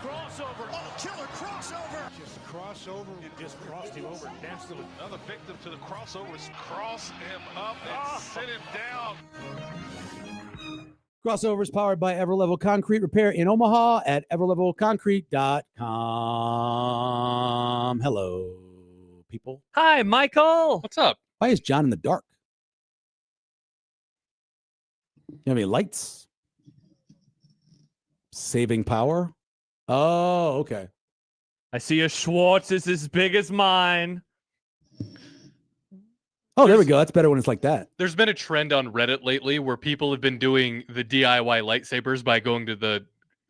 Crossover. Oh, killer crossover. Just crossover. It just crossed him over. Danced to another victim to the crossovers. Cross him up and sit him down. Crossovers powered by Everlevel Concrete Repair in Omaha at everlevelconcrete.com. Hello, people. Hi, Michael. What's up? Why is John in the dark? You have any lights? Saving power? Oh, okay. I see a Schwartz is as big as mine. Oh, there we go. That's better when it's like that. There's been a trend on Reddit lately where people have been doing the DIY lightsabers by going to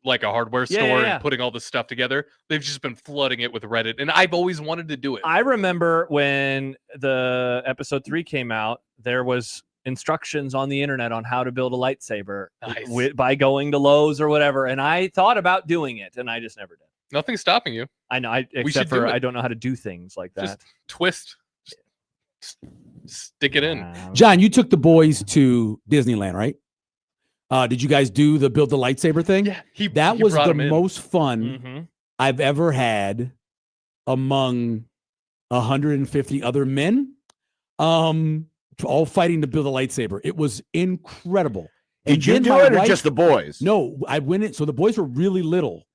a hardware store and putting all this stuff together. They've just been flooding it with Reddit, and I've always wanted to do it. I remember when the episode 3 came out, there was instructions on the internet on how to build a lightsaber by going to Lowe's or whatever, and I thought about doing it, and I just never did. Nothing's stopping you. I know, except for I don't know how to do things like that. Just twist. Stick it in. John, you took the boys to Disneyland, right? Did you guys do the build the lightsaber thing? Yeah, that was the most fun I've ever had among 150 other men, all fighting to build a lightsaber. It was incredible. Did you do it or just the boys? No, I went in. So the boys were really little,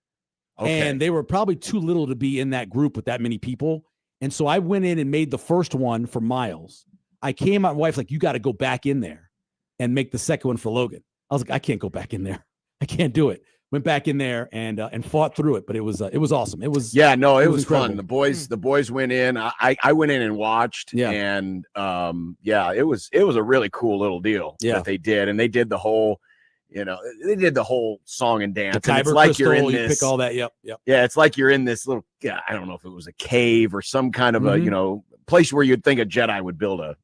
and they were probably too little to be in that group with that many people. And so I went in and made the first one for Miles. I came out, my wife's like, you got to go back in there and make the second one for Logan. I was like, I can't go back in there. I can't do it. Went back in there and fought through it, but it was awesome. It was it was fun. The boys went in. I went in and watched, and it was a really cool little deal that they did, and they did the whole, they did the whole song and dance. The it's like crystal, you're in this, you pick all that. Yep. Yeah, it's like you're in this little. I don't know if it was a cave or some kind of a place where you'd think a Jedi would build a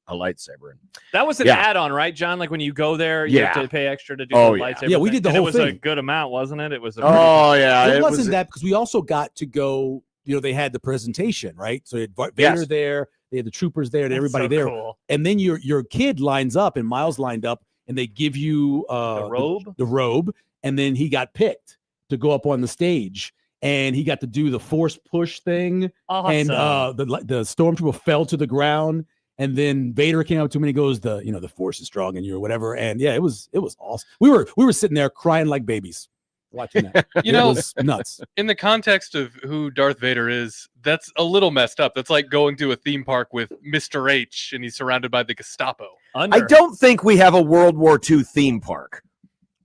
lightsaber. That was an add-on, right, John? Like when you go there, you have to pay extra to do the lightsaber. Yeah, we did the whole thing. It was a good amount, wasn't it? It was. It wasn't that because we also got to go. They had the presentation, right? So you had Vader there, they had the troopers there, and everybody there. Cool. And then your kid lines up, and Miles lined up, and they give you the robe, and then he got picked to go up on the stage. And he got to do the force push thing, and the stormtrooper fell to the ground, and then Vader came up to him and he goes, "The force is strong in you," or whatever. And it was awesome. We were sitting there crying like babies watching that. It was nuts. In the context of who Darth Vader is, that's a little messed up. That's like going to a theme park with Mr. H and he's surrounded by the Gestapo. I don't think we have a World War II theme park.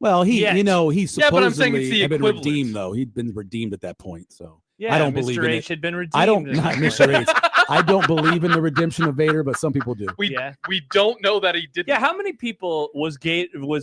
Well, he's supposedly but I'm saying it's the had been equivalent. Redeemed, though. He'd been redeemed at that point, so I don't believe in it. Mr. H had been redeemed. I don't, not Mr. H. I don't believe in the redemption of Vader, but some people do. We don't know that he did. Yeah, how many people was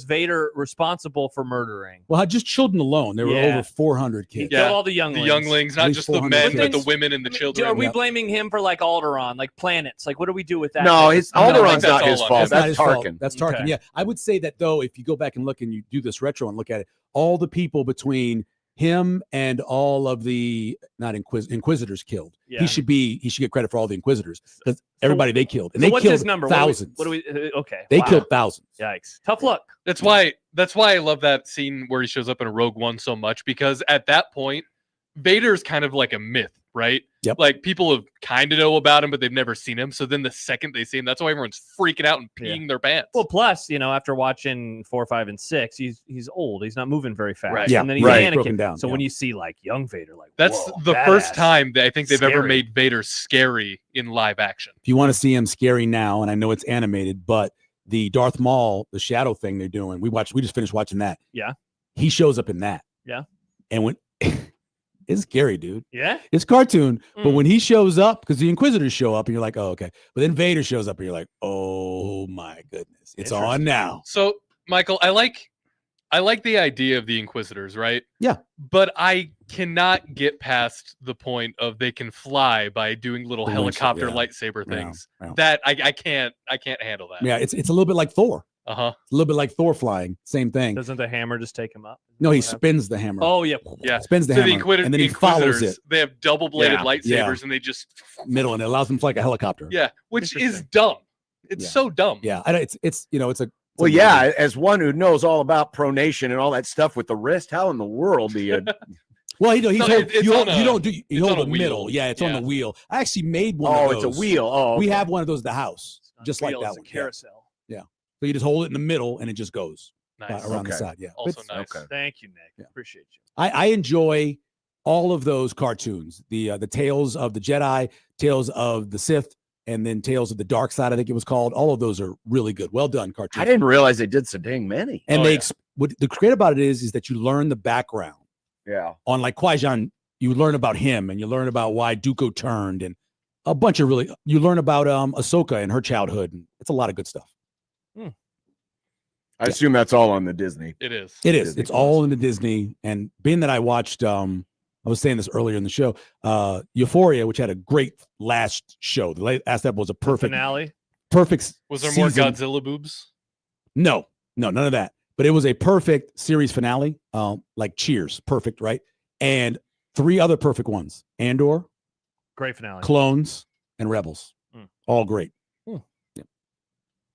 Vader responsible for murdering? Well, just children alone. There were over 400 kids. He killed all the younglings. The younglings, not just the men, but the women and the children. Are we blaming him for like Alderaan, like planets? Like, what do we do with that? No, Alderaan's not his fault. That's Tarkin. That's Tarkin. Yeah, I would say that though, if you go back and look and you do this retro and look at it, all the people between him and all of the inquisitors killed. Yeah. He should get credit for all the inquisitors because everybody they killed, and they what's killed his number? Thousands. What do we? Okay, they killed thousands. Yikes! Tough luck. That's why I love that scene where he shows up in Rogue One so much, because at that point, Vader's kind of like a myth, right? Yep. Like people have kind of know about him, but they've never seen him. So then the second they see him, that's why everyone's freaking out and peeing their pants. Well, plus, after watching 4, 5, and 6, he's old. He's not moving very fast. Right. Yeah. And then he's Anakin. Down. So when you see like young Vader, like that's the first time that I think they've ever made Vader scary in live action. If you want to see him scary now, and I know it's animated, but the Darth Maul, the shadow thing they're doing, we just finished watching that. Yeah. He shows up in that. Yeah. And when it's scary, dude. Yeah. It's cartoon, but when he shows up, because the Inquisitors show up and you're like, oh, okay. But then Vader shows up and you're like, oh my goodness. It's on now. So, Michael, I like the idea of the Inquisitors, right? Yeah. But I cannot get past the point of they can fly by doing little helicopter lightsaber things. Yeah. That I can't handle that. Yeah, it's a little bit like Thor. Uh-huh. A little bit like Thor flying. Same thing. Doesn't the hammer just take him up? No, he spins the hammer. Oh, yeah. Spins the hammer. And then he follows it. They have double-bladed lightsabers, and they just middle, and it allows them to fly like a helicopter. Yeah, which is dumb. It's so dumb. Yeah, it's a. Well, yeah, as one who knows all about pronation and all that stuff with the wrist, how in the world do you? Well, you hold on the a middle. wheel. Yeah, it's on the wheel. I actually made one. Oh, of those. it's a wheel. Oh, we okay. have one of those at the house, just like that one. one. Carousel. Yeah. So you just hold it in the middle and it just goes around the side. Yeah. Also nice. Okay. Thank you, Nick. Yeah. Appreciate you. I enjoy all of those cartoons. The Tales of the Jedi, Tales of the Sith, and then Tales of the Dark Side, I think it was called. All of those are really good. Well done cartoons. I didn't realize they did so dang many. And what the great about it is that you learn the background. Yeah. On like Qui-Gon, you learn about him and you learn about why Dooku turned and a bunch of you learn about Ahsoka and her childhood. And it's a lot of good stuff. I assume that's all on the Disney. It is. It is. Disney It's Plus. all in the Disney. And being that I watched, I was saying this earlier in the show, Euphoria, which had a great last show. The last episode was a perfect finale. Perfect. Was there more season. Godzilla boobs? No, none of that. But it was a perfect series finale, like Cheers, perfect, right? And 3 other perfect ones: Andor, Great finale. Clones, and Rebels. All great.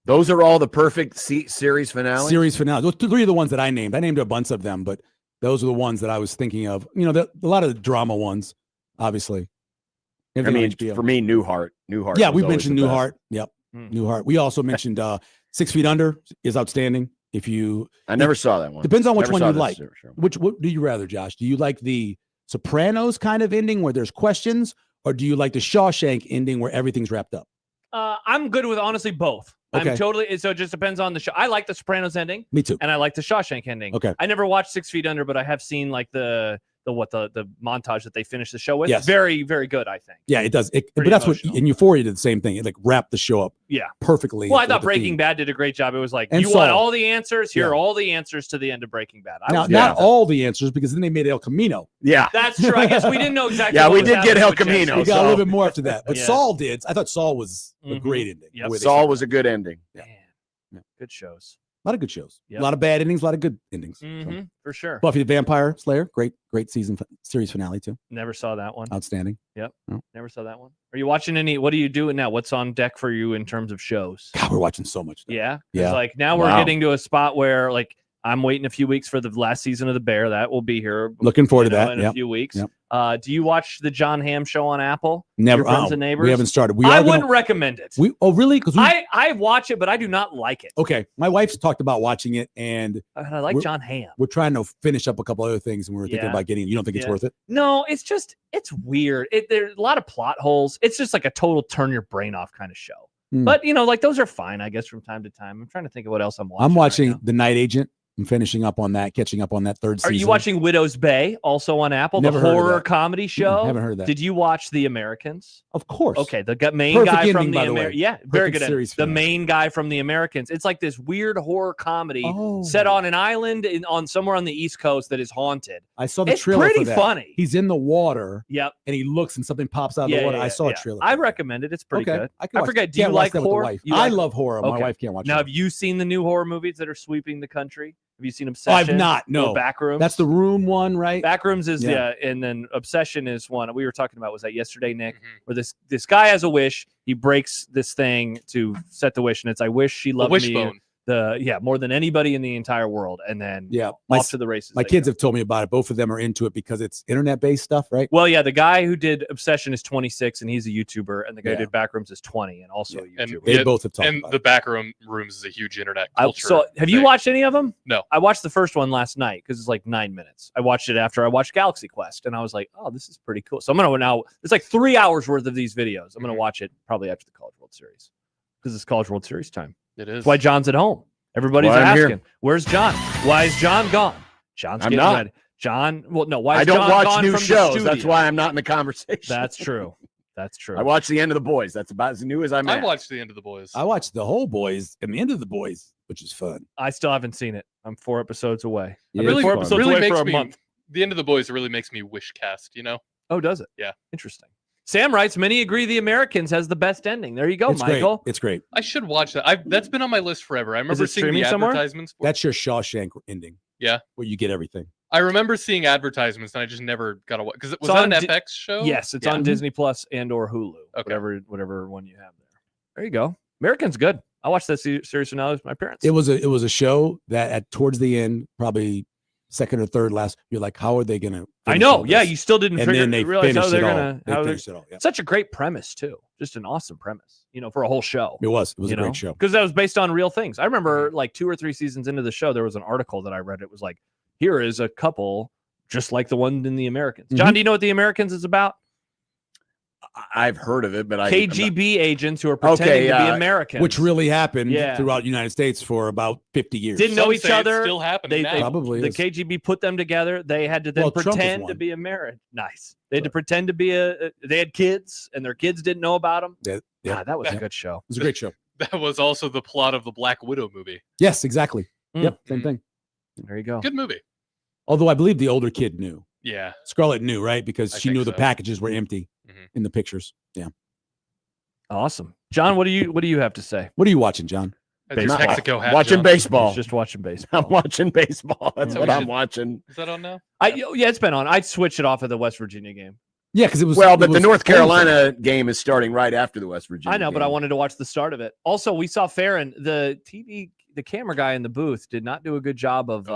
Those are all the perfect series finales. Series finale. Those 3 are the ones that I named. I named a bunch of them, but those are the ones that I was thinking of. You know, a lot of the drama ones, obviously. I mean, for me, Newhart. Yeah, we mentioned Newhart. Yep, Mm. Newhart. We also mentioned 6 Feet Under is outstanding. I never saw that one. Depends on which Never one saw you this like. show. What do you rather, Josh? Do you like the Sopranos kind of ending where there's questions, or do you like the Shawshank ending where everything's wrapped up? I'm good with honestly both. Okay. I'm totally. So it just depends on the show. I like the Sopranos ending. Me too. And I like the Shawshank ending. Okay. I never watched 6 Feet Under, but I have seen like the montage that they finished the show with. Yes. Very, very good, I think. Yeah, it does. But Pretty that's emotional. what in Euphoria did the same thing. It like wrapped the show up Yeah. perfectly. Well, I with thought the Breaking theme. Bad did a great job. It was like, And you want Saul. all the answers? Here Yeah. are all the answers to the end of Breaking Bad. Now, not all the answers, because then they made El Camino. Yeah. That's true. I guess we didn't know exactly. Yeah, what we was did get happening El with Jesse. Camino. We got a little bit more after that. But Yeah. Saul did. I thought Saul was a Mhm. great ending. Yep. the way they Saul set was it a good ending. Yeah. Man, good shows. A lot of good shows. Yep. A lot of bad endings, a lot of good endings. So. Mhm, for sure. Buffy the Vampire Slayer, great series finale too. Never saw that one. Outstanding. Never saw that one. Are you watching any? What are you doing now? What's on deck for you in terms of shows? God, we're watching so much stuff. Yeah. Yeah. It's like now we're Wow. getting to a spot where like I'm waiting a few weeks for the last season of The Bear. That will be here. Looking forward to that. In a Yep. few weeks. Yep. Do you watch the John Hamm show on Apple? Never. Your Friends and Neighbors? We haven't started. I wouldn't recommend it. Really? Because I watch it, but I do not like it. okay. My wife's talked about watching it, and I like John Hamm. we're trying to finish up a couple other things, and we were thinking Yeah. about getting. You don't think it's Yeah. worth it? No, it's weird. There's a lot of plot holes. It's just like a total turn your brain off kind of show. Hmm. But like those are fine, I guess, from time to time. I'm trying to think of what else I'm watching. I'm watching right now. The Night Agent. I'm finishing up on that, catching up on that third season. Are you watching Widow's Bay, also on Apple, Never the heard of horror that. comedy show? Haven't heard of that. Did you watch The Americans? Of course. Okay, the main Perfect guy from ending, by the way. Yeah, very Perfect good. series The finale. main guy from The Americans. It's like this weird horror comedy Oh. set on an island on somewhere on the East Coast that is haunted. I saw the It's trailer pretty for that. funny. He's in the water, Yep. and he looks, and something pops out of the water. I saw a trailer. I recommend it. It's pretty Okay. good. can watch forget. it. Do you Can't watch like that with the horror? wife. You I like- love horror. My Okay. wife can't watch Now, it. have you seen the new horror movies that are sweeping the country? Have you seen Oh, Obsession? I've not. or No. Backrooms. That's the Room one, right? Backrooms is Yeah. and then Obsession is one we were talking about. Was that yesterday, Nick? Mhm. Where this guy has a wish, he breaks this thing to set the wish, and it's I wish she The loved me wishbone. more than anybody in the entire world, and then Yeah. off to the races. My they kids go. have told me about it. Both of them are into it because it's internet-based stuff, right? Well, yeah, the guy who did Obsession is 26 and he's a YouTuber, and the guy who Yeah. did Backrooms is 20 and also a And YouTuber. They Yeah, both have talked And about the it. back rooms is a huge internet culture. So, have you thing. watched any of them? No. I watched the first one last night because it's like 9 minutes. I watched it after I watched Galaxy Quest, and I was like, "Oh, this is pretty cool." So I'm gonna now. It's like 3 hours worth of these videos. I'm gonna Mhm. watch it probably after the College World Series because it's College World Series time. It is. That's why John's at home. Everybody's Why I'm here. asking, "Where's John? Why is John gone?" John's I'm getting not. ready. John, well, no. Why is I don't John watch gone new from the shows. That's studio? why I'm not in the conversation. That's true. That's true. I watched The End of the Boys. That's about as new as I'm I at. watched The End of the Boys. I watched the whole Boys and the end of the Boys, which is fun. I still haven't seen it. I'm 4 episodes away. Yeah, It really, it's Four fun. episodes really away makes for a me. month. The End of the Boys really makes me wish cast. Oh, does it? Yeah. Interesting. Sam writes, many agree The Americans has the best ending. There you go, It's Michael. great. It's great. I should watch that. That's been on my list forever. I remember it seeing the streaming somewhere? advertisements. For That's your Shawshank ending. Yeah. Where you get everything. I remember seeing advertisements, and I just never got to watch because it was It's that on an Di- FX show. Yes, it's Yeah. on Disney Plus and or Hulu. Okay. Whatever one you have there. There you go. American's good. I watched that series finale with my parents. It was a show that towards the end, probably second or third last. You're like, how are they going to? I know. Yeah, you still didn't realize how they're going to. Such a great premise too. Just an awesome premise, for a whole show. It was a great show because that was based on real things. I remember like 2 or 3 seasons into the show, there was an article that I read. It was like, here is a couple just like the one in The Americans. John, do you know what The Americans is about? I've heard of it, but KGB agents who are pretending to be Americans, which really happened throughout the United States for about 50 years. Didn't know each other. Still happening now. Probably the KGB put them together. They had to then pretend to be American. Nice. They had to pretend to be they had kids, and their kids didn't know about them. Yeah. God, that was a good show. It was a great show. That was also the plot of the Black Widow movie. Yes, exactly. Yep, same thing. There you go. Good movie. Although I believe the older kid knew. Yeah. Scarlett knew, right? Because she knew the packages were empty in the pictures. Yeah. Awesome. John, what do you have to say? What are you watching, John? Mexico hat, watching baseball. He's just watching baseball. I'm watching baseball. That's what I'm watching. Is that on now? Yeah, it's been on. I'd switch it off of the West Virginia game. Yeah, because it was but the North Carolina game is starting right after the West Virginia. I know, but I wanted to watch the start of it. Also, we saw Farron, the camera guy in the booth did not do a good job of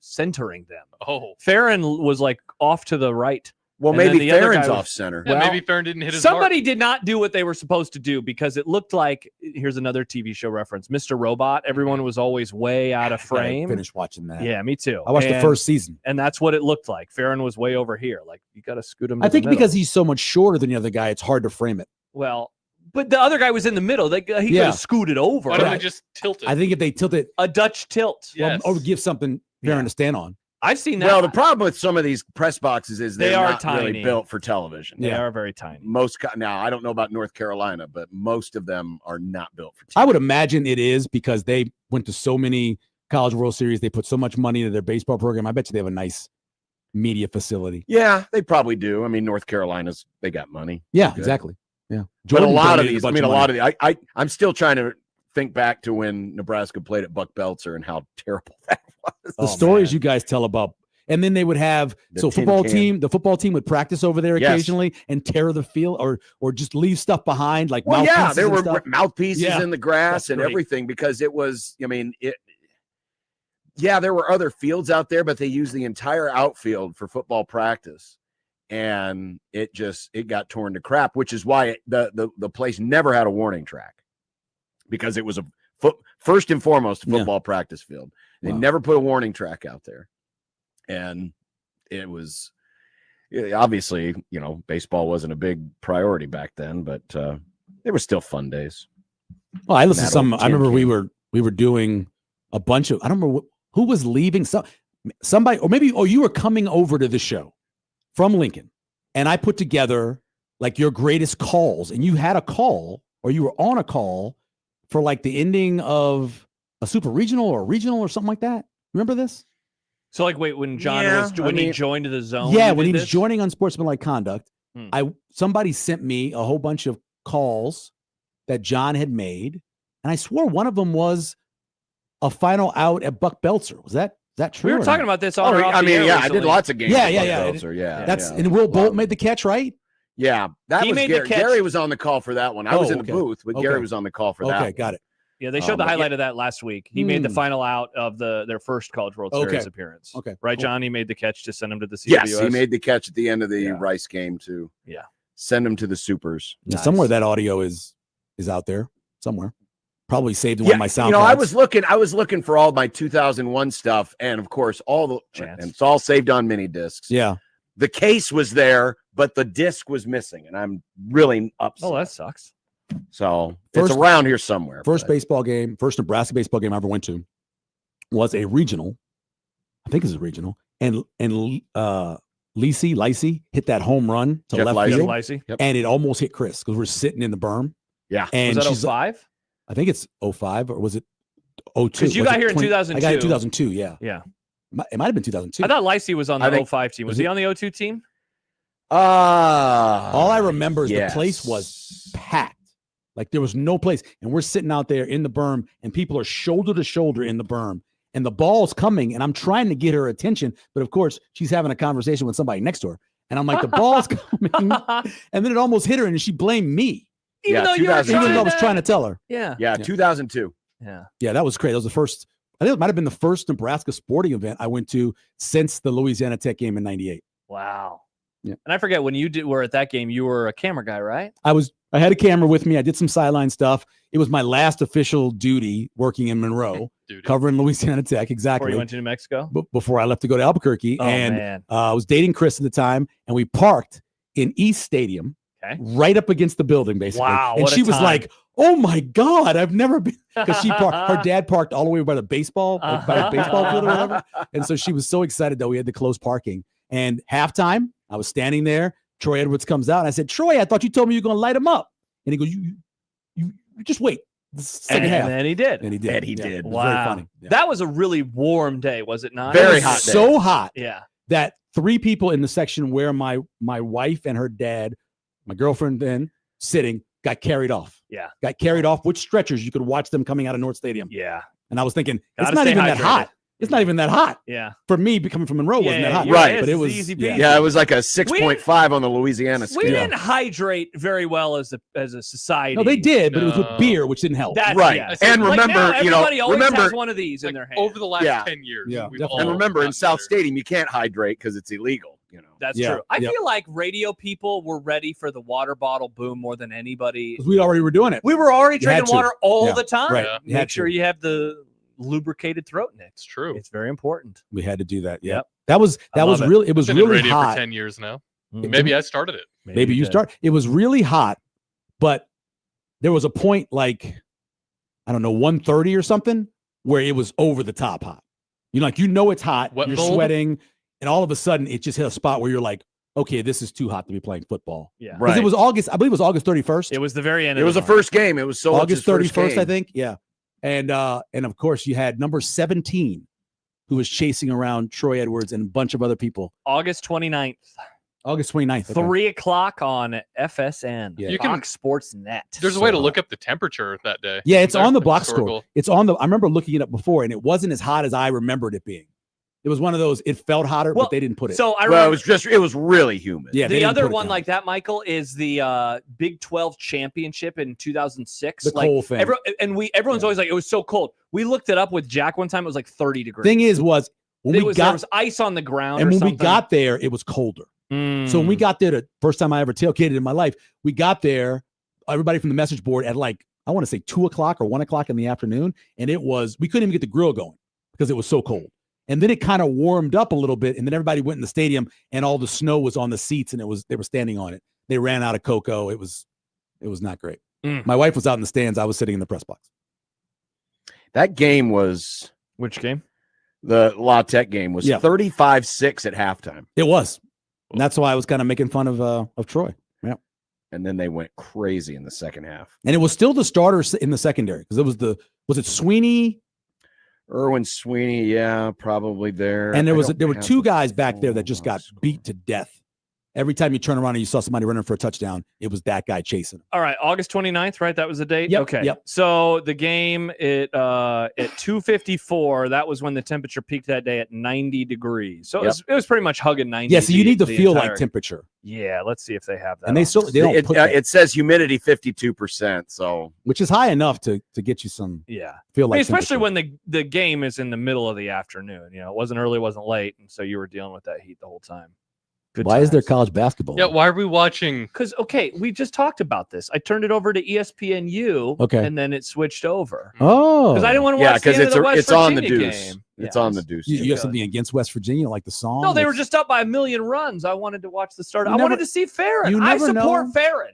centering them. Oh, Farron was like off to the right. Well, maybe Farron's off center. Yeah, maybe Farron didn't hit his Somebody mark. did not do what they were supposed to do because it looked like, here's another TV show reference, Mr. Robot. Everyone was always way out of frame. I finished watching that. Yeah, me too. I watched the first season. And that's what it looked like. Farron was way over here. Like, you got to scoot him. I think because he's so much shorter than the other guy, it's hard to frame it. Well, but the other guy was in the middle. He could have scooted over. Why don't we just tilt it? I think if they tilt it. A Dutch tilt. Yes. Or give something Farron to stand on. I've seen that. Well, the problem with some of these press boxes is they are not tiny. Really built for television. They are very tiny. Now, I don't know about North Carolina, but most of them are not built for television. I would imagine it is because they went to so many College World Series. They put so much money into their baseball program. I bet you they have a nice media facility. Yeah, they probably do. I mean, North Carolina's, they got money. Yeah, exactly. Yeah. But a lot of these, I'm still trying to think back to when Nebraska played at Buck Belzer and how terrible that was. The stories you guys tell about, and then they would have the football team would practice over there occasionally and tear the field or just leave stuff behind like mouthpieces. There were mouthpieces in the grass and everything because it was. I mean, there were other fields out there, but they used the entire outfield for football practice, and it got torn to crap. Which is why the place never had a warning track. Because it was first and foremost a football practice field. They never put a warning track out there. And it was obviously, baseball wasn't a big priority back then, but they were still fun days. Well, I listened to some. I remember we were doing a bunch of. I don't remember who was leaving. Somebody, or maybe you were coming over to the show from Lincoln, and I put together like your greatest calls, and you had a call or you were on a call for like the ending of a super regional or something like that. Remember this? So like, wait, when John he joined the zone? Yeah, when he was joining Unsportsmanlike Conduct, somebody sent me a whole bunch of calls that John had made, and I swore one of them was a final out at Buck Belzer. Was that true? We were talking about this on. I did lots of games. Yeah. And Will Bolt made the catch, right? Yeah, that was Gary. Gary was on the call for that one. I was in the booth, but Gary was on the call for that. Okay, got it. Yeah, they showed the highlight of that last week. He made the final out of their first College World Series appearance. Okay, right, John? He made the catch to send him to the CWS. Yes, he made the catch at the end of the Rice game to send him to the Supers. Nice. Somewhere that audio is out there somewhere. Probably saved in one of my sound. I was looking for all my 2001 stuff, and of course, and it's all saved on mini discs. Yeah. The case was there, but the disc was missing, and I'm really upset. Oh, that sucks. So it's around here somewhere. First Nebraska baseball game I ever went to was a regional. I think it's a regional. And Lacey hit that home run to left field. And it almost hit Chris because we're sitting in the berm. Yeah. And was that 05? I think it's 05 or was it 02? Because you got here in 2002. I got here in 2002, yeah. Yeah. It might have been 2002. I thought Lacey was on the 05 team. Was he on the 02 team? All I remember is the place was packed. Like there was no place. And we're sitting out there in the berm and people are shoulder to shoulder in the berm. And the ball's coming and I'm trying to get her attention. But of course, she's having a conversation with somebody next to her. And I'm like, the ball's coming. And then it almost hit her and she blamed me. Even though I was trying to tell her. Yeah. Yeah, 2002. Yeah. Yeah, that was great. That was the first I think it might have been the first Nebraska sporting event I went to since the Louisiana Tech game in '98. Wow. Yeah. And I forget when you were at that game, you were a camera guy, right? I had a camera with me. I did some sideline stuff. It was my last official duty working in Monroe, covering Louisiana Tech. Exactly. Before you went to New Mexico? Before I left to go to Albuquerque. Man. I was dating Chris at the time, and we parked in East Stadium, right up against the building, basically. Wow. And she was like, "Oh my God, I've never been," because her dad parked all the way by the baseball, by the baseball field or whatever. And so she was so excited that we had to close parking. And halftime, I was standing there. Troy Edwards comes out, and I said, "Troy, I thought you told me you were going to light him up." And he goes, "You just wait." Second half. And then he did. And he did. And he did. It was Wow. very funny. Yeah. That was a really warm day, was it not? Very hot day. So hot. Yeah. That 3 people in the section where my wife and her dad, my girlfriend then sitting, got carried off. Yeah. Got carried off with stretchers. You could watch them coming out of North Stadium. Yeah. And I was thinking, Gotta it's not stay even that hydrated. hot. It's not even that hot. Yeah. For me, coming from Monroe, wasn't that hot. Right. But it was easy peasy. Yeah, it was like a 6.5 on the Louisiana scale. We didn't hydrate very well as a society. No, they did, but it was with beer, which didn't help. Right. Yes. And Like remember, now, everybody always remember has one of these in their hand. Over the last 10 years. Yeah, we've definitely. all And remember, in gotten South better. Stadium, you can't hydrate because it's illegal. That's Yeah, true. I yep. feel like radio people were ready for the water bottle boom more than anybody. We already were doing it. We were already You had drinking to. water all Yeah. the time. Right. Yeah. You had Make sure to. you have the lubricated throat neck. It's true. It's very important. We had to do that. Yeah. Yep. That was I love it. really, it was I've been in really radio hot. for 10 years now. Mm. Maybe I started it. Maybe you did. start. It was really hot, but there was a point like, I don't know, 1:30 or something where it was over the top hot. It's hot. Wet You're bulb? sweating. And all of a sudden it just hit a spot where you're like, okay, this is too hot to be playing football. Yeah. Because Right. it was August, I believe it was August 31st. It was the very end. It of was the month. first game. It was August 31st, game. I think. Yeah. And of course you had number 17 who was chasing around Troy Edwards and a bunch of other people. August 29th, August 29th. okay. 3 o'clock on FSN. Yeah. You can- Fox Sports Net. There's a way to look up the temperature that day. Yeah, it's There's on the the box historical- score. It's on the. I remember looking it up before, and it wasn't as hot as I remembered it being. It was one of those. It felt hotter, Well, but they didn't put it. So I Well, remember it was really humid. Yeah, they the didn't other put it one down. like that, Michael, is the Big 12 championship in 2006. The like, cold thing. Everyone's always like, it was so cold. We looked it up with Jack one time. It was like 30 degrees. Thing is, was when there we was got ice on the ground. and or when we something. got there, it was colder. So when we got there, the first time I ever tailgated in my life, we got there. Everybody from the message board at like I want to say 2 o'clock or 1 o'clock in the afternoon, and we couldn't even get the grill going because it was so cold. And then it kind of warmed up a little bit, and then everybody went in the stadium, and all the snow was on the seats, and they were standing on it. They ran out of cocoa. It was not great. My wife was out in the stands. I was sitting in the press box. That game was Which game? the La Tech game was 35-6 at halftime. It was. And that's why I was kind of making fun of Troy. Yeah. And then they went crazy in the second half. And it was still the starters in the secondary because was it Sweeney? Erwin Sweeney, yeah, probably there. And there I were don't 2 have guys the back there that full just got box score. beat to death. Every time you turn around and you saw somebody running for a touchdown, it was that guy chasing him. All right, August 29th, right? That was the date? Yep, Okay. yep. So the game at 2:54, that was when the temperature peaked that day at 90 degrees. So it was pretty much hugging 90. Yeah, so you need to the feel entire- like temperature. Yeah, let's see if they have that. And they on. still they don't put that, It says humidity 52%. So which is high enough to get you some Yeah. feel like Especially temperature. when the game is in the middle of the afternoon. It wasn't early, wasn't late, and so you were dealing with that heat the whole time. Why is there college basketball? Yeah, why are we watching? Because we just talked about this. I turned it over to ESPNU, Okay. and then it switched over Oh, because I didn't want to yeah, watch the because end of the West it's on the Virginia deuce. game. It's Yeah, on the deuce. You have something against West Virginia, like the song? No, they were It's- just up by 1,000,000 runs. I wanted to watch the start. You I never- wanted to see Farron. you I never support know. Farron.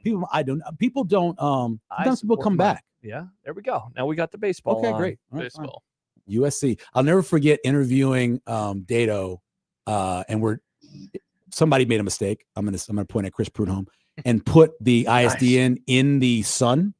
People don't. Sometimes people support come mine. back. Yeah, there we go. Now we got the baseball. Okay, on. great. All right, fine. Baseball. USC. I'll never forget interviewing Dato, and somebody made a mistake. I'm gonna point at Chris Prudhomme and put the ISDN in the sun,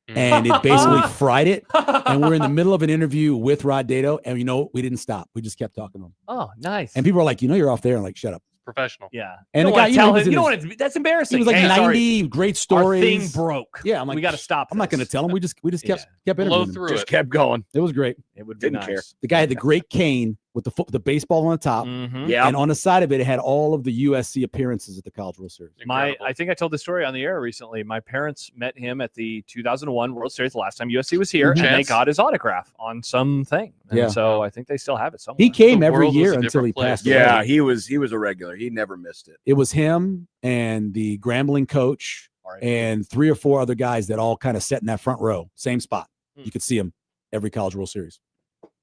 and it basically fried it. And we're in the middle of an interview with Rod Dato, and we didn't stop. We just kept talking to him. Oh, nice. And people are like, you're off there, and like, shut up. Professional. yeah, And you the don't guy, want to tell he was him. You in don't his- want to. That's embarrassing. He was like Hey, 90 sorry. great Our stories. thing broke. Yeah, I'm like, we got to stop. I'm not going to this. tell him. We just kept Yeah. kept Blow interviewing him. through Just it. kept going. It was great. It would be Didn't nice. care. The guy had the great cane with the baseball on the top. Yeah. And on the side of it, it had all of the USC appearances at the College World Series. I think I told this story on the air recently. My parents met him at the 2001 World Series, the last time USC was here, and they got his autograph on something. And so I think they still have it somewhere. He came every year until he passed away. Yeah, he was a regular. He never missed it. It was him and the Grambling coach and 3 or 4 other guys that all kind of sat in that front row, same spot. You could see him every College World Series.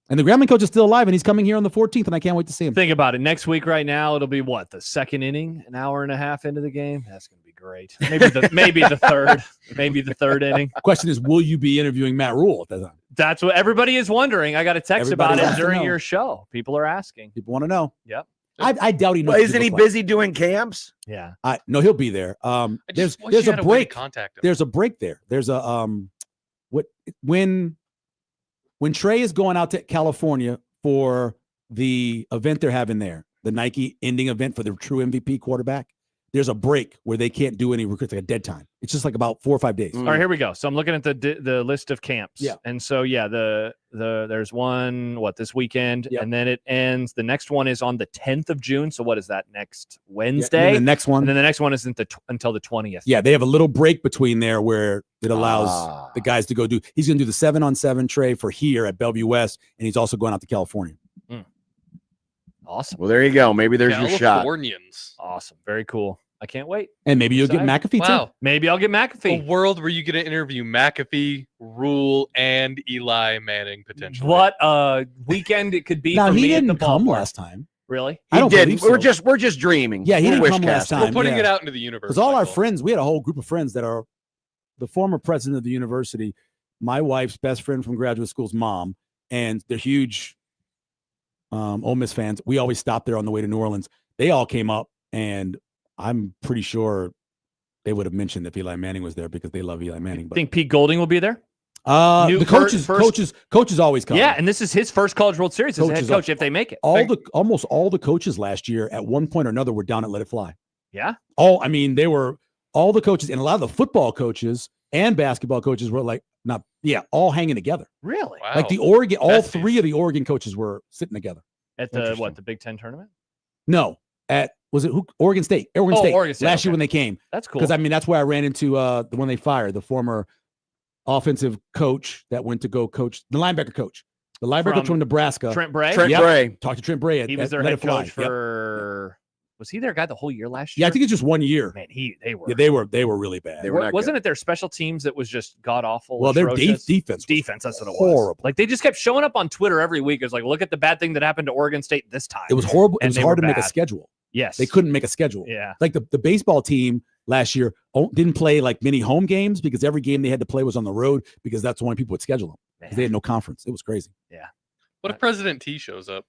And the Grambling coach is still alive, and he's coming here on the 14th, and I can't wait to see him. Think about it. Next week, right now, it'll be what, the second inning, an hour and a half into the game. That's going to be great. Maybe the third inning. Question is, will you be interviewing Matt Rule at that time? That's what everybody is wondering. I got a text about it during your show. People are asking. People want to know. Yep. I doubt he knows. Well, isn't he busy doing camps? Yeah. No, he'll be there. There's a break. There's a break there. There's a when Trey is going out to California for the event they're having there, the Nike ending event for the true MVP quarterback, there's a break where they can't do any recruits, like a dead time. It's just like about 4 or 5 days. All right, here we go. So I'm looking at the list of camps. Yeah. And so, there's one, this weekend? Yep. And then it ends. The next one is on the 10th of June. So what is that, next Wednesday? Yeah, the next one. And then the next one isn't until the 20th. Yeah, they have a little break between there where it allows the guys to go do. He's going to do the 7-on-7 Trey for here at Bellevue West, and he's also going out to California. Awesome. Well, there you go. Maybe there's your shot. Californians. Awesome. Very cool. I can't wait. And maybe you'll get McAfee too. Maybe I'll get McAfee. A world where you get to interview McAfee, Rule, and Eli Manning potentially. What a weekend it could be. Now, for he me didn't at the come ballpark. last time. Really? I don't did. believe so. We're just dreaming. Yeah, he didn't Wish come last cast. time. We're putting yeah. it out into the universe. Because all our Michael. friends, we had a whole group of friends that are the former president of the university, my wife's best friend from graduate school's mom, and they're huge Ole Miss fans. We always stop there on the way to New Orleans. They all came up, and I'm pretty sure they would have mentioned if Eli Manning was there because they love Eli Manning. But Think Pete Golding will be there? the coaches always come. Yeah, and this is his first College World Series as a head coach if they make it. Almost all the coaches last year at one point or another were down at Let It Fly. Yeah. All the coaches and a lot of the football coaches and basketball coaches were all hanging together. Really? Wow. Like the Oregon, all three of the Oregon coaches were sitting together. At the Big Ten tournament? No, Oregon State. Oregon State last year when they came. That's cool. Because that's where I ran into the one they fired, the former offensive coach that went to go coach the linebacker coach. The linebacker coach from Nebraska. Trent Bray? Bray. Talked to Trent Bray. He was their head coach for was he their guy the whole year last year? Yeah, I think it's just 1 year. Man, they were. Yeah, they were really bad. Wasn't it their special teams that was just god awful? Well, their defense. Defense, that's what it was. Horrible. Like they just kept showing up on Twitter every week. It was like, look at the bad thing that happened to Oregon State this time. It was horrible. It was hard to make a schedule. Yes. They couldn't make a schedule. Yeah. Like the baseball team last year didn't play like many home games because every game they had to play was on the road because that's the only people would schedule them. Because they had no conference. It was crazy. Yeah. What if President T shows up?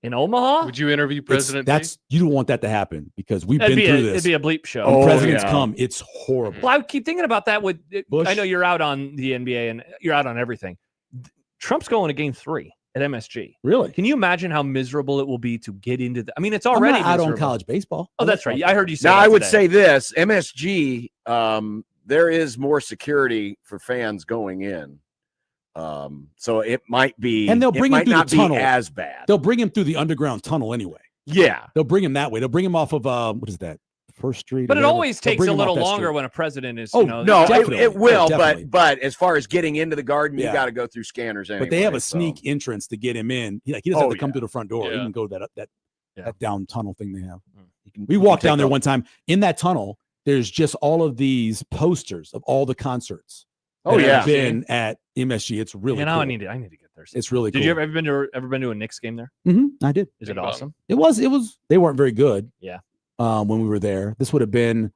In Omaha? Would you interview President T? You don't want that to happen because we've been through this. It'd be a bleep show. When presidents come, it's horrible. Well, I keep thinking about that with Bush. I know you're out on the NBA and you're out on everything. Trump's going to game 3 at MSG. Really? Can you imagine how miserable it will be to get into the it's already I'm not out miserable. on college baseball. Oh, that's right. I heard you say now that I would today. say this MSG, there is more security for fans going in. So it might be, and they'll bring him through the tunnel as bad. They'll bring him through the underground tunnel anyway. Yeah, they'll bring him that way. They'll bring him off of what is that? First Street. But it always takes a little longer when a president is. No, it will. But as far as getting into the garden, you got to go through scanners anyway. But they have a sneak entrance to get him in. He doesn't have to come through the front door. Yeah. He can go that down tunnel thing they have. We We walked down there one time. In that tunnel, there's just all of these posters of all the concerts. Have been at MSG. It's really cool. I need to get there. It's really cool. Did you ever been to a Knicks game there? Mm-hmm, I did. Is it awesome? It was. They weren't very good. Yeah. When we were there, this would have been.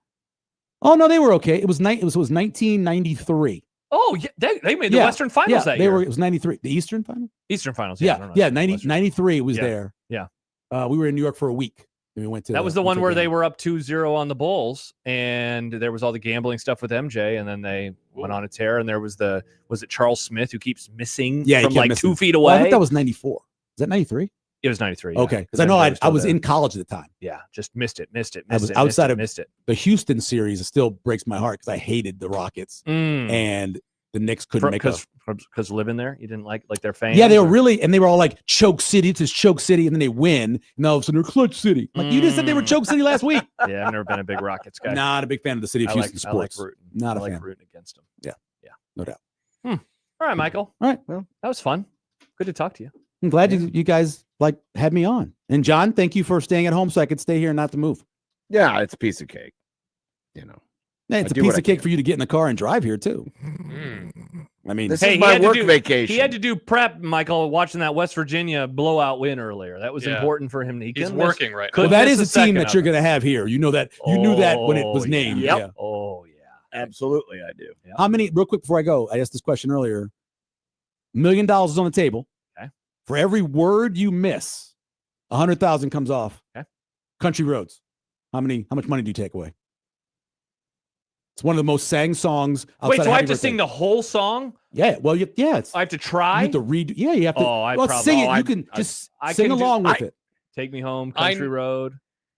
Oh no, they were okay. It was 1993. Oh yeah, they made the Western Finals that year. It was 93. The Eastern Final. Eastern Finals. Yeah. 93 was there. Yeah. We were in New York for a week. And we went to. That was the one where they were up 2-0 on the Bulls, and there was all the gambling stuff with MJ, and then they went on a tear. And there was it Charles Smith who keeps missing from like missing. 2 feet away? Well, I think that was 94. Is that 93? It was 93. Okay, because I know I was in college at the time. Yeah, just missed it. I was outside of the Houston series. It still breaks my heart because I hated the Rockets, and the Knicks couldn't make up. Because living there, you didn't like their fans. Yeah, they were all like choke city. It's just choke city, and then they win. And all of a sudden they're clutch city. Like you just said, they were choke city last week. Yeah, I've never been a big Rockets guy. Not a big fan of the city of Houston sports. I like rooting. Not a fan. I like rooting against them. Yeah, no doubt. All right, Michael. All right, well, that was fun. Good to talk to you. I'm glad you guys had me on. And John, thank you for staying at home so I could stay here and not to move. Yeah, it's a piece of cake. Hey, it's a piece of cake for you to get in the car and drive here too. I mean, this is my work vacation. He had to do prep, Michael, watching that West Virginia blowout win earlier. That was important for him. He's working right now. Well, that is a team that you're going to have here. You know that. You knew that when it was named. Yep. Yeah. Oh, yeah. Absolutely, I do. Yep. How many, real quick before I go, I asked this question earlier. $1 million is on the table. Okay. For every word you miss, 100,000 comes off. Okay. Country Roads. How much money do you take away? It's one of the most sang songs. Wait, so I have to sing the whole song? Yeah. Well, I have to try. You have to read. Yeah, you have to. Sing it. You can just sing along with it. Take me home, Country Road,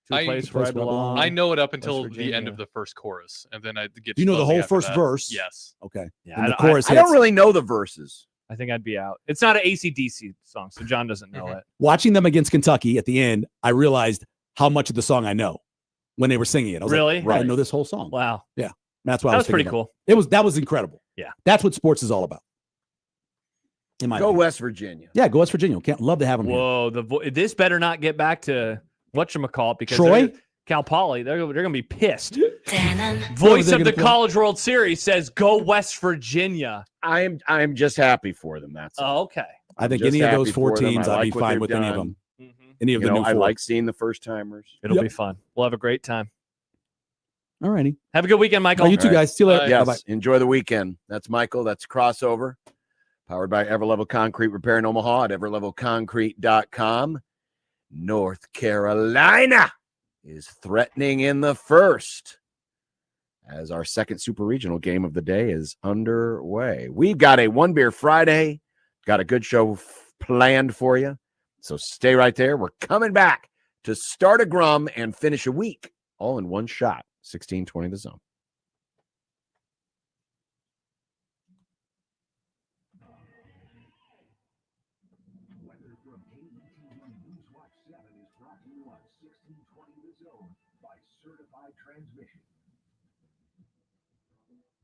to a place where I belong. I know it up until the end of the first chorus, and then I get. You know the whole first verse. Yes. Okay. Yeah. And the chorus. I don't really know the verses. I think I'd be out. It's not an AC/DC song, so John doesn't know it. Watching them against Kentucky at the end, I realized how much of the song I know when they were singing it. I was really? Like, right. I know this whole song. Wow. Yeah. That's why that was pretty cool. That was incredible. Yeah. That's what sports is all about. Go opinion. West Virginia. Yeah, go West Virginia. Can't love to have them. Whoa, this better not get back to whatchamacallit because Troy? Cal Poly, they're going to be pissed. Voice of the College World Series says go West Virginia. I'm just happy for them. That's okay. I think any of those four teams, I'd be fine with any of them. Any of the new four. I like seeing the first timers. It'll be fun. We'll have a great time. All righty. Have a good weekend, Michael. You too, guys. See you later. Yes. Bye-bye. Enjoy the weekend. That's Michael. That's Crossover. Powered by Everlevel Concrete Repair in Omaha at everlevelconcrete.com. North Carolina is threatening in the first as our second super regional game of the day is underway. We've got a One Beer Friday. Got a good show planned for you. So stay right there. We're coming back to start a Grum and finish a week all in one shot. 1620 The Zone.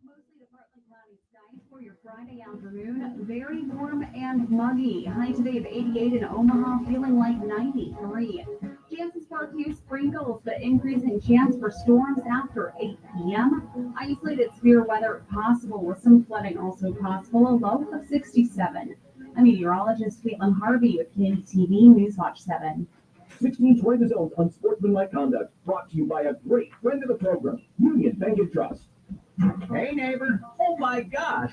Mostly to partly cloudy skies for your Friday afternoon. Very warm and muggy. High today of 88 in Omaha, feeling like 93. Chances for a few sprinkles, but increasing chance for storms after 8 p.m. Isolated severe weather possible with some flooding also possible. A low of 67. I'm meteorologist Caitlin Harvey with KTV Newswatch 7. 1620 The Zone's Unsportsmanlike Conduct, brought to you by a great friend of the program, Union Bank and Trust. Hey neighbor, oh my gosh,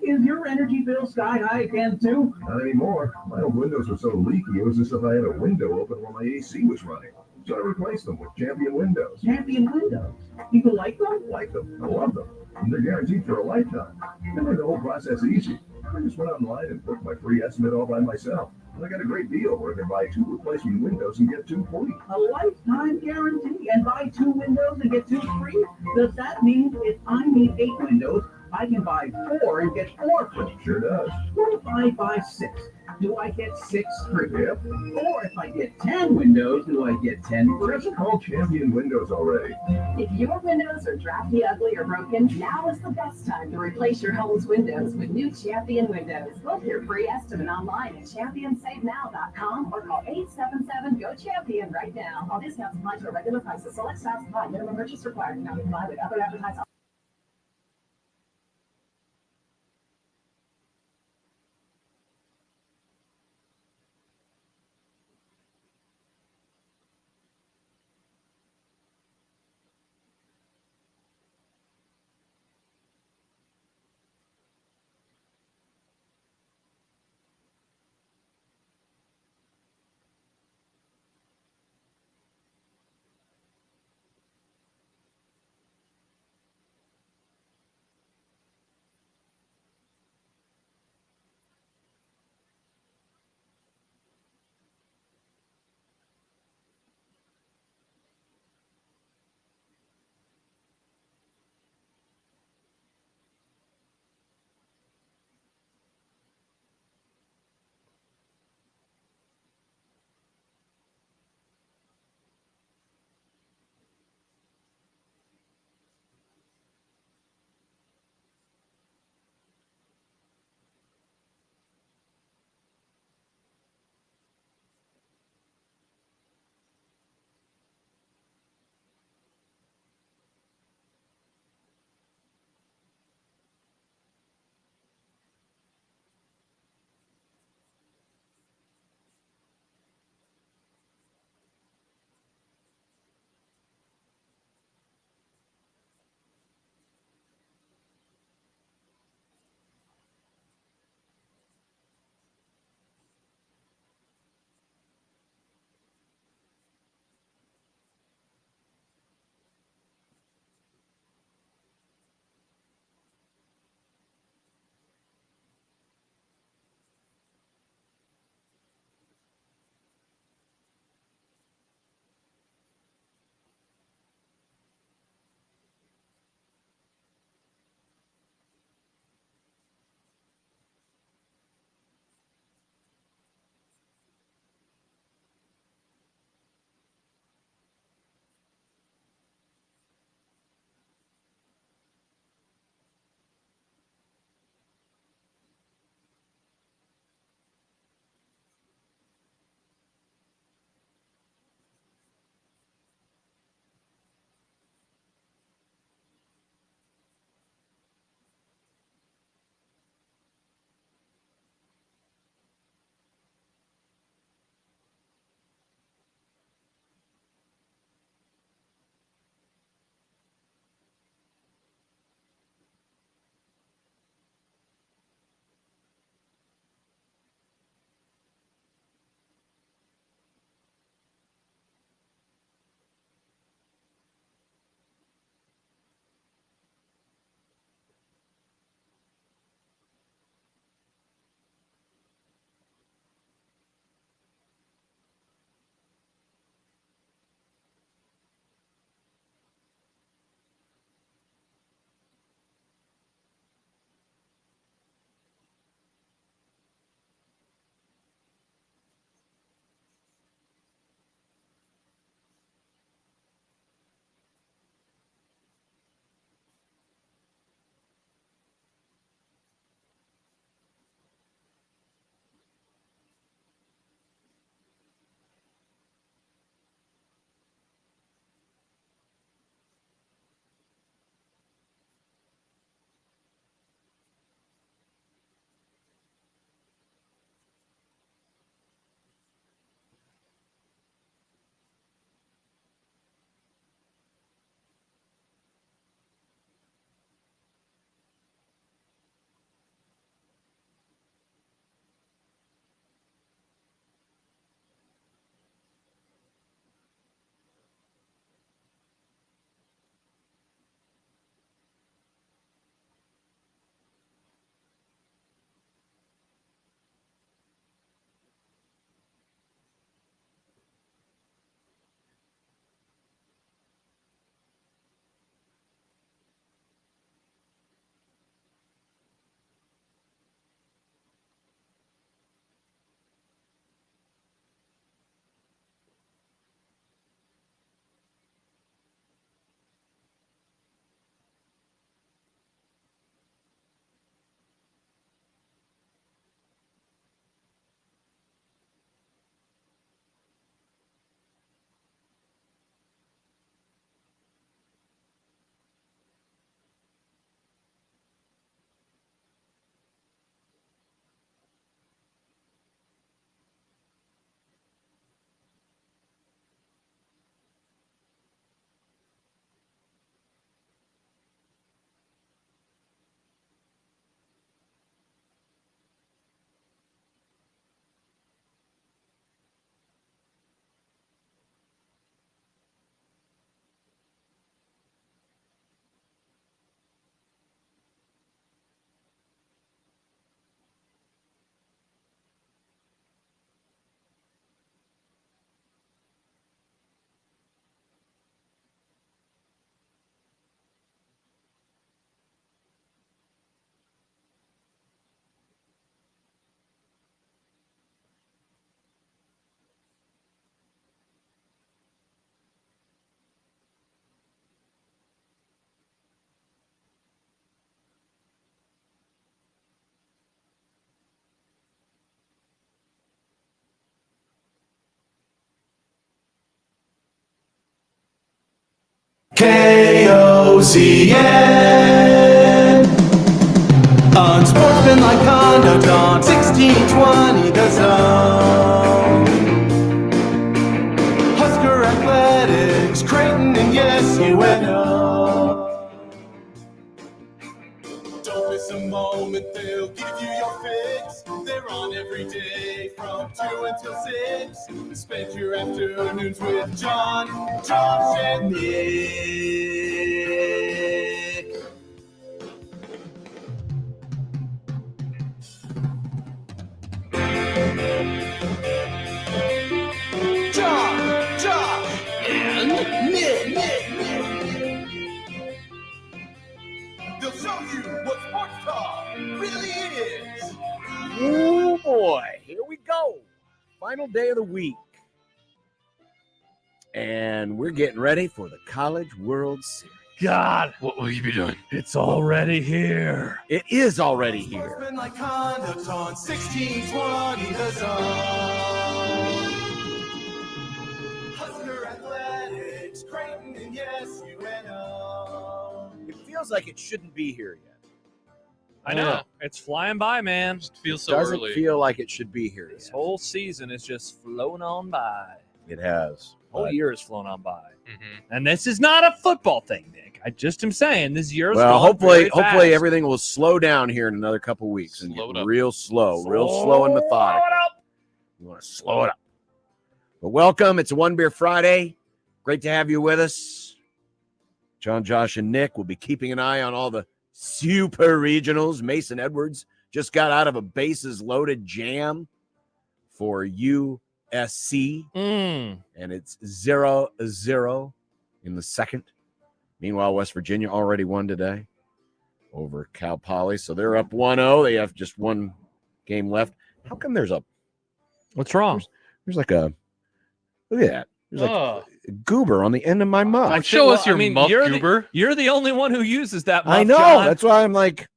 is your energy bill sky high again too? Not anymore. My old windows were so leaky, it was as if I had a window open while my AC was running. So I replaced them with Champion Windows. Champion Windows? People like them? Like them. I love them. And they're guaranteed for a lifetime. They made the whole process easy. I just went online and booked my free estimate all by myself. And I got a great deal where I can buy 2 replacement windows and get 2 free. A lifetime guarantee and buy 2 windows and get 2 free? Does that mean if I need 8 windows, I can buy 4 and get 4 free? Sure does. What if I buy 6? Do I get 6 free? Yep. Or if I get 10 windows, do I get 10 free? Just call Champion Windows already. If your windows are drafty, ugly, or broken, now is the best time to replace your home's windows with new Champion Windows. Book your free estimate online at championsavenow.com or call 877-GO-CHAMPION right now. All discounts apply to regular prices. Select styles apply. Minimum purchase required. Not comply with other advertising. KOZN. Unsportsmanlike conduct on 1620 The Zone. Husker Athletics, Creighton, and yes, UNO. Don't miss a moment, they'll give you your fix. They're on every day from 2 until 6. Spend your afternoons with John, Josh, and Nick. John, Josh, and Nick. They'll show you what sports talk really is. Oh boy, here we go. Final day of the week. And we're getting ready for the College World Series. God, What will you be doing? it's already here. It is already here. Unsportsmanlike conduct on 1620 The Zone. Husker Athletics, Creighton, and yes, UNO. It feels like it shouldn't be here yet. I know. It's flying by, man. Just feels so Doesn't early. feel like it should be here This yet. whole season is just flown on by. It has. Whole But- year has flown on by. Mhm. And this is not a football thing, Nick. I just am saying this year's Well, gone very hopefully fast. everything will slow down here in another couple weeks and Slow it get up. real slow and methodical. Slow it up. You want to slow it up. But welcome. It's a One Beer Friday. Great to have you with us. John, Josh, and Nick will be keeping an eye on all the super regionals. Mason Edwards just got out of a bases loaded jam for USC, and it's 0-0 in the second. Meanwhile, West Virginia already won today over Cal Poly, so they're up 1-0. They have just one game left. How come there's What's wrong? there's like a look at that? There's like Oh. a goober on the end of my muff. Don't show us your muff, you're goober. You're the only one who uses that muff, I know. John. That's why I'm like,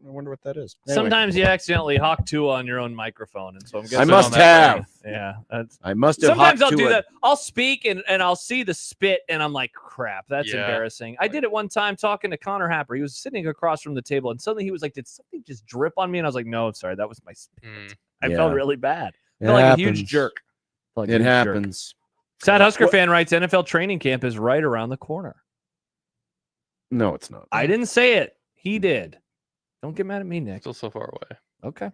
I wonder what that is. Anyway, Sometimes you accidentally hawk two on your own microphone, and so I'm guessing I must on that have. way. Yeah, that's. I must have. Sometimes I'll hopped do to that. I'll speak and I'll see the spit, and I'm like, crap, that's Yeah. embarrassing. I did it one time talking to Connor Happer. He was sitting across from the table, and suddenly he was like, did something just drip on me? And I was like, no, sorry, that was my spit. Mm. I Yeah. felt really bad. It I felt like a happens. huge jerk. Felt like a It huge jerk. happens. Sad Husker fan writes, NFL training camp is right around the corner. No, it's not. I didn't say it. He did. Don't get mad at me, Nick. Still so far away. Okay.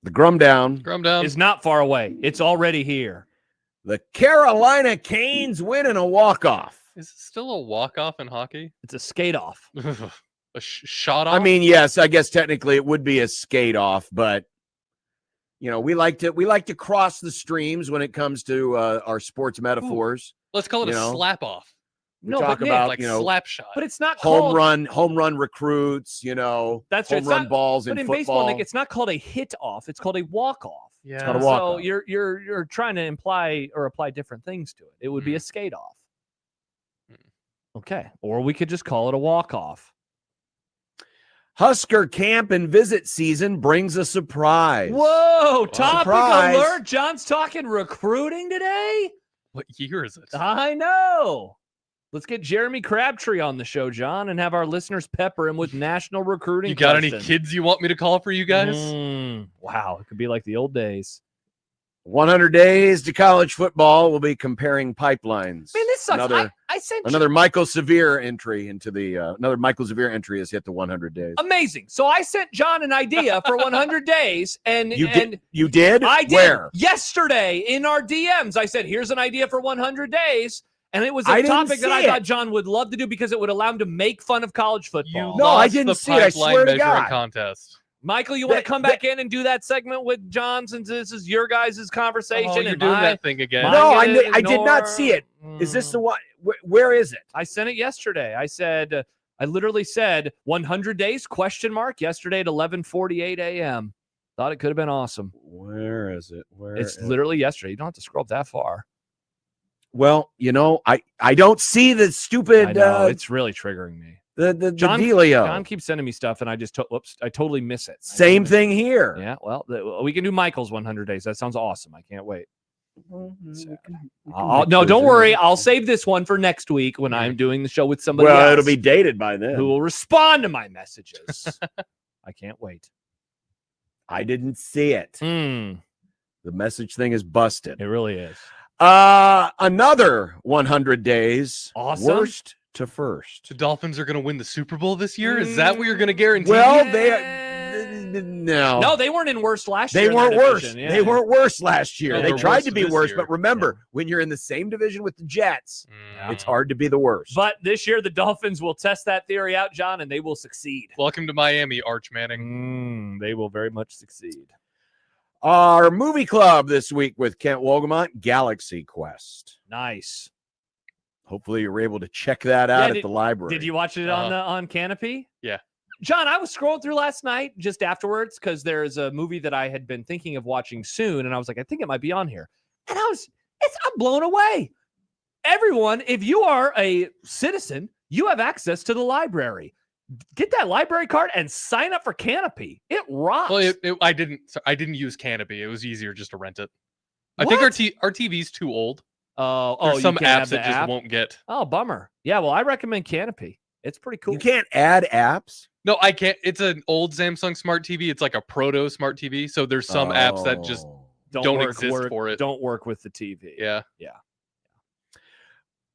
The Grum Down. Grum down. It's not far away. It's already here. The Carolina Canes winning a walk-off. Is it still a walk-off in hockey? It's a skate off. A shot off? I mean, yes, I guess technically it would be a skate off, but you know, we like to cross the streams when it comes to our sports metaphors. let's call it you a know, slap off. We No, talk but Nick, about Like you know slap shot. But it's not home called run recruits. You know, That's right. home It's run not- balls in But in football. baseball, Nick, it's not called a hit off. It's called a walk off. yeah. called a walk So off. you're trying to imply or apply different things to it. It would be a skate off. Okay. Or we could just call it a walk off. Husker camp and visit season brings a surprise. Whoa, topic surprise. alert. John's talking recruiting today. What year is it? I know. Let's get Jeremy Crabtree on the show, John, and have our listeners pepper him with national recruiting. You got any questions. kids you want me to call for you guys? Wow, it could be like the old days. 100 days to college football. We'll be comparing pipelines. Man, this sucks. Another, I sent another Michael Severe entry into the another Michael Severe entry has hit the 100 days. amazing. So I sent John an idea for 100 days, and You did? I did Where? yesterday in our DMs. I said, "Here's an idea for 100 days," and it was a I didn't topic that I see thought it. John would love to do because it would allow him to make fun of college football. No, I Lost didn't the see it. I pipeline swear to measuring God. contest. Michael, you want to come back in and do that segment with John since this is your guys' conversation? Oh, you're and doing my- that thing again. No, mine I get did not ignored? see it. Is this the one? Where is it? I sent it yesterday. I said, I literally said 100 days question mark yesterday at 11:48 a.m. Thought it could have been awesome. Where is it? Where? It's literally yesterday. You don't have to scroll that far. Well, you know, I don't see the stupid I know, it's really triggering me. the John, dealio. John keeps sending me stuff, and I just I totally miss it. Same thing here. Yeah, well, we can do Michael's 100 days. That sounds awesome. I can't wait. No, don't worry. I'll save this one for next week when I'm doing the show with somebody else. Well, it'll be dated by then. Who will respond to my messages. I can't wait. I didn't see it. The message thing is busted. It really is. Another 100 days. Awesome. Worst to first. The Dolphins are going to win the Super Bowl this year? Is that what you're going to guarantee? Well, no, they weren't in worst last year. They weren't worse. Yeah. They weren't worse last year. No, they they're tried worse to be this worse, year. but remember, when you're in the same division with the Jets, it's hard to be the worst. But this year, the Dolphins will test that theory out, John, and they will succeed. Welcome to Miami, Arch Manning. They will very much succeed. Our movie club this week with Kent Wolgamont, Galaxy Quest. Nice. Hopefully, you were able to check that out at the library. Did you watch it on Canopy? Yeah. John, I was scrolling through last night just afterwards because there's a movie that I had been thinking of watching soon, and I was like, I think it might be on here. And I'm blown away. Everyone, if you are a citizen, you have access to the library. Get that library card and sign up for Canopy. It rocks. Well, I didn't use Canopy. It was easier just to rent it. I think our TV's too old. There's some apps that just won't get. Oh, bummer. Yeah, well, I recommend Canopy. It's pretty cool. You can't add apps? No, I can't. It's an old Samsung Smart TV. It's like a proto Smart TV. So there's some apps that just don't exist for it. Don't work with the TV. Yeah. Yeah.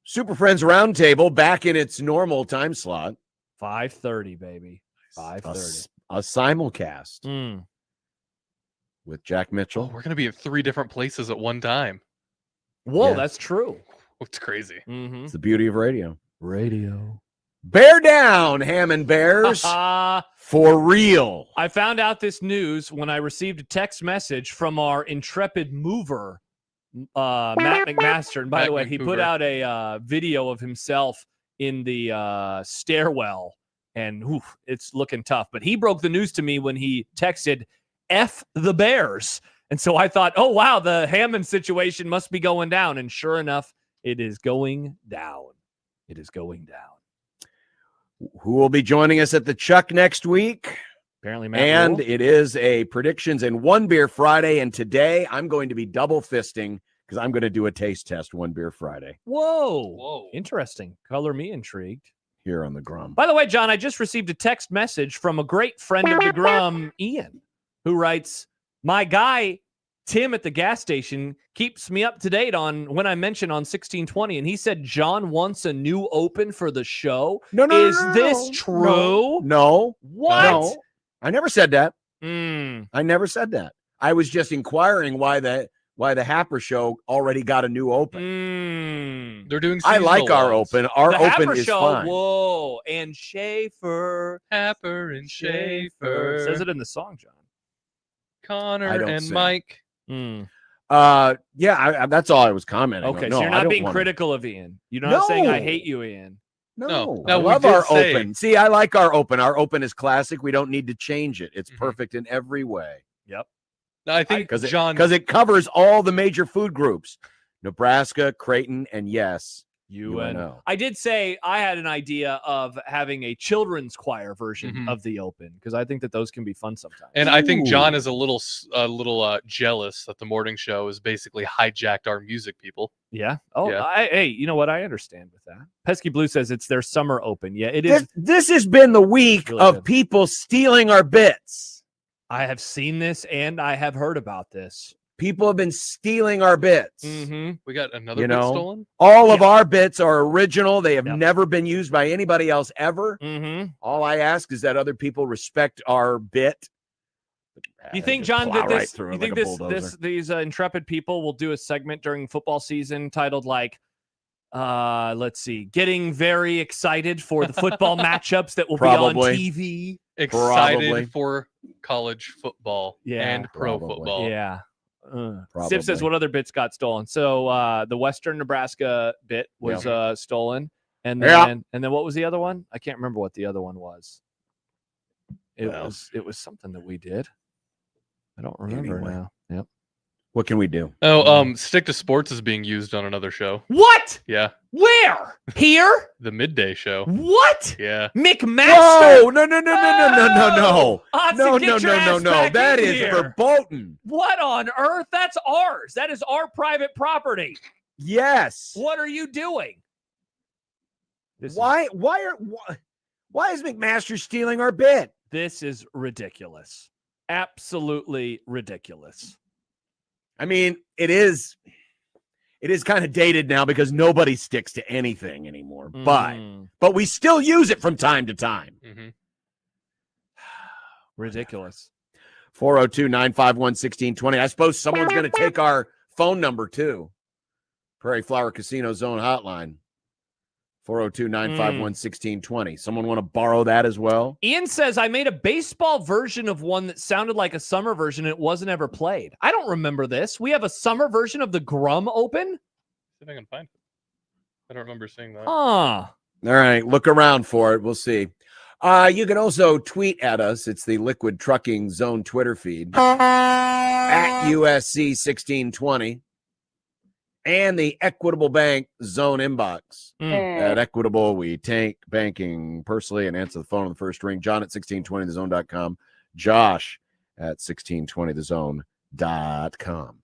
Super Friends Roundtable back in its normal time slot. 5:30, baby. 5:30. A simulcast with Jack Mitchell. Oh, we're going to be at 3 different places at one time. Whoa, that's true. It's crazy. It's the beauty of radio. Radio. Bear down, Hammond Bears. For real. I found out this news when I received a text message from our intrepid mover, Matt McMaster. And by the way, he put out a video of himself in the stairwell, and it's looking tough. But he broke the news to me when he texted, F the Bears. And so I thought, oh, wow, the Hammond situation must be going down. And sure enough, it is going down. It is going down. Who will be joining us at the Chuck next week? Apparently, Matt And Rule. it is a predictions and One Beer Friday. And today I'm going to be double fisting because I'm going to do a taste test One Beer Friday. Whoa. Interesting. Color me intrigued. Here on the Grum. By the way, John, I just received a text message from a great friend of the Grum, Ian, who writes, my guy, Tim at the gas station, keeps me up to date on when I mention on 1620. And he said John wants a new open for the show. No, Is this true? No. What? No. I never said that. I never said that. I was just inquiring why the Happer show already got a new open. They're doing I like our ones. open. Our the open Happer is show, fine. Whoa. And Schaefer. Happer and Schaefer. Says it in the song, John. Connor and Mike. Yeah, that's all I was commenting. Okay, on. so No, you're I not don't being wanna- critical of Ian. You're not saying I No. hate you, Ian. No, No, I we love did our say- open. See, I like our open. Our open is classic. We don't need to change it. It's perfect in every way. Yep. No, I think John, because it covers all the major food groups: Nebraska, Creighton, and yes, UNO. I did say I had an idea of having a children's choir version of the open because I think that those can be fun sometimes. And I think John is a little jealous that the morning show has basically hijacked our music people. Yeah. Oh, Yeah. hey, you know what? I understand with that. Pesky Blue says it's their summer open. Yeah, it is. This has been the week really of good. people stealing our bits. I have seen this and I have heard about this. People have been stealing our bits. We got another bit stolen. All of our bits are original. They have never been used by anybody else ever. All I ask is that other people respect our bit. You think, John, that these intrepid people will do a segment during football season titled like, let's see, getting very excited for the football matchups that will be on TV? Excited for college football and pro football. Yeah. Steve says, what other bits got stolen? So the Western Nebraska bit was stolen. And then what was the other one? I can't remember what the other one was. It was something that we did. I don't remember now. Yep. What can we do? Oh, Stick to Sports is being used on another show. What? Yeah. Where? Here? The midday show. What? Yeah. McMaster? Whoa! No! That is verboten. What on earth? That's ours. That is our private property. Yes. What are you doing? Why is McMaster stealing our bit? This is ridiculous. Absolutely ridiculous. I mean, it is kind of dated now because nobody sticks to anything anymore. But we still use it from time to time. Mm-hmm. Ridiculous. 402-951-1620. I suppose someone's going to take our phone number too. Prairie Flower Casino Zone Hotline. 402-951-1620. Someone want to borrow that as well? Ian says, I made a baseball version of one that sounded like a summer version. And it wasn't ever played. I don't remember this. We have a summer version of the Grum Open? See if I can find it. I don't remember seeing that. All right. Look around for it. We'll see. You can also tweet at us. It's the Liquid Trucking Zone Twitter feed. At USC 1620. And the Equitable Bank Zone inbox. At Equitable, we take banking personally and answer the phone on the first ring. John at 1620thezone.com. Josh at 1620thezone.com.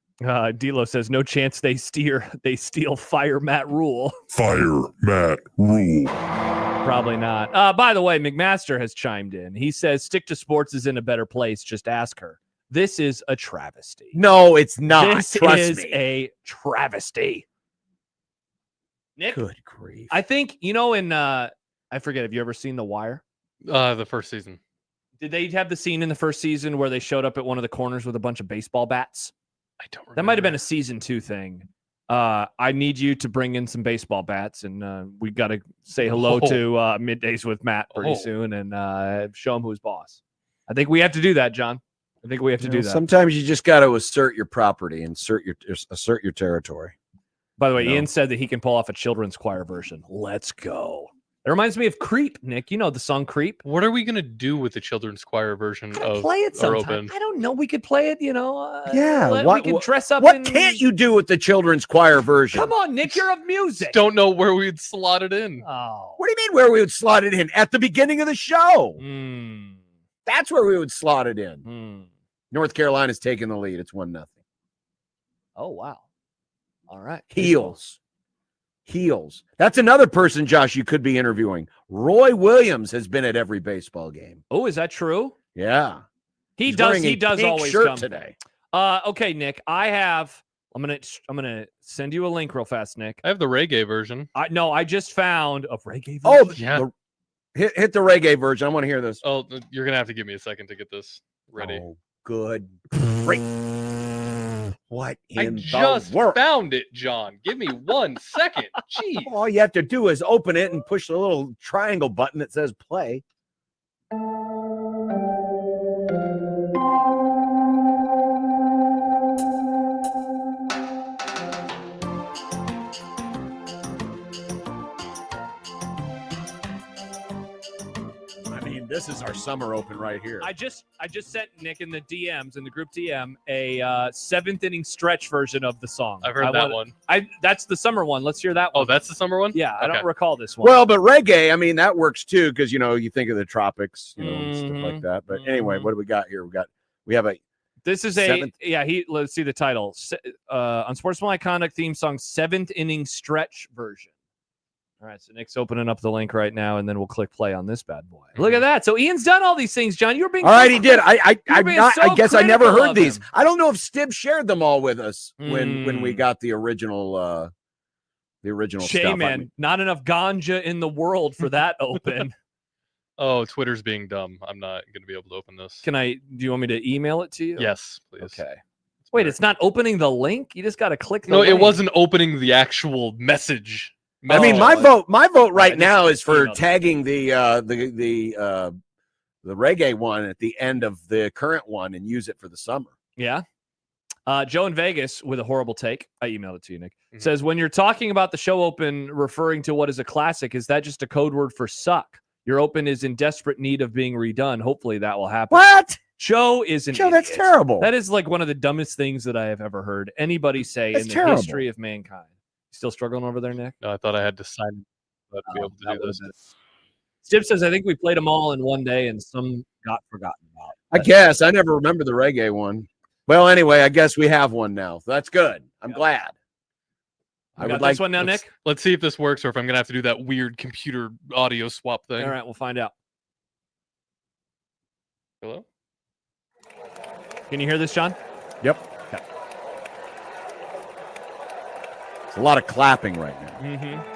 D'Lo says, no chance they steal Fire Matt Rule. Fire Matt Rule. Probably not. By the way, McMaster has chimed in. He says, Stick to Sports is in a better place. Just ask her. This is a travesty. No, it's not. This Trust is me. a travesty. Nick, good grief. I think, in, I forget, have you ever seen The Wire? The first season. Did they have the scene in the first season where they showed up at one of the corners with a bunch of baseball bats? I don't remember. That might have been a season 2 thing. I need you to bring in some baseball bats, and we got to say hello to Middays with Matt pretty soon and show him who's boss. I think we have to do that, John. I think we have to do that. Sometimes you just got to assert your property, assert your territory. By the way, Ian said that he can pull off a children's choir version. Let's go. It reminds me of Creep, Nick. You know the song Creep. What are we going to do with the children's choir version of play it sometime? Open? I don't know. We could play it, Yeah. we can dress up. What can't you do with the children's choir version? Come on, Nick. You're of music. Don't know where we'd slot it in. Oh. What do you mean where we would slot it in? At the beginning of the show. That's where we would slot it in. North Carolina's taking the lead. It's 1-0. Oh, wow. All right. Heels. That's another person, Josh, you could be interviewing. Roy Williams has been at every baseball game. Oh, is that true? Yeah. He does always shirt come today. Okay, Nick. I'm gonna send you a link real fast, Nick. I have the reggae version. I just found a reggae version. Oh, yeah. Hit the reggae version. I want to hear this. Oh, you're gonna have to give me a second to get this ready. Oh, good. Great. What in the just world? Found it, John. Give me 1 second. Jeez. All you have to do is open it and push the little triangle button that says play. This is our summer open right here. I just sent Nick in the DMs in the group DM a 7th inning stretch version of the song. I've heard that one. That's the summer one. Let's hear that one. Oh, that's the summer one? Yeah, I don't recall this one. Well, but reggae, I mean, that works too because you think of the tropics, and stuff like that. But anyway, what do we got here? We have a. This is let's see the title. Unsportsmanlike Conduct theme song 7th inning stretch version. All right, so Nick's opening up the link right now, and then we'll click play on this bad boy. Look at that. So Ian's done all these things, John. You're being all right. He did. I guess I never heard these. Him. I don't know if Stib shared them all with us when we got the original. Shame, stuff. Man, not enough ganja in the world for that open. Oh, Twitter's being dumb. I'm not going to be able to open this. Do you want me to email it to you? Yes, please. Okay. Wait, it's not opening the link? You just got to click the link. No, it wasn't opening the actual message. I mean, my vote right now is for tagging the reggae one at the end of the current one and use it for the summer. Yeah. Joe in Vegas with a horrible take. I emailed it to you, Nick. Says, when you're talking about the show open referring to what is a classic, is that just a code word for suck? Your open is in desperate need of being redone. Hopefully that will happen. What? Joe is an Joe, that's idiot. terrible. That is like one of the dumbest things that I have ever heard anybody say That's in the terrible. history of mankind. Still struggling over there, Nick? No, I thought I had to sign to be able to that do would've this. been- Stip says, I think we played them all in one day and some got forgotten about. I guess. I never remember the reggae one. Well, anyway, I guess we have one now. So that's good. I'm glad. I would like this one now, Nick. Let's see if this works or if I'm going to have to do that weird computer audio swap thing. All right, we'll find out. Hello? Can you hear this, John? Yep. Okay. It's a lot of clapping right now. Mm-hmm.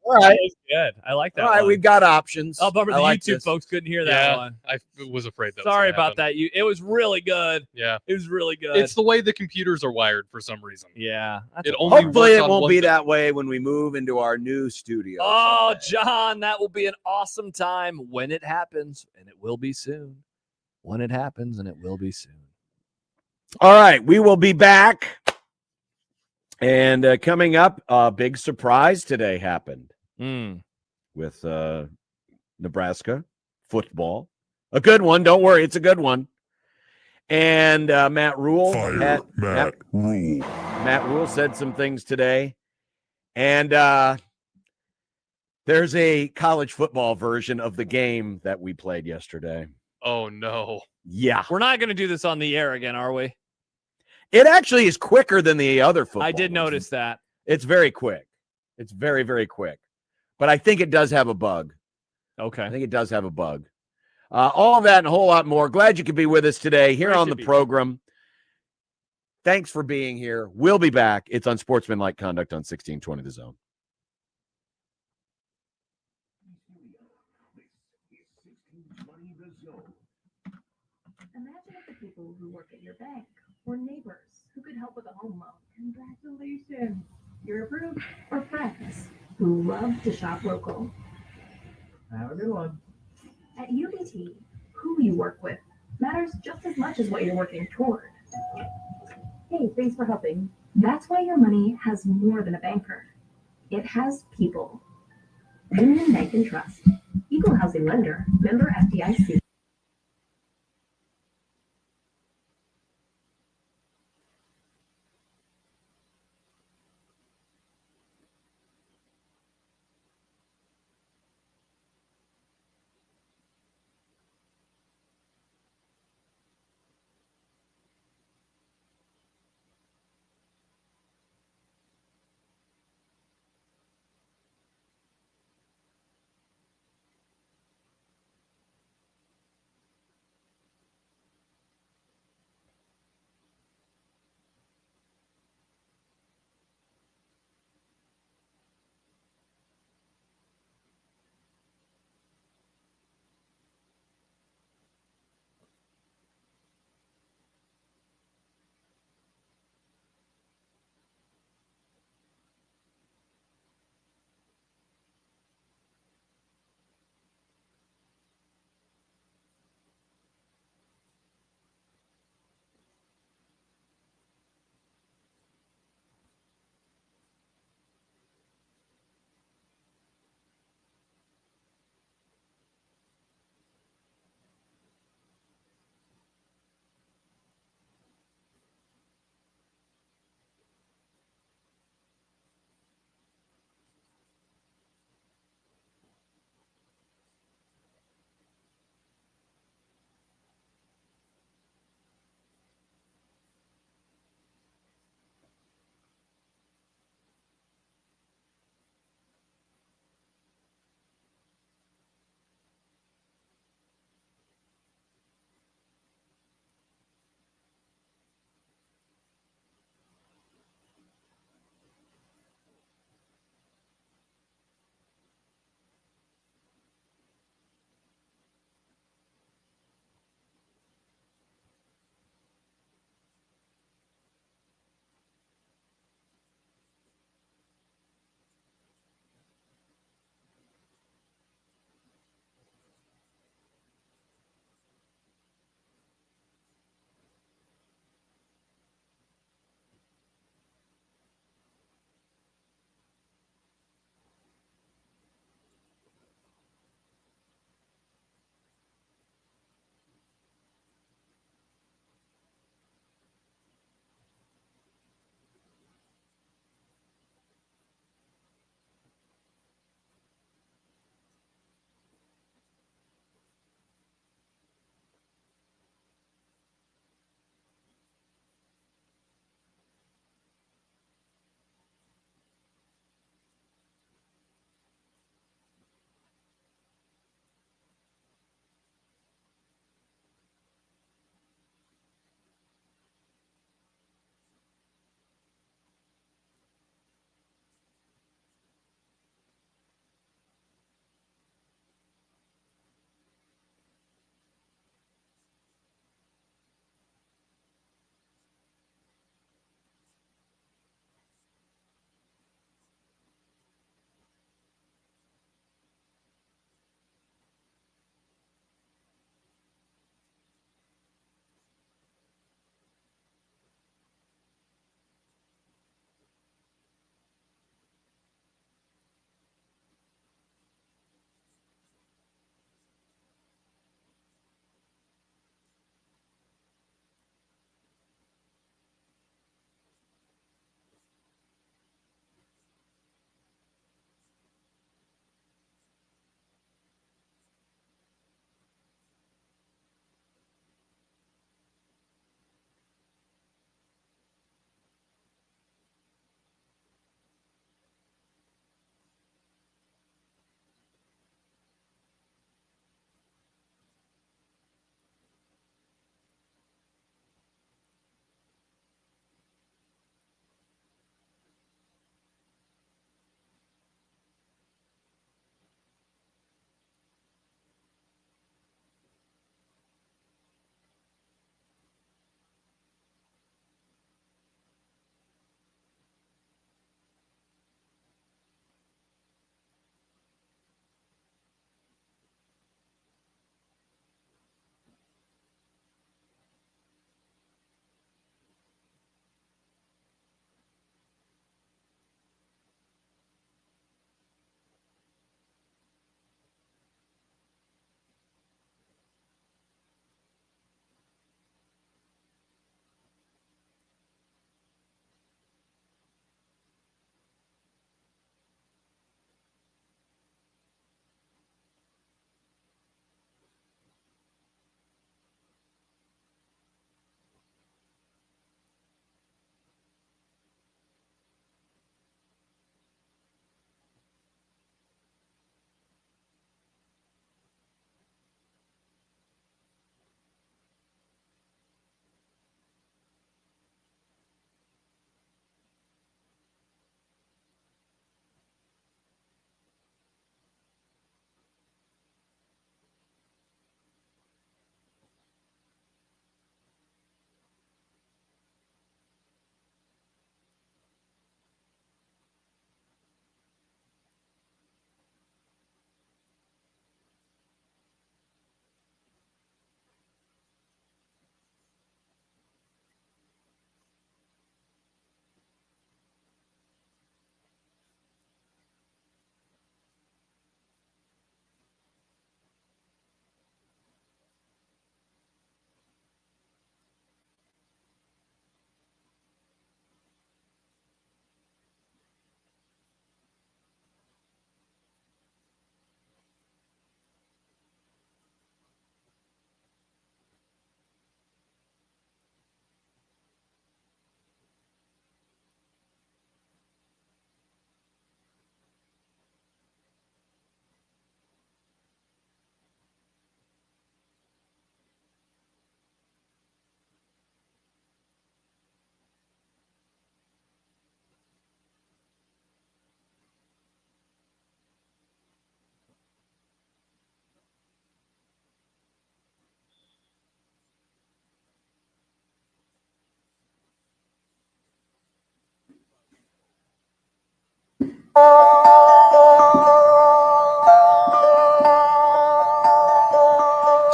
All right. That was good. I like that. All right, one. we've got options. Oh, bummer. The like YouTube this. folks couldn't hear that Yeah, one. I was afraid that Sorry was gonna about that. It was really good. Yeah. It was really good. It's the way the computers are wired for some reason. Yeah. It only Hopefully, works it on won't one be thing. that way when we move into our new studio. Oh, someday. John, that will be an awesome time when it happens, and it will be soon. When it happens, and it will be soon. All right, we will be back. And coming up, a big surprise today happened with Nebraska football. A good one. Don't worry, it's a good one. And Matt Rule. Matt Rule said some things today. And there's a college football version of the game that we played yesterday. Oh, no. Yeah. We're not going to do this on the air again, are we? It actually is quicker than the other football. I did ones. notice that. It's very quick. It's very, very quick. But I think it does have a bug. Okay. I think it does have a bug. All of that and a whole lot more. Glad you could be with us today here on the program. Thanks for being here. We'll be back. It's Unsportsmanlike Conduct on 1620 The Zone. Imagine if the people who work at your bank were neighbors who could help with a home loan. Congratulations. You're approved. Or friends who love to shop local. Have a good one. At UBT, who you work with matters just as much as what you're working toward. Hey, thanks for helping. That's why your money has more than a banker. It has people. Union Bank and Trust. Equal housing lender. Member FDIC.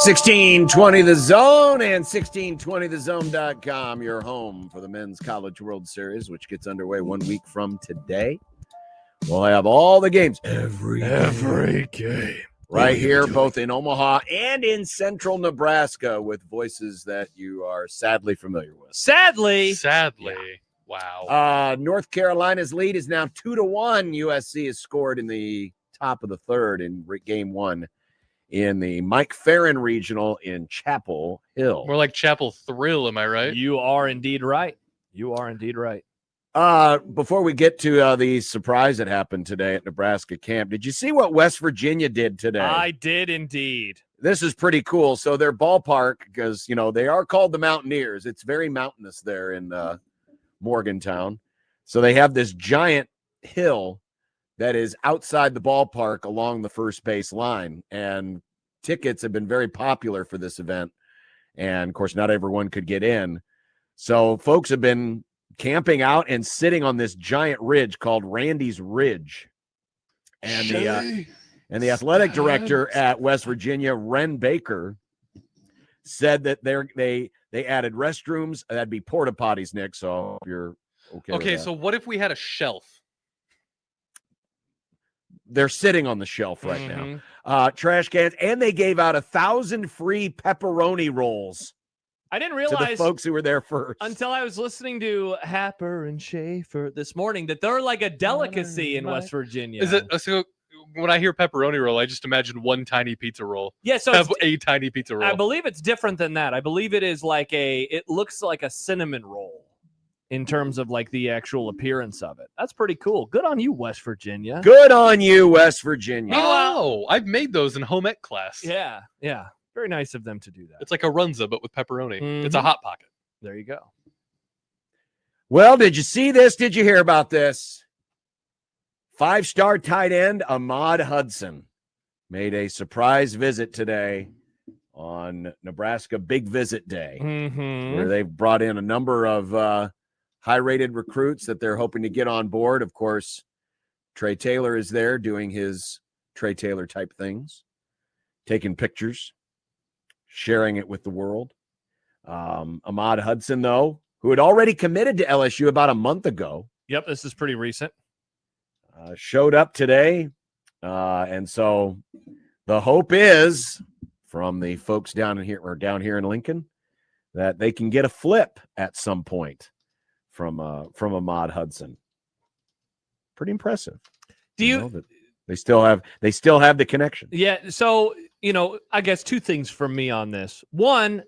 1620 The Zone and 1620thezone.com, your home for the Men's College World Series, which gets underway 1 week from today. We'll have all the games, every game, right here, both in Omaha and in central Nebraska, with voices that you are sadly familiar with. Sadly. Wow. North Carolina's lead is now 2-1. USC has scored in the top of the third in game one in the Mike Farron Regional in Chapel Hill. More like Chapel Thrill, am I right? You are indeed right. Before we get to the surprise that happened today at Nebraska camp, did you see what West Virginia did today? I did indeed. This is pretty cool. So their ballpark, because, they are called the Mountaineers. It's very mountainous there in Morgantown. So they have this giant hill that is outside the ballpark along the first base line. And tickets have been very popular for this event. And, of course, not everyone could get in. So folks have been camping out and sitting on this giant ridge called Randy's Ridge. And the athletic director at West Virginia, Ren Baker, said that they added restrooms. That'd be porta potties, Nick. So if you're okay. Okay, so what if we had a shelf? They're sitting on the shelf right now. Trash cans, and they gave out 1,000 free pepperoni rolls. I didn't to realize the folks who were there first until I was listening to Happer and Schaefer this morning that they're like a delicacy in West Virginia. Is it so? When I hear pepperoni roll, I just imagine one tiny pizza roll. Yeah, so have a tiny pizza roll. I believe it's different than that. I believe it is it looks like a cinnamon roll in terms of like the actual appearance of it. That's pretty cool. Good on you, West Virginia. Good on you, West Virginia. Oh, I've made those in home ec class. Yeah. Very nice of them to do that. It's like a runza, but with pepperoni. It's a Hot Pocket. There you go. Well, did you see this? Did you hear about this? 5-star tight end Ahmad Hudson made a surprise visit today on Nebraska Big Visit Day, where they've brought in a number of high-rated recruits that they're hoping to get on board. Of course, Trey Taylor is there doing his Trey Taylor type things, taking pictures, sharing it with the world. Ahmad Hudson, though, who had already committed to LSU about a month ago. Yep, this is pretty recent. Showed up today. And so the hope is from the folks down here in Lincoln that they can get a flip at some point from Ahmad Hudson. Pretty impressive. They still have the connection. Yeah. So, I guess two things from me on this. One,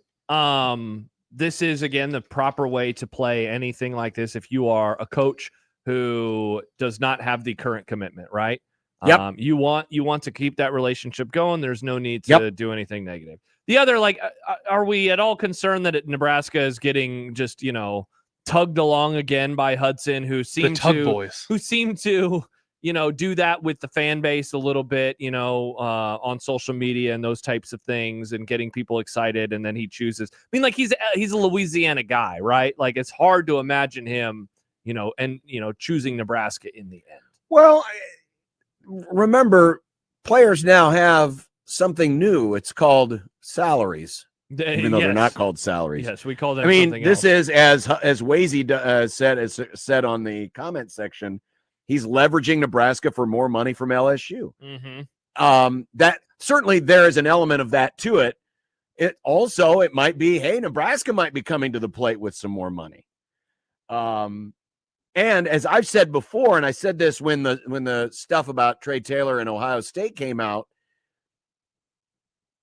this is again the proper way to play anything like this. If you are a coach who does not have the current commitment, right? Yep. You want to keep that relationship going. There's no need to do anything negative. The other, are we at all concerned that Nebraska is getting just, tugged along again by Hudson, who seemed to do that with the fan base a little bit, on social media and those types of things and getting people excited. And then he chooses, he's a Louisiana guy, right? Like it's hard to imagine him, choosing Nebraska in the end. Well, remember, players now have something new. It's called salaries, even though they're not called salaries. Yes, we call that. This is as Wasey said on the comment section. He's leveraging Nebraska for more money from LSU. That certainly there is an element of that to it. It might be, hey, Nebraska might be coming to the plate with some more money. And as I've said before, and I said this when the stuff about Trey Taylor and Ohio State came out,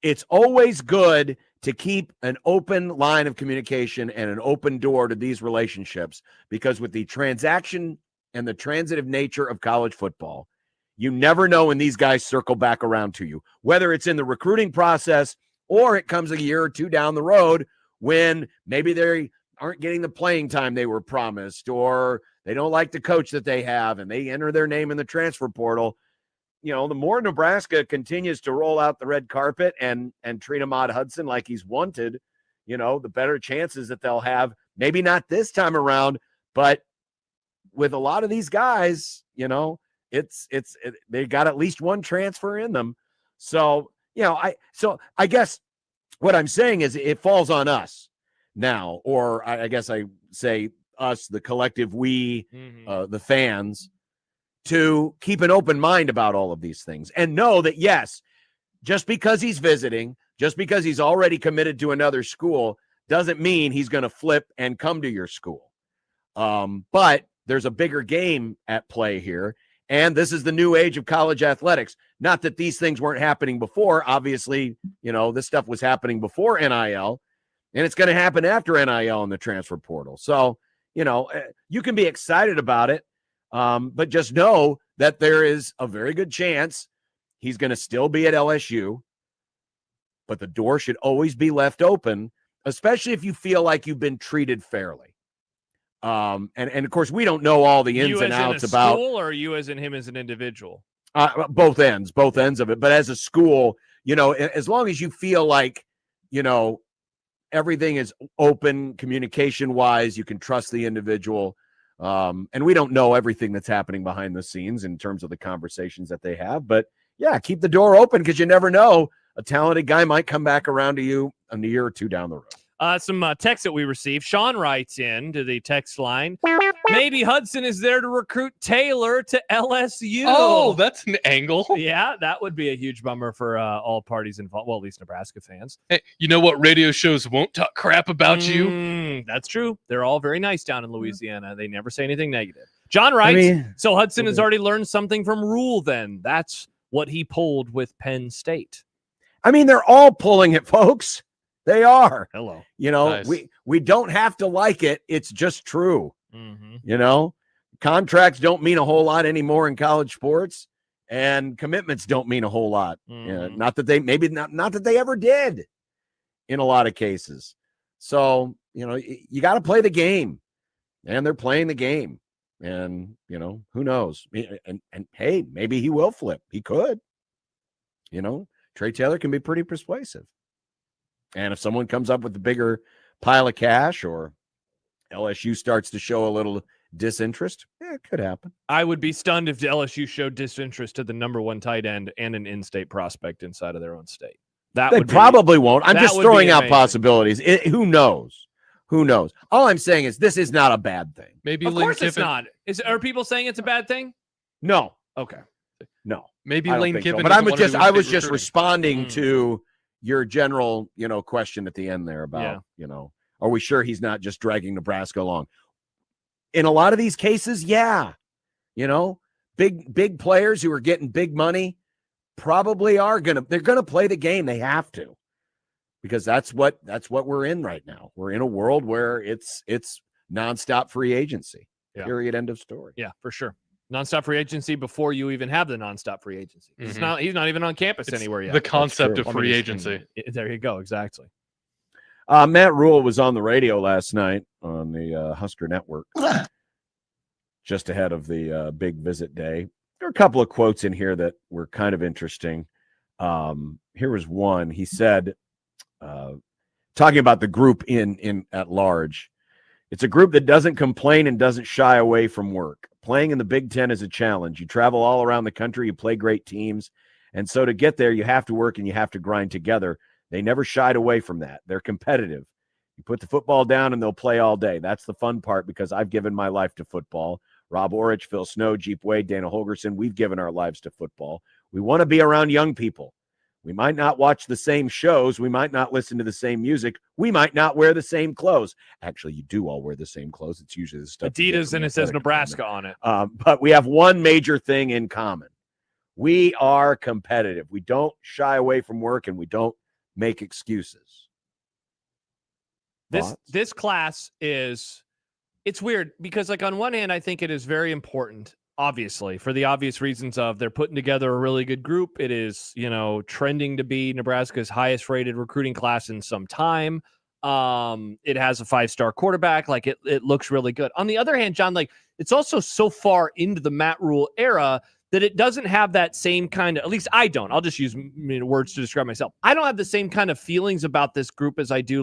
it's always good to keep an open line of communication and an open door to these relationships, because with the transaction and the transitive nature of college football, you never know when these guys circle back around to you, whether it's in the recruiting process or it comes a year or two down the road when maybe they aren't getting the playing time they were promised, or they don't like the coach that they have and they enter their name in the transfer portal. The more Nebraska continues to roll out the red carpet and treat Ahmad Hudson like he's wanted, the better chances that they'll have, maybe not this time around, but with a lot of these guys, they got at least one transfer in them. So, I guess What I'm saying is it falls on us now, or I guess I say us, the collective, we, the fans, to keep an open mind about all of these things and know that, yes, just because he's visiting, just because he's already committed to another school, doesn't mean he's going to flip and come to your school. But there's a bigger game at play here. And this is the new age of college athletics. Not that these things weren't happening before. Obviously, this stuff was happening before NIL, and it's going to happen after NIL in the transfer portal. So, you can be excited about it, but just know that there is a very good chance he's going to still be at LSU, but the door should always be left open, especially if you feel like you've been treated fairly. And of course, we don't know all the ins and outs about school, or you as in him as an individual. Both ends of it. But as a school, as long as you feel like, everything is open communication wise, you can trust the individual. And we don't know everything that's happening behind the scenes in terms of the conversations that they have. But yeah, keep the door open because you never know. A talented guy might come back around to you a year or two down the road. Some text that we received. Sean writes in to the text line, maybe Hudson is there to recruit Taylor to LSU. Oh, that's an angle. Yeah, that would be a huge bummer for all parties involved. Well, at least Nebraska fans. Hey, you know what radio shows won't talk crap about you? That's true. They're all very nice down in Louisiana. They never say anything negative. John writes, so Hudson has already learned something from Rule then. That's what he pulled with Penn State. They're all pulling it, folks. They are. Hello. Nice. We don't have to like it. It's just true. Contracts don't mean a whole lot anymore in college sports, and commitments don't mean a whole lot. Not that they not that they ever did in a lot of cases. So, you got to play the game, and they're playing the game, and, who knows? And hey, maybe he will flip. He could, Trey Taylor can be pretty persuasive. And if someone comes up with a bigger pile of cash or LSU starts to show a little disinterest, it could happen. I would be stunned if the LSU showed disinterest to the number one tight end and an in-state prospect inside of their own state. They probably won't. I'm just throwing out possibilities. Who knows? Who knows? All I'm saying is this is not a bad thing. Maybe of course it's not. Are people saying it's a bad thing? No. Okay. No. Maybe Lane Kiffin. So. But I was just responding to your general, question at the end there about, are we sure he's not just dragging Nebraska along? In a lot of these cases, yeah. Big players who are getting big money probably they're going to play the game. They have to, because that's what we're in right now. We're in a world where it's nonstop free agency. Yeah. Period. End of story. Yeah, for sure. Nonstop free agency before you even have the nonstop free agency. He's not even on campus anywhere yet. The concept of free agency. There you go. Exactly. Matt Rule was on the radio last night on the Husker Network, just ahead of the big visit day. There are a couple of quotes in here that were kind of interesting. Here was one. He said, talking about the group in at large, it's a group that doesn't complain and doesn't shy away from work. Playing in the Big Ten is a challenge. You travel all around the country, you play great teams, and so to get there, you have to work and you have to grind together. They never shied away from that. They're competitive. You put the football down and they'll play all day. That's the fun part because I've given my life to football. Rob Orich, Phil Snow, Jeep Wade, Dana Holgerson, we've given our lives to football. We want to be around young people. We might not watch the same shows. We might not listen to the same music. We might not wear the same clothes. Actually, you do all wear the same clothes. It's usually the stuff Adidas and it says Nebraska on it. But we have one major thing in common. We are competitive. We don't shy away from work and we don't make excuses. This class is, it's weird because on one hand, I think it is very important, obviously, for the obvious reasons of they're putting together a really good group. It is, trending to be Nebraska's highest rated recruiting class in some time. It has a 5-star quarterback. It looks really good. On the other hand, John, it's also so far into the Matt Rule era that it doesn't have that same kind of, at least I don't. I'll just use words to describe myself. I don't have the same kind of feelings about this group as I do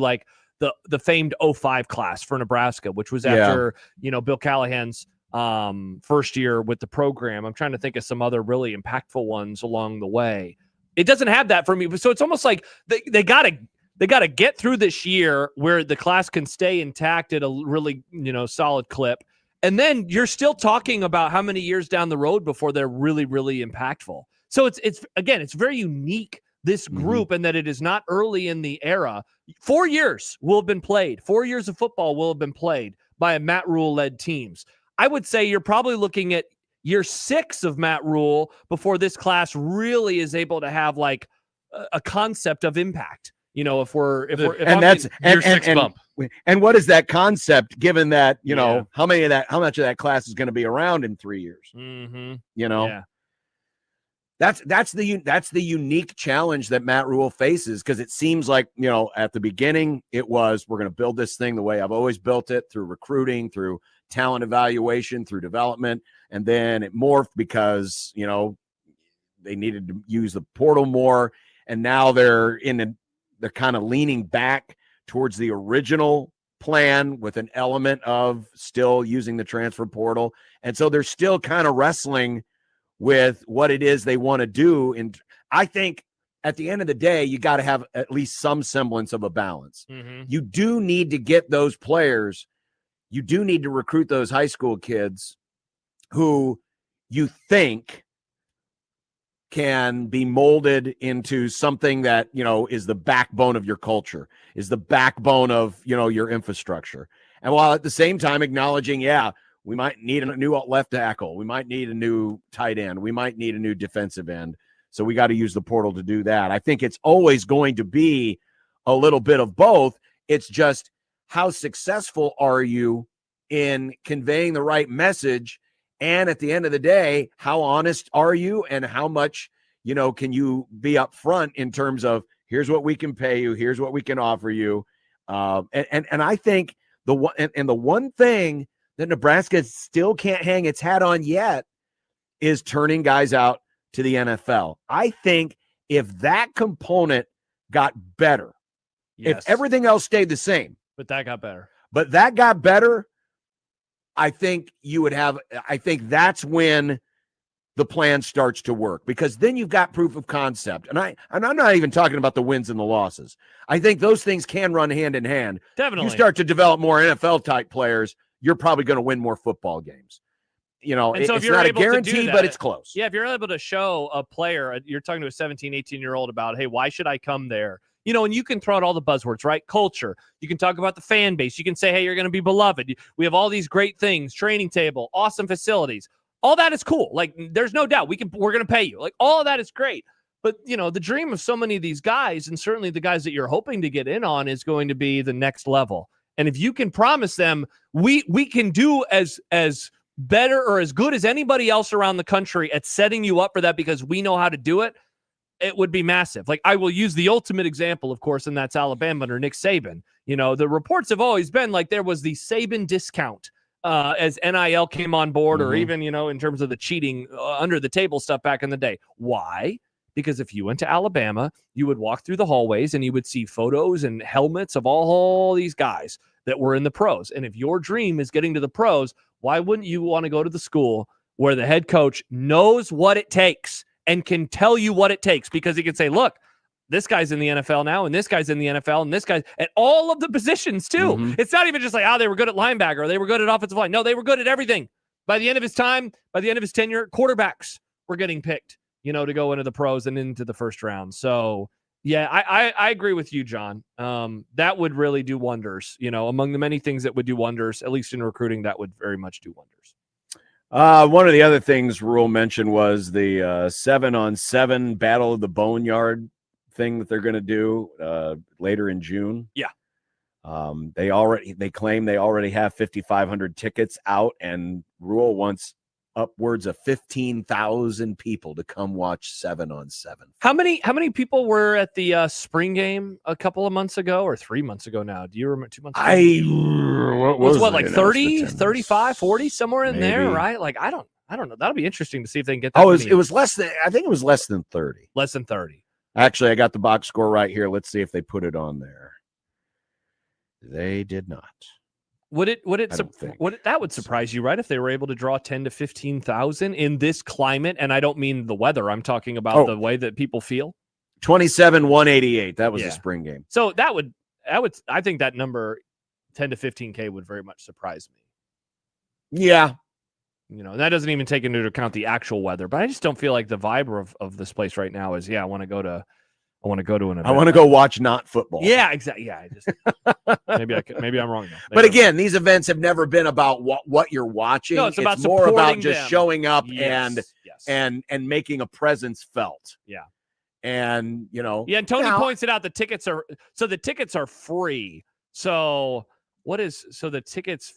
the famed 05 class for Nebraska, which was after, Bill Callahan's first year with the program. I'm trying to think of some other really impactful ones along the way. It doesn't have that for me. So it's almost like they got to They got to get through this year where the class can stay intact at a really, solid clip. And then you're still talking about how many years down the road before they're really, really impactful. So it's very unique, this group, and that it is not early in the era. 4 years will have been played. 4 years of football will have been played by a Matt Rule-led teams. I would say you're probably looking at year 6 of Matt Rule before this class really is able to have like a concept of impact. If that's year 6 bump. And what is that concept? Given that how much of that class is going to be around in 3 years? That's the unique challenge that Matt Rule faces, because it seems like at the beginning it was, we're going to build this thing the way I've always built it, through recruiting, through talent evaluation, through development, and then it morphed because they needed to use the portal more, and now they're kind of leaning back towards the original plan with an element of still using the transfer portal, and so they're still kind of wrestling with what it is they want to do. And I think at the end of the day, you got to have at least some semblance of a balance. You do need to get those players. You do need to recruit those high school kids who you think can be molded into something that, is the backbone of your culture, is the backbone of, your infrastructure. And while at the same time acknowledging, we might need a new left tackle, we might need a new tight end, we might need a new defensive end. So we got to use the portal to do that. I think it's always going to be a little bit of both. It's just, how successful are you in conveying the right message? And at the end of the day, how honest are you, and how much, can you be upfront in terms of, here's what we can pay you, here's what we can offer you. And I think the one thing that Nebraska still can't hang its hat on yet is turning guys out to the NFL. I think if that component got better, if everything else stayed the same, but that got better, I think that's when the plan starts to work, because then you've got proof of concept. And I'm not even talking about the wins and the losses. I think those things can run hand in hand. Definitely. You start to develop more NFL type players, you're probably going to win more football games. And so it's not a guarantee, but it's close. Yeah, if you're able to show a player, you're talking to a 17, 18-year-old about, hey, why should I come there? And you can throw out all the buzzwords, right? Culture. You can talk about the fan base. You can say, hey, you're going to be beloved. We have all these great things, training table, awesome facilities. All that is cool. Like, there's no doubt we're going to pay you. Like, all of that is great. But, the dream of so many of these guys, and certainly the guys that you're hoping to get in on, is going to be the next level. And if you can promise them, we can do as better or as good as anybody else around the country at setting you up for that, because we know how to do it, it would be massive. Like, I will use the ultimate example, of course, and that's Alabama under Nick Saban. The reports have always been like there was the Saban discount as NIL came on board, or even, in terms of the cheating under the table stuff back in the day. Why? Because if you went to Alabama, you would walk through the hallways and you would see photos and helmets of all these guys that were in the pros. And if your dream is getting to the pros, why wouldn't you want to go to the school where the head coach knows what it takes and can tell you what it takes? Because he can say, look, this guy's in the NFL now, and this guy's in the NFL, and this guy's at all of the positions too. It's not even just like, they were good at linebacker, or they were good at offensive line. No, they were good at everything. By the end of his time, by the end of his tenure, quarterbacks were getting picked, to go into the pros and into the first round. So yeah, I agree with you, John. That would really do wonders. Among the many things that would do wonders, at least in recruiting, that would very much do wonders. One of the other things Rule mentioned was the 7-on-7 Battle of the Boneyard thing that they're going to do later in June. Yeah. They claim they already have 5,500 tickets out, and Rule wants upwards of 15,000 people to come watch 7-on-7. How many people were at the spring game a couple of months ago, or 3 months ago now? Do you remember? 2 months ago? What, like 30, 35, 40, somewhere in there, right? Like, I don't know. That'll be interesting to see if they can get that. It was less than, I think it was less than 30. Less than 30. Actually, I got the box score right here. Let's see if they put it on there. They did not. That would surprise you, right? If they were able to draw 10 to 15,000 in this climate, and I don't mean the weather. I'm talking about the way that people feel. 27-188. That was the spring game. So I think that number 10 to 15K would very much surprise me. Yeah. That doesn't even take into account the actual weather, but I just don't feel like the vibe of this place right now is, I want to go to an event. I want to go watch not football. Yeah, exactly. Yeah, maybe I'm wrong. But again, these events have never been about what you're watching. No, it's more about just them. showing up Yes. and making a presence felt. Yeah. And and Tony points it out. The tickets are free. So the tickets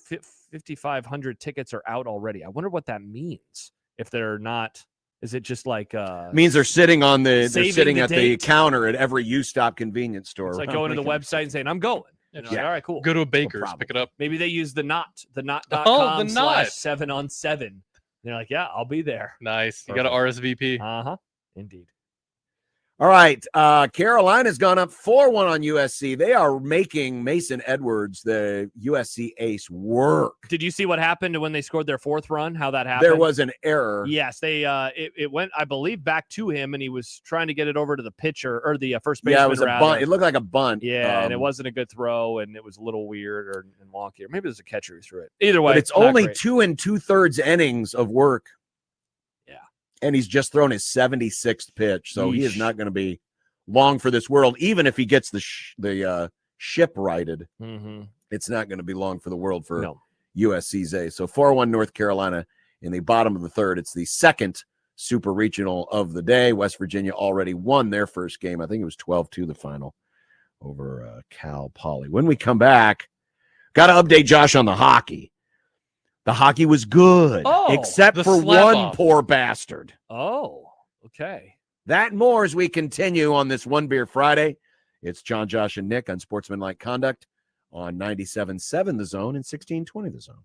5,500 tickets are out already. I wonder what that means. If they're not, is it just like means they're sitting at the counter at every U-Stop convenience store. It's like going to the website and saying, I'm going. Like, all right, cool. Go to a baker's, pick it up. Maybe they use the knot.com/7on7. They're like, yeah, I'll be there. Nice. You got to RSVP. Indeed. All right. Carolina's gone up 4-1 on USC. They are making Mason Edwards, the USC ace, work. Did you see what happened when they scored their fourth run? How that happened? There was an error. Yes, they it went, I believe, back to him, and he was trying to get it over to the pitcher or the first baseman. Yeah, it was a bunt. It looked like a bunt. Yeah, and it wasn't a good throw, and it was a little weird and wonky. Or maybe it was a catcher who threw it. Either way, but it's only 2 2/3 innings of work. And he's just thrown his 76th pitch, so he is not going to be long for this world. Even if he gets the ship righted, it's not going to be long for the world for USC's ace. So 4-1 North Carolina in the bottom of the third. It's the second super regional of the day. West Virginia already won their first game. I think it was 12-2 the final over Cal Poly. When we come back, got to update Josh on the hockey. The hockey was good, except for one poor bastard. Oh, okay. That and more as we continue on this One Beer Friday. It's John, Josh, and Nick on Sportsmanlike Conduct on 97.7 The Zone and 1620 The Zone.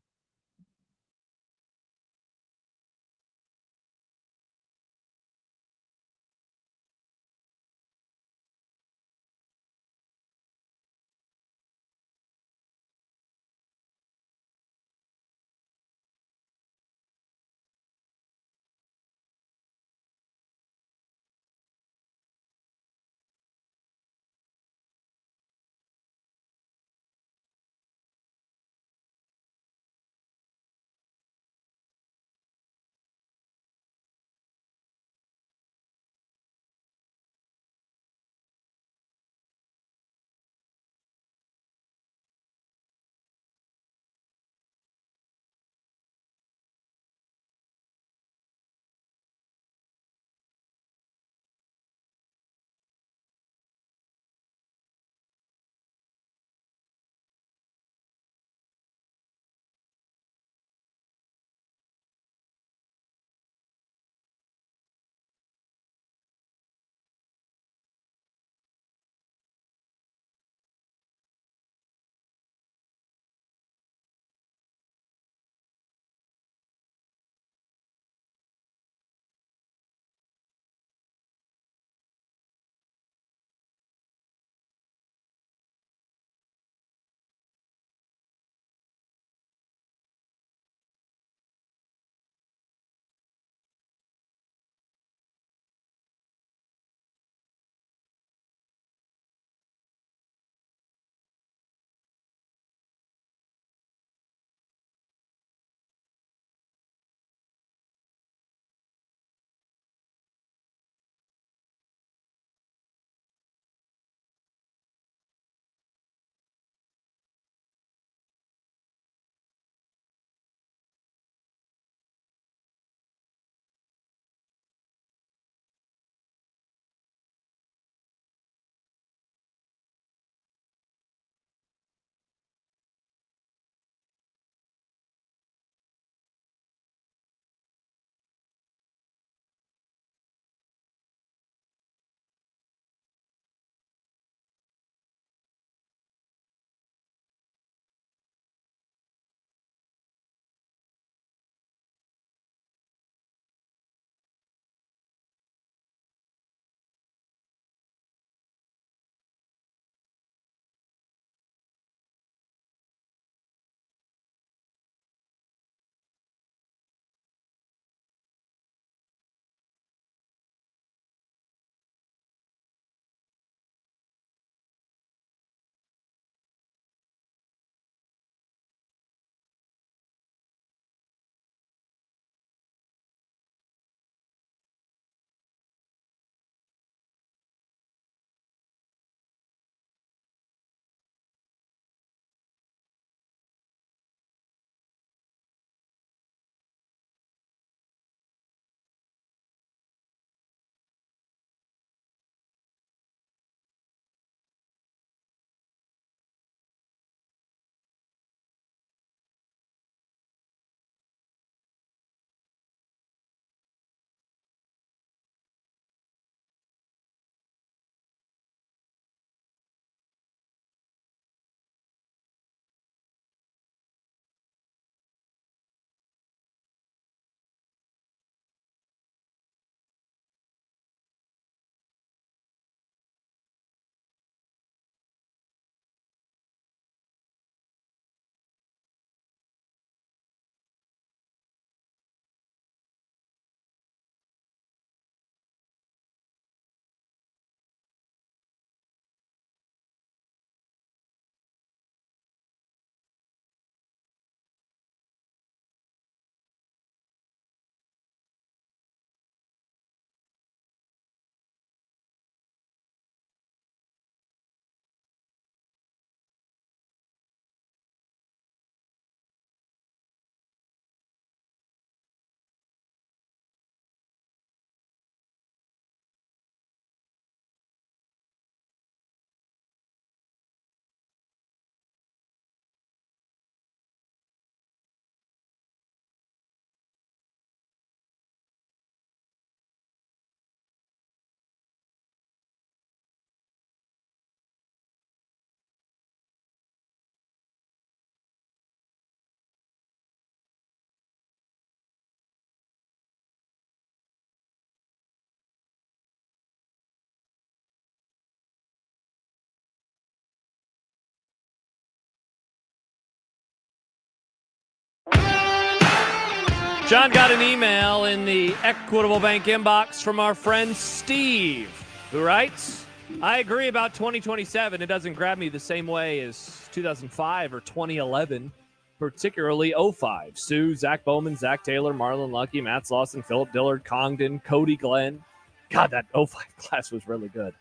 John got an email in the Equitable Bank inbox from our friend Steve, who writes, I agree about 2027. It doesn't grab me the same way as 2005 or 2011, particularly 05. Sue, Zach Bowman, Zach Taylor, Marlon Lucky, Matt Lawson, Philip Dillard, Congdon, Cody Glenn. God, that 05 class was really good.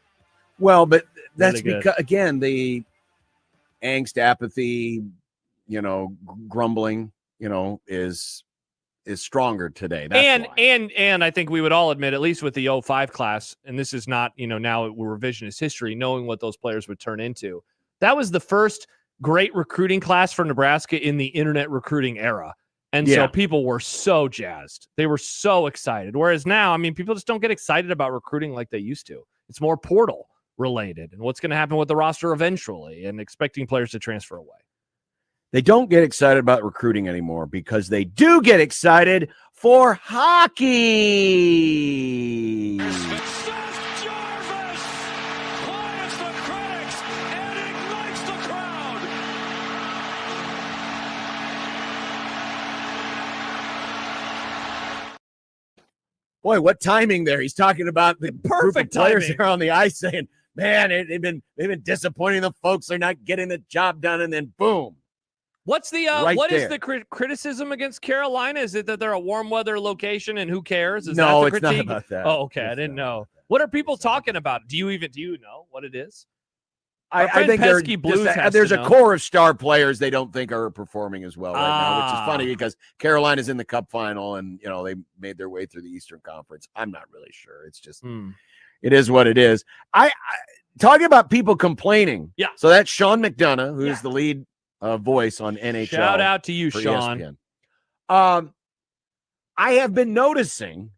Well, but that's really because, again, the angst, apathy, grumbling, is stronger today. That's why. And I think we would all admit, at least with the 05 class, and this is not, now we're revisionist history, knowing what those players would turn into. That was the first great recruiting class for Nebraska in the internet recruiting era. And so people were so jazzed. They were so excited. Whereas now, people just don't get excited about recruiting like they used to. It's more portal related and what's going to happen with the roster eventually and expecting players to transfer away. They don't get excited about recruiting anymore because they do get excited for hockey. Seth Jarvis quiets the critics and ignites the crowd. Boy, what timing there. He's talking about the perfect players here on the ice saying, man, they've been disappointing the folks. They're not getting the job done. And then boom. What's the what is the criticism against Carolina? Is it that they're a warm weather location and who cares? Is no, that the it's critique? not about that. Oh, okay. I didn't know. What are people talking about? Do you know what it is? I think there's a core of star players they don't think are performing as well right now, which is funny because Carolina's in the Cup final and they made their way through the Eastern Conference. I'm not really sure. It's just it is what it is. I talking about people complaining. Yeah. So that's Sean McDonough, who's the lead voice on NHL. Shout out to you, Sean. ESPN. I have been noticing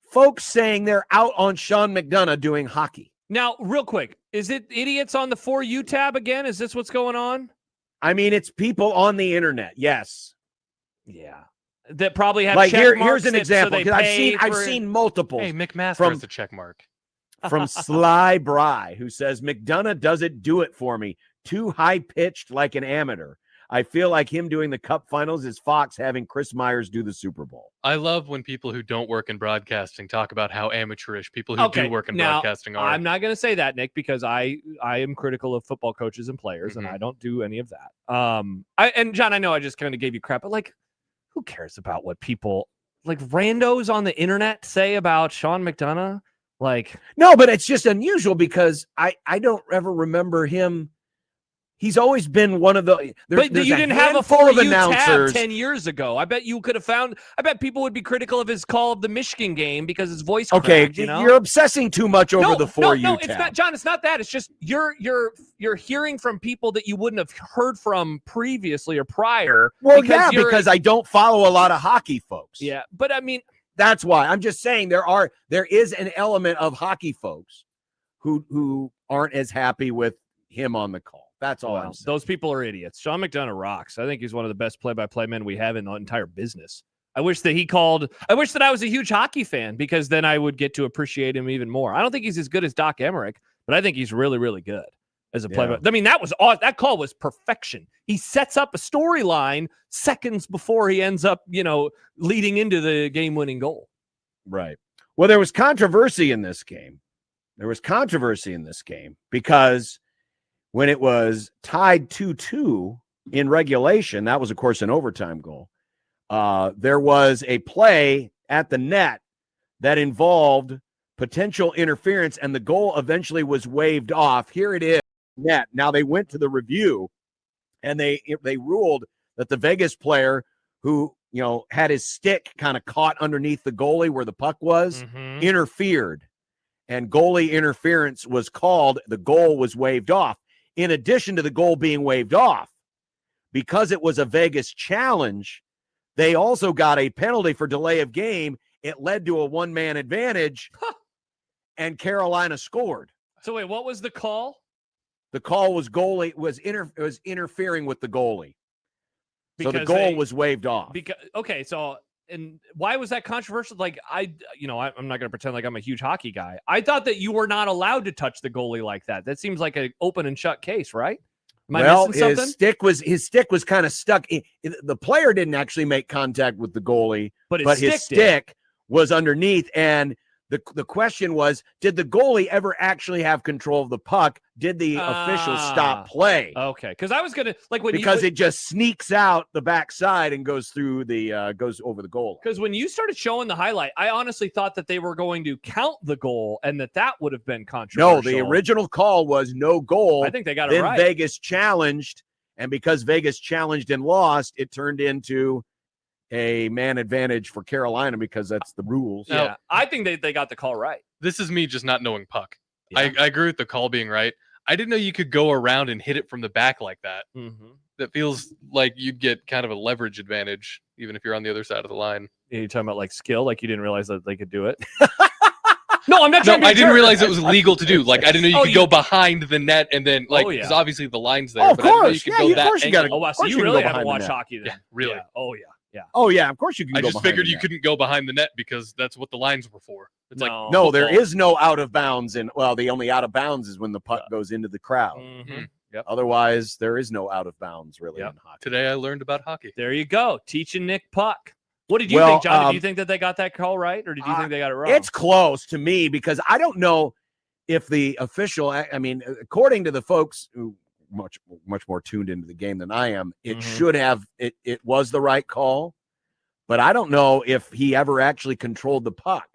folks saying they're out on Sean McDonough doing hockey. Now, real quick, is it idiots on the For You tab again? Is this what's going on? It's people on the internet. Yes. Yeah. That probably have like check here's an example because so I've seen multiple. Hey, McMaster has a check mark. From Sly Bry, who says McDonough doesn't do it for me. Too high pitched like an amateur. I feel like him doing the Cup finals is Fox having Chris Myers do the Super Bowl. I love when people who don't work in broadcasting talk about how amateurish people who do work in broadcasting are. I'm not going to say that, Nick, because I am critical of football coaches and players, and I don't do any of that. And John, I know I just kind of gave you crap, but who cares about what people randos on the internet say about Sean McDonough? No, but it's just unusual because I don't ever remember him. He's always been one of the. But you didn't have a full of announcers 10 years ago. I bet you could have found. I bet people would be critical of his call of the Michigan game because his voice. Cracked, you're obsessing too much over the For You tab. It's not, John. It's not that. It's just you're hearing from people that you wouldn't have heard from previously or prior. Well, because I don't follow a lot of hockey folks. Yeah, but that's why I'm just saying there is an element of hockey folks who aren't as happy with him on the call. That's all I'm saying. Those people are idiots. Sean McDonough rocks. I think he's one of the best play-by-play men we have in the entire business. I wish that I wish that I was a huge hockey fan because then I would get to appreciate him even more. I don't think he's as good as Doc Emmerich, but I think he's really, really good as a play-by. That call was perfection. He sets up a storyline seconds before he ends up, leading into the game-winning goal. Right. Well, there was controversy in this game. Because when it was tied 2-2 in regulation, that was, of course, an overtime goal. There was a play at the net that involved potential interference, and the goal eventually was waved off. Here it is, net. Now they went to the review, and they ruled that the Vegas player who had his stick kind of caught underneath the goalie where the puck was interfered, and goalie interference was called. The goal was waved off. In addition to the goal being waved off, because it was a Vegas challenge, they also got a penalty for delay of game. It led to a one-man advantage, and Carolina scored. So wait, what was the call? The call was goalie was interfering with the goalie. So the goal was waved off. And why was that controversial? I'm not going to pretend like I'm a huge hockey guy. I thought that you were not allowed to touch the goalie like that. That seems like an open and shut case, right? Well, his stick was kind of stuck. The player didn't actually make contact with the goalie, but his stick was underneath. And the question was, did the goalie ever actually have control of the puck? Did the official stop play? Okay, because I was gonna it just sneaks out the backside and goes through goes over the goal. Because when you started showing the highlight, I honestly thought that they were going to count the goal and that would have been controversial. No, the original call was no goal. I think they got it right. Then Vegas challenged, and because Vegas challenged and lost, it turned into a man advantage for Carolina because that's the rules. Yeah, I think they got the call right. This is me just not knowing puck. Yeah. I agree with the call being right. I didn't know you could go around and hit it from the back like that. Mm-hmm. That feels like you'd get kind of a leverage advantage, even if you're on the other side of the line. You're talking about like skill, like you didn't realize that they could do it. No, I'm not. No, I didn't realize it was legal to do. Like I didn't know you could go behind the net and then because obviously the line's there. Oh, of course, you could go of course you got to. Oh, wow, so you really haven't watched hockey then? Yeah, really. Yeah. Oh yeah. Yeah. Oh yeah, of course you can. I just figured you couldn't go behind the net because that's what the lines were for. It's no, there is no out of bounds, and the only out of bounds is when the puck goes into the crowd. Mm-hmm. Yep. Otherwise, there is no out of bounds really in hockey. Today I learned about hockey. There you go, teaching Nick puck. What did you think, John? Did you think that they got that call right, or did you think they got it wrong? It's close to me because I don't know if the official. I mean, according to the folks who much more tuned into the game than I am, it should have. It was the right call. But I don't know if he ever actually controlled the puck.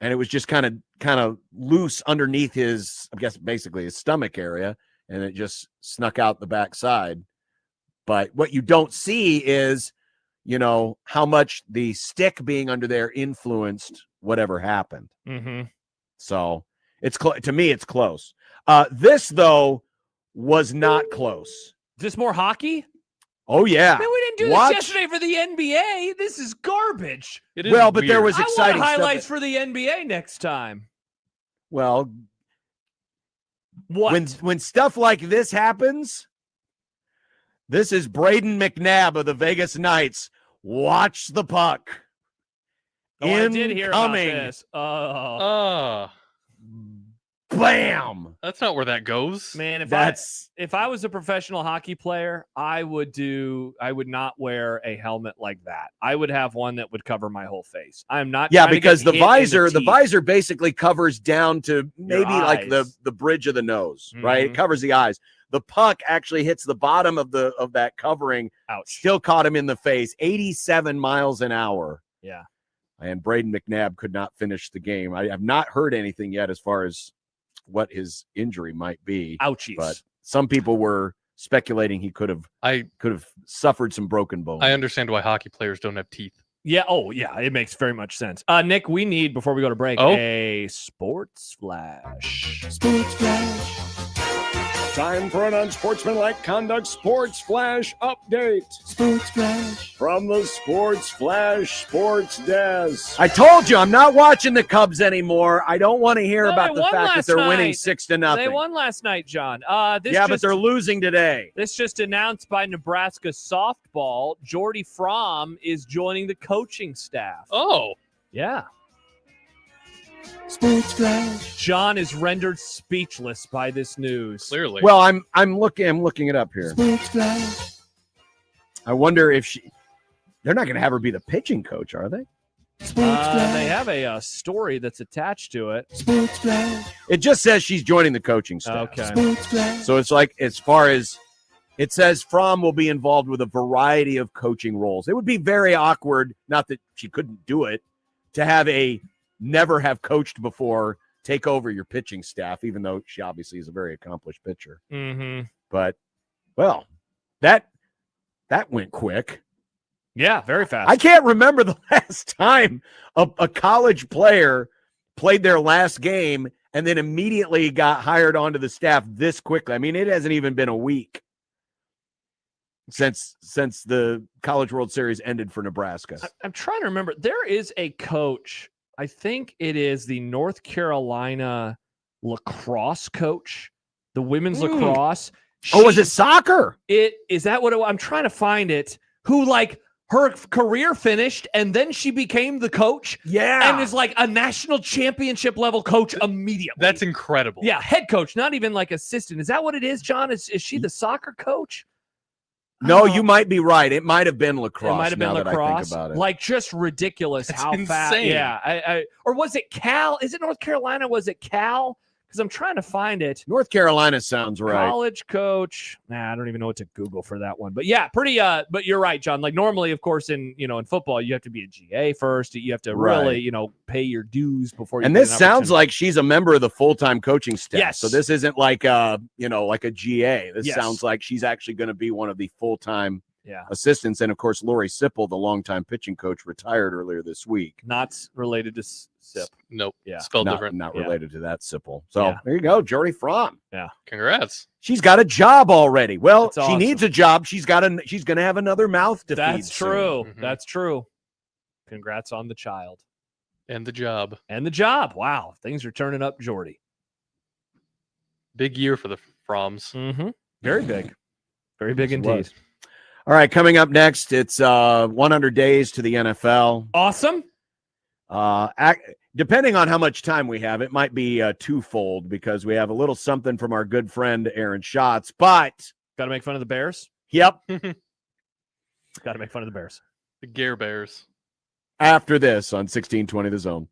And it was just kind of loose underneath his, I guess, basically his stomach area, and it just snuck out the backside. But what you don't see is, how much the stick being under there influenced whatever happened. Mm-hmm. So to me, it's close. This, though, was not close. Is this more hockey? Oh, yeah. Man, we didn't do this yesterday for the NBA. This is garbage. But there was exciting I want highlights for the NBA next time. Well, what? When stuff like this happens, this is Braden McNabb of the Vegas Knights. Watch the puck. I did hear about this. Bam! That's not where that goes. Man, if I was a professional hockey player, I would not wear a helmet like that. I would have one that would cover my whole face. I'm not. Yeah, because the visor basically covers down to maybe like the bridge of the nose, right? It covers the eyes. The puck actually hits the bottom of that covering. Ouch. Still caught him in the face. 87 miles an hour. Yeah. And Braden McNabb could not finish the game. I have not heard anything yet as far as what his injury might be. Ouchies. But some people were speculating he could have suffered some broken bones. I understand why hockey players don't have teeth. Yeah. Oh, yeah. It makes very much sense. Nick, we need, before we go to break, a sports flash. Sports flash. Time for an unsportsmanlike conduct sports flash update. Sports flash. From the Sports Flash Sports Desk. I told you, I'm not watching the Cubs anymore. I don't want to hear about the fact that they're winning 6-0. They won last night, John. But they're losing today. This just announced by Nebraska softball. Jordy Fromm is joining the coaching staff. Oh. Yeah. Sports flash. John is rendered speechless by this news. Clearly. Well, I'm looking it up here. Sports flash. I wonder if they're not going to have her be the pitching coach, are they? They have a story that's attached to it. Sports flash. It just says she's joining the coaching staff. Okay. Sports flash. So it's like, as far as it says, Fromm will be involved with a variety of coaching roles. It would be very awkward, not that she couldn't do it, to have never have coached before take over your pitching staff, even though she obviously is a very accomplished pitcher. Mm-hmm. But, well, that went quick. Yeah, very fast. I can't remember the last time a college player played their last game and then immediately got hired onto the staff this quickly. I mean, it hasn't even been a week since the College World Series ended for Nebraska. I'm trying to remember. There is a coach. I think it is the North Carolina lacrosse coach, the women's lacrosse. Was it soccer? Is that what I'm trying to find it? Who her career finished, and then she became the coach. Yeah. And is like a national championship level coach immediately. That's incredible. Yeah, head coach, not even like assistant. Is that what it is, John? Is she the soccer coach? No, you might be right. It might have been lacrosse. It might have been lacrosse. That I think about it. Like, just ridiculous That's how fast. insane. Yeah. Or was it Cal? Is it North Carolina? Was it Cal? Because I'm trying to find it. North Carolina sounds right. College coach. Nah, I don't even know what to Google for that one. But yeah, pretty. But you're right, John. Like normally, of course, in football, you have to be a GA first. You have to really, pay your dues before. And this sounds like she's a member of the full-time coaching staff. Yes. So this isn't like like a GA. This sounds like she's actually going to be one of the full-time assistants. And of course, Lori Sipple, the longtime pitching coach, retired earlier this week. Not related to Sip. Nope. Yeah. Spelled different. Not related to that Sipple. So there you go, Jody Fromm. Yeah. Congrats. She's got a job already. Well, That's she awesome. needs a job. She's going to have another mouth to feed. That's true. Mm-hmm. That's true. Congrats on the child. And the job. Wow. Things are turning up, Jordy. Big year for the Fromms. Mm-hmm. Very big. Very big indeed. All right, coming up next, it's 100 days to the NFL. Awesome. Depending on how much time we have, it might be twofold because we have a little something from our good friend Aaron Schatz, but got to make fun of the Bears. Yep. Got to make fun of the Bears. The Gare Bears. After this on 1620 The Zone.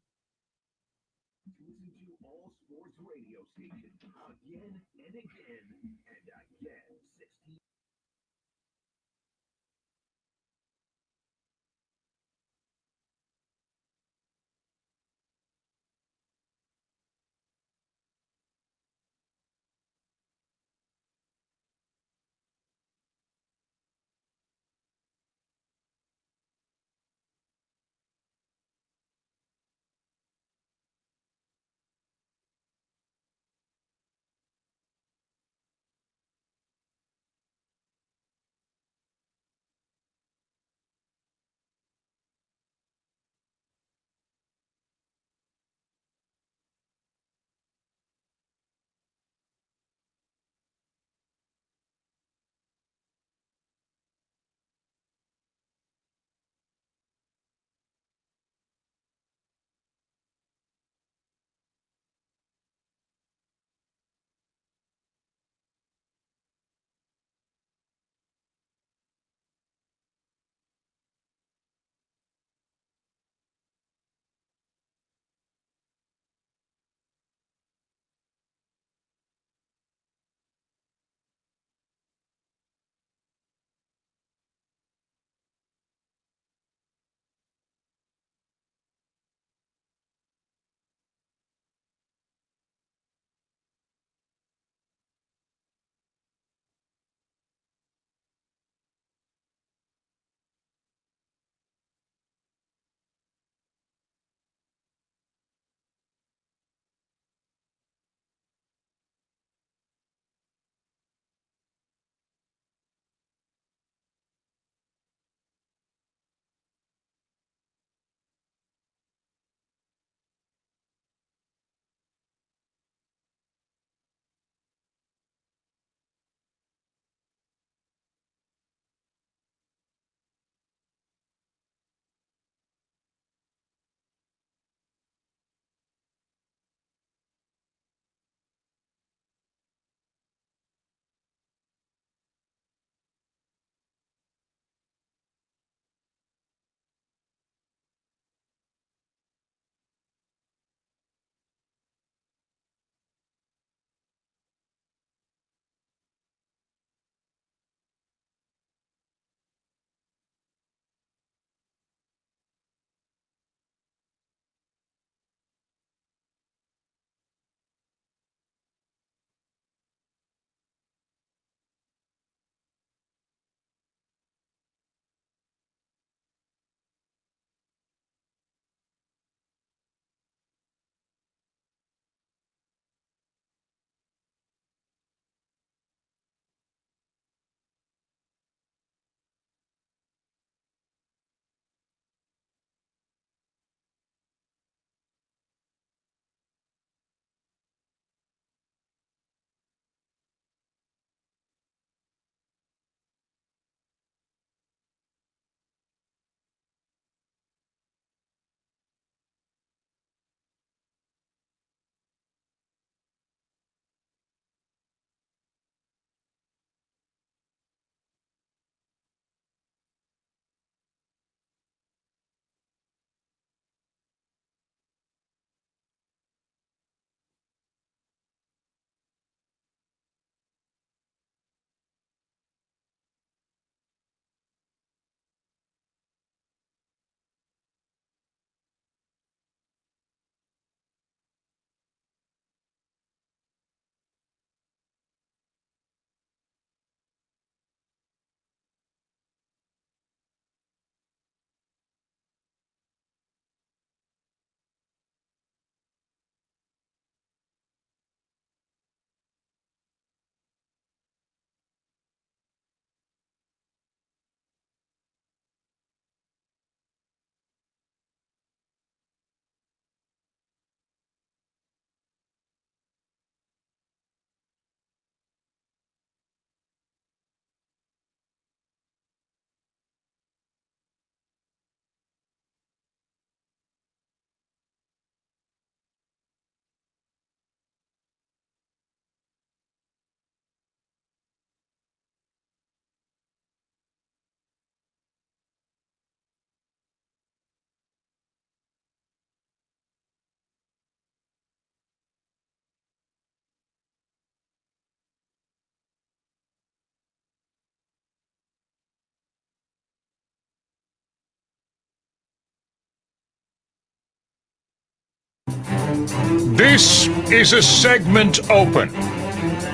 This is a segment open,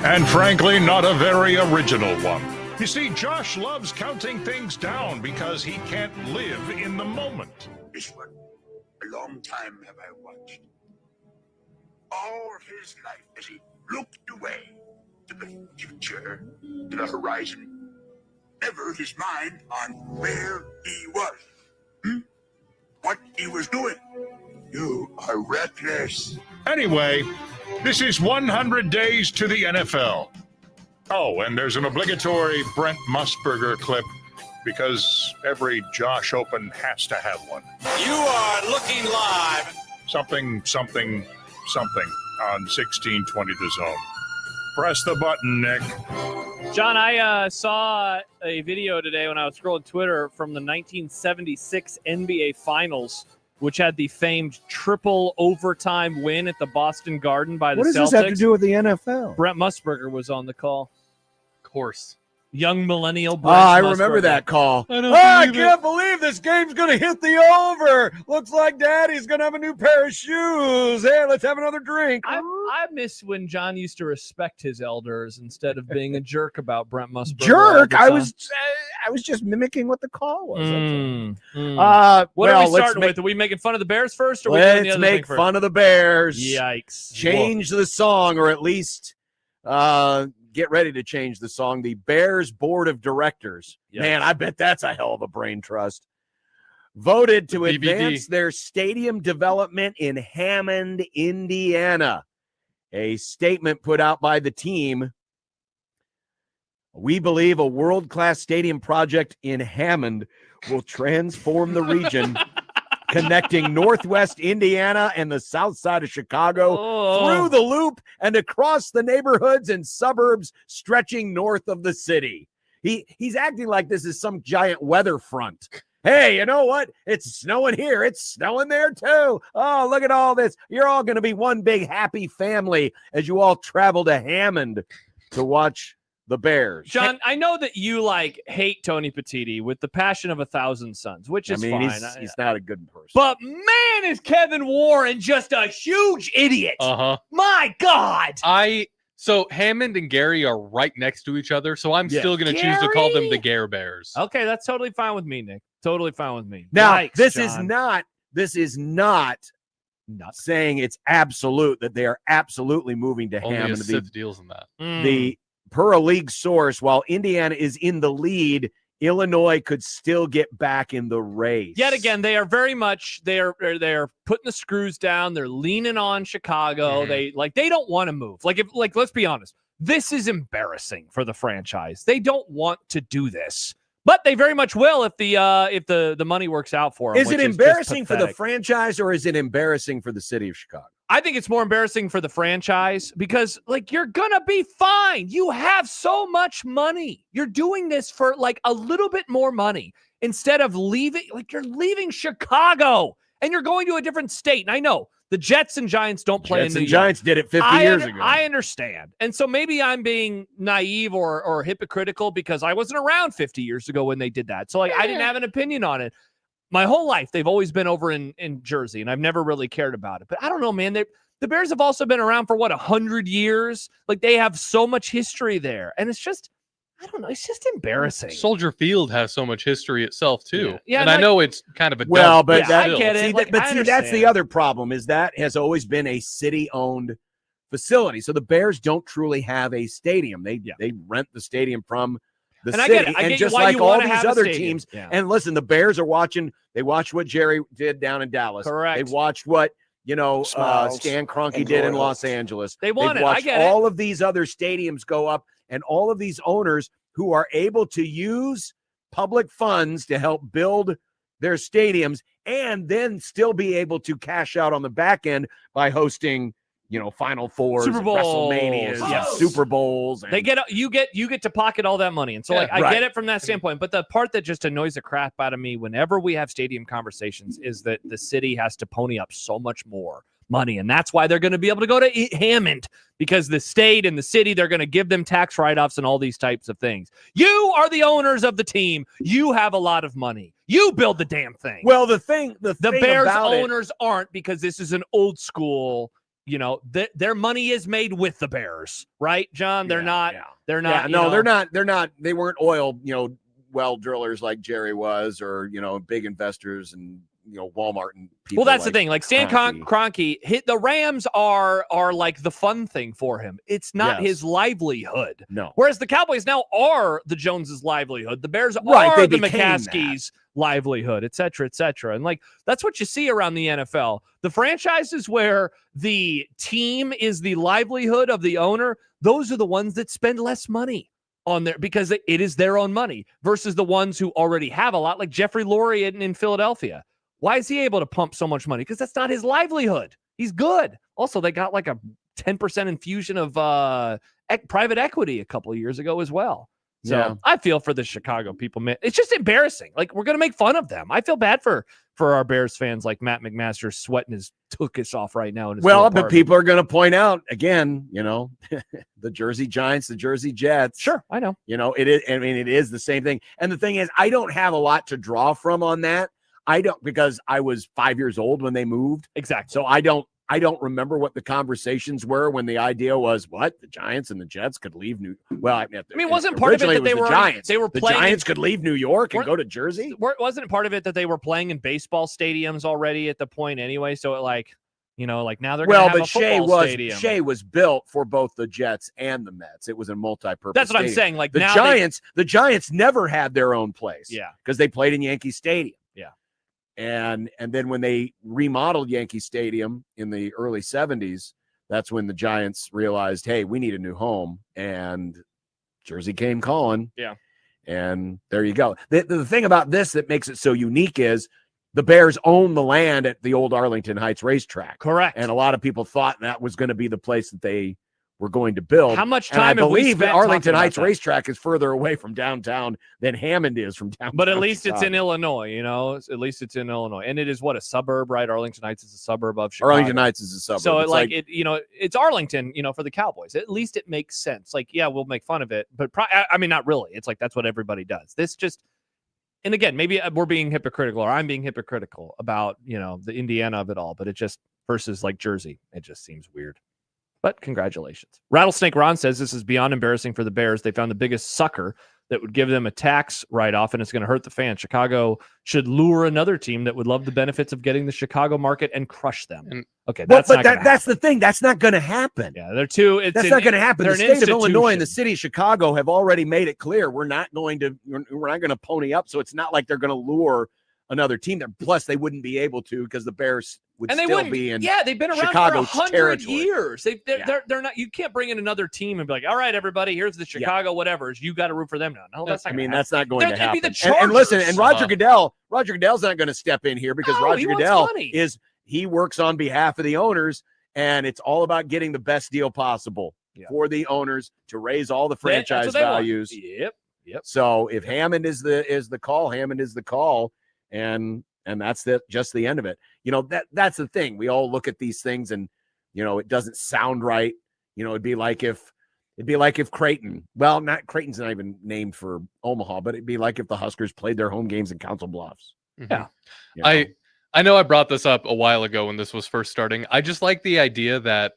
and frankly, not a very original one. You see, Josh loves counting things down because he can't live in the moment. This one, a long time have I watched. All his life as he looked away to the future, to the horizon, never his mind on where he was, what he was doing. You are reckless. Anyway, this is 100 Days to the NFL. Oh, and there's an obligatory Brent Musburger clip because every Josh Open has to have one. You are looking live. Something on 1620 The Zone. Press the button, Nick. John, I saw a video today when I was scrolling Twitter from the 1976 NBA Finals, which had the famed triple overtime win at the Boston Garden by the Celtics. What does this have to do with the NFL? Brent Musburger was on the call. Of course. Young millennial Brent I Musburger. remember that call. I can't believe this game's going to hit the over. Looks like Daddy's going to have a new pair of shoes. Hey, let's have another drink. I miss when John used to respect his elders instead of being a jerk about Brent Musburger. Jerk? I was just mimicking what the call was. What are we starting with? Are we making fun of the Bears first? Or Let's make fun of the Bears. Yikes. Change the song, or at least get ready to change the song. The Bears Board of Directors. Yes. Man, I bet that's a hell of a brain trust. Voted to advance their stadium development in Hammond, Indiana. A statement put out by the team. We believe a world-class stadium project in Hammond will transform the region, connecting Northwest Indiana and the south side of Chicago through the loop and across the neighborhoods and suburbs stretching north of the city. He's acting like this is some giant weather front. Hey, you know what? It's snowing here. It's snowing there too. Oh, look at all this. You're all going to be one big happy family as you all travel to Hammond to watch the Bears. John, I know that you hate Tony Petitti with the passion of 1,000 suns, which is fine. He's not a good person. But man, is Kevin Warren just a huge idiot. My God. So Hammond and Gary are right next to each other, so I'm still going to choose to call them the Gare Bears. Okay, that's totally fine with me, Nick. Totally fine with me. Now, Yikes, this John. is not saying it's absolute that they are absolutely moving to Only Hammond. a Sith deals in that. The per a league source, while Indiana is in the lead, Illinois could still get back in the race. Yet again, they are very much they're putting the screws down. They're leaning on Chicago. They don't want to move. Let's be honest. This is embarrassing for the franchise. They don't want to do this, but they very much will if the money works out for them. Is it embarrassing for the franchise, or is it embarrassing for the city of Chicago? I think it's more embarrassing for the franchise because, you're going to be fine. You have so much money. You're doing this for, a little bit more money instead of leaving. You're leaving Chicago and you're going to a different state. And I know the Jets and Giants don't play in New York. Giants did it 50 years ago. I understand. And so maybe I'm being naive or hypocritical because I wasn't around 50 years ago when they did that. So, I didn't have an opinion on it. My whole life, they've always been over in Jersey, and I've never really cared about it. But I don't know, man. The Bears have also been around for, 100 years? They have so much history there. And it's just, I don't know. It's just embarrassing. Soldier Field has so much history itself, too. Yeah, and I know it's kind of a but I get it. See, that's the other problem, is that has always been a city-owned facility. So the Bears don't truly have a stadium. They rent the stadium from the city. I get just why like you all wanna these have a other stadium. teams. Yeah. And listen, the Bears are watching. They watched what Jerry did down in Dallas. Correct. They watched what Smiles Stan Kroenke and did in Royals. Los Angeles. They want They've it. I watched get it. all of these other stadiums go up, and all of these owners who are able to use public funds to help build their stadiums and then still be able to cash out on the back end by hosting Final Fours, Super Bowls, WrestleManias, Super Bowls. They you get to pocket all that money. And so I get it from that standpoint. But the part that just annoys the crap out of me whenever we have stadium conversations is that the city has to pony up so much more money. And that's why they're going to be able to go to Hammond, because the state and the city, they're going to give them tax write-offs and all these types of things. You are the owners of the team. You have a lot of money. You build the damn thing. Well, the thing Bears about owners aren't, because this is an old school their money is made with the Bears, right, John? They're not. They're not. No, they're not. They're not. They weren't oil, well drillers like Jerry was, or big investors and Walmart and people. Well, that's the thing. Like Stan Kroenke, the Rams are like the fun thing for him. It's not his livelihood. No. Whereas the Cowboys now are the Joneses' livelihood. The Bears are the McCaskies' livelihood, et cetera, et cetera. And that's what you see around the NFL. The franchises where the team is the livelihood of the owner, those are the ones that spend less money on there because it is their own money versus the ones who already have a lot, like Jeffrey Lurie in Philadelphia. Why is he able to pump so much money? Because that's not his livelihood. He's good. Also, they got like a 10% infusion of private equity a couple of years ago as well. So I feel for the Chicago people, man. It's just embarrassing. Like, we're going to make fun of them. I feel bad for our Bears fans like Matt McMaster sweating his tuchus off right now. But people are going to point out again, the Jersey Giants, the Jersey Jets. Sure, I know. It is. I mean, it is the same thing. And the thing is, I don't have a lot to draw from on that. I don't, because I was 5 years old when they moved. Exactly. So I don't remember what the conversations were when the idea was the Giants and the Jets could leave wasn't part of it that the Giants could leave New York and go to Jersey? Wasn't part of it that they were playing in baseball stadiums already at the point anyway? So now they're going to have a football stadium. Shea was built for both the Jets and the Mets. It was a multi-purpose. That's what stadium. I'm saying. Like the Giants never had their own place. Yeah, because they played in Yankee Stadium. Yeah. And then when they remodeled Yankee Stadium in the early 70s, that's when the Giants realized, hey, we need a new home. And Jersey came calling. Yeah. And there you go. The thing about this that makes it so unique is the Bears own the land at the old Arlington Heights racetrack. Correct. And a lot of people thought that was going to be the place that they were going to build. How much time have we spent Arlington Heights racetrack is further away from downtown than Hammond is from downtown. But at least it's in Illinois, At least it's in Illinois. And it is a suburb, right? Arlington Heights is a suburb of Chicago. Arlington Heights is a suburb. So it's Arlington, for the Cowboys. At least it makes sense. We'll make fun of it, but not really. It's that's what everybody does. This just, and again, maybe we're being hypocritical, or I'm being hypocritical about, the Indiana of it all, but it just versus Jersey, it just seems weird. But congratulations. Rattlesnake Ron says this is beyond embarrassing for the Bears. They found the biggest sucker that would give them a tax write-off, and it's going to hurt the fans. Chicago should lure another team that would love the benefits of getting the Chicago market and crush them. Okay, that's that's the thing. That's not going to happen. Yeah, they're too. That's not going to happen. The state of Illinois and the city of Chicago have already made it clear we're not going to pony up. So it's not like they're going to lure another team there. Plus, they wouldn't be able to because the Bears would still be in. Yeah, they've been around Chicago's for 100 years. They're not. You can't bring in another team and be like, all right, everybody, here's the Chicago whatever's. You got to root for them now. No, that's not. That's not going to happen. It'd be the Chargers. And listen, and Roger Goodell's not going to step in here because Roger Goodell he works on behalf of the owners, and it's all about getting the best deal possible for the owners to raise all the franchise values. Yep. So if Hammond is the call, Hammond is the call. And that's just the end of it. That's the thing. We all look at these things and, it doesn't sound right. It'd be like if Creighton, Creighton's not even named for Omaha, but it'd be like if the Huskers played their home games in Council Bluffs. Yeah. I know I brought this up a while ago when this was first starting. I just like the idea that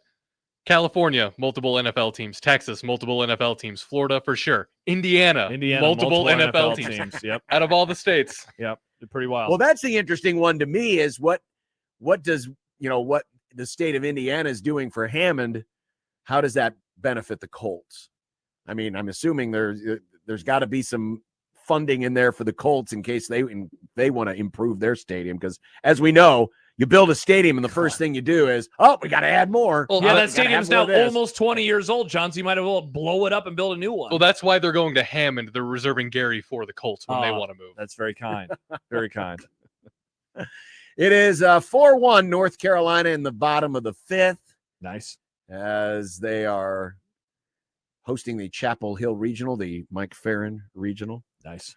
California, multiple NFL teams, Texas, multiple NFL teams, Florida for sure, Indiana multiple NFL teams. Yep. Out of all the states. Yep. Pretty wild. Well, that's the interesting one to me is what does, what the state of Indiana is doing for Hammond. How does that benefit the Colts? I mean, I'm assuming there's got to be some funding in there for the Colts in case they want to improve their stadium. Because as we know, you build a stadium and the first thing you do is, we got to add more. Well, that stadium's now almost 20 years old, John, so you might as well blow it up and build a new one. Well, that's why they're going to Hammond. They're reserving Gary for the Colts when they want to move. That's very kind. Very kind. It is 4-1 North Carolina in the bottom of the fifth. Nice. As they are hosting the Chapel Hill Regional, the Mike Farron Regional. Nice.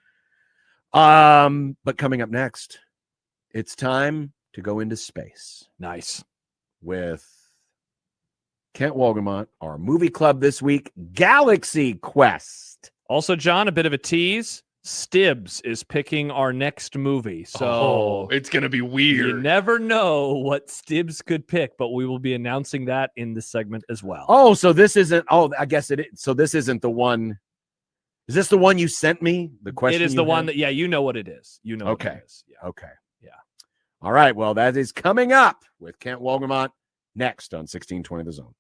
But coming up next, it's time to go into space. Nice. With Kent Wolgamont, our movie club this week, Galaxy Quest. Also, John, a bit of a tease. Stibbs is picking our next movie. So it's going to be weird. You never know what Stibbs could pick, but we will be announcing that in this segment as well. Oh, so this isn't, I guess it is. So this isn't the one. Is this the one you sent me? The question? It is the one that, you know what it is. You know what it is. Yeah. Okay. Yeah. All right. Well, that is coming up with Kent Wolgamott next on 1620 The Zone.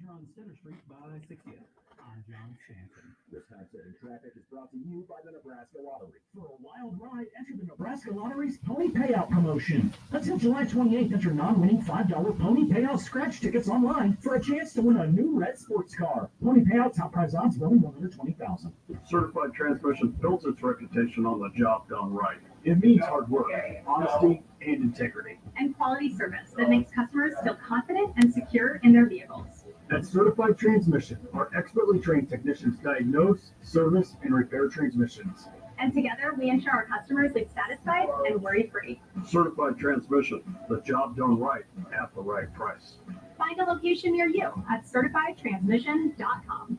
On Center Street by 60th. I'm John Shanton. This Hudson Traffic is brought to you by the Nebraska Lottery. For a wild ride, enter the Nebraska Lottery's Pony Payout promotion. Until July 28th, enter non-winning $5 Pony Payout scratch tickets online for a chance to win a new red sports car. Pony Payout top prize odds winning $120,000. Certified Transmission builds its reputation on the job done right. It means hard work, honesty, and integrity. And quality service that makes customers feel confident and secure in their vehicles. At Certified Transmission, our expertly trained technicians diagnose, service, and repair transmissions. And together, we ensure our customers live satisfied and worry-free. Certified Transmission, the job done right at the right price. Find a location near you at certifiedtransmission.com.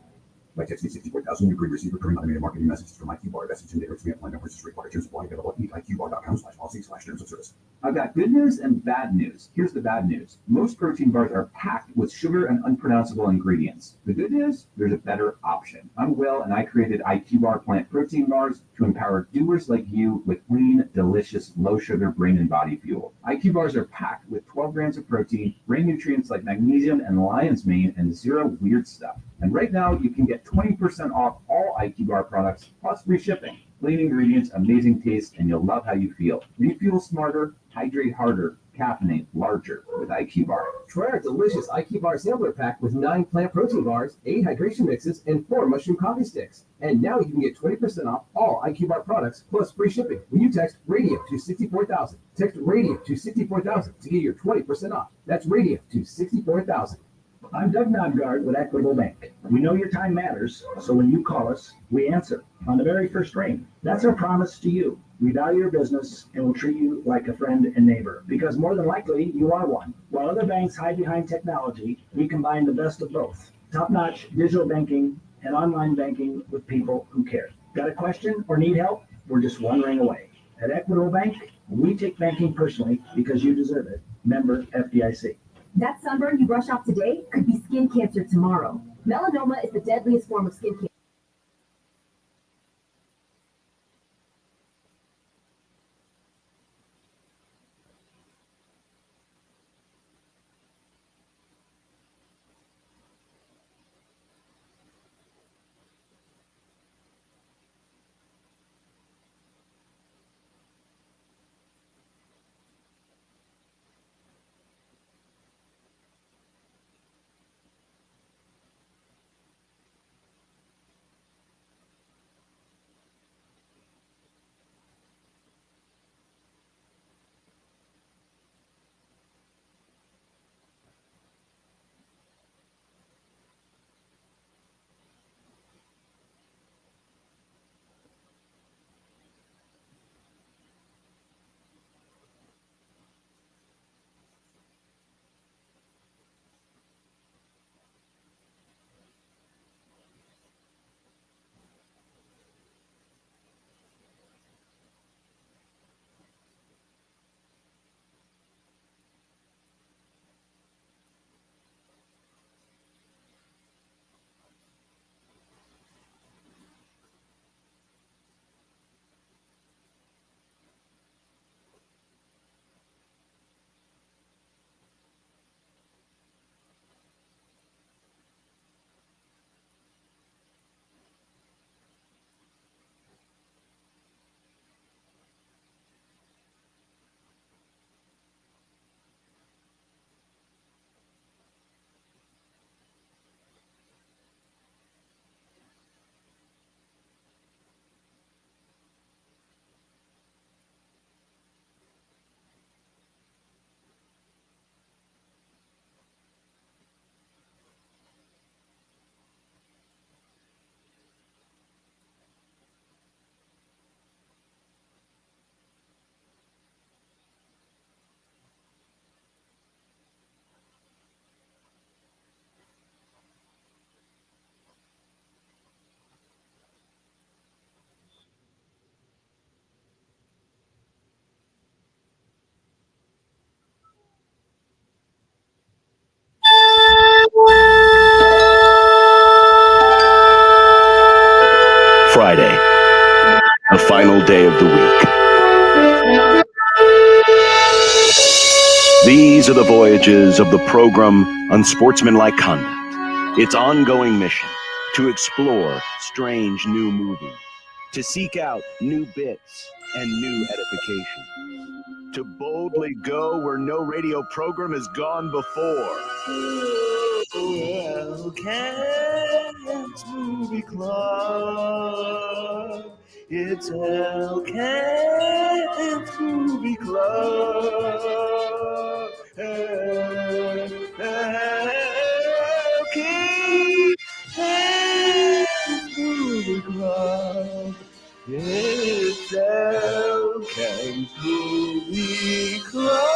By texting 64,000, you could receive recurring automated marketing messages from IQBar. Message and data to be applied. No purchase required. Terms apply. Available at iqbar.com/policy/terms of service. I've got good news and bad news. Here's the bad news. Most protein bars are packed with sugar and unpronounceable ingredients. The good news? There's a better option. I'm Will, and I created IQBar plant protein bars to empower doers like you with clean, delicious, low-sugar brain and body fuel. IQ bars are packed with 12 grams of protein, brain nutrients like magnesium and lion's mane, and zero weird stuff. And right now, you can get 20% off all IQ Bar products, plus free shipping. Clean ingredients, amazing taste, and you'll love how you feel. Refuel smarter, hydrate harder, caffeinate larger with IQ Bar. Try our delicious IQ Bar sampler pack with 9 plant protein bars, 8 hydration mixes, and 4 mushroom coffee sticks. And now you can get 20% off all IQ Bar products, plus free shipping when you text RADIO to 64,000. Text RADIO to 64,000 to get your 20% off. That's RADIO to 64,000. I'm Doug Nodgard with Equitable Bank. We know your time matters, so when you call us, we answer on the very first ring. That's our promise to you. We value your business and will treat you like a friend and neighbor, because more than likely you are one. While other banks hide behind technology, we combine the best of both. Top-notch digital banking and online banking with people who care. Got a question or need help? We're just one ring away. At Equitable Bank, we take banking personally because you deserve it. Member FDIC. That sunburn you brush off today could be skin cancer tomorrow. Melanoma is the deadliest form of skin cancer. day of the week. These are the voyages of the program Unsportsmanlike Conduct. Its ongoing mission to explore strange new movies, to seek out new bits and new edification, to boldly go where no radio program has gone before. Hellcat's Movie Club. It's Hellcat's Movie Club. Hellcat's Movie Club. It's Hellcat's Movie Club.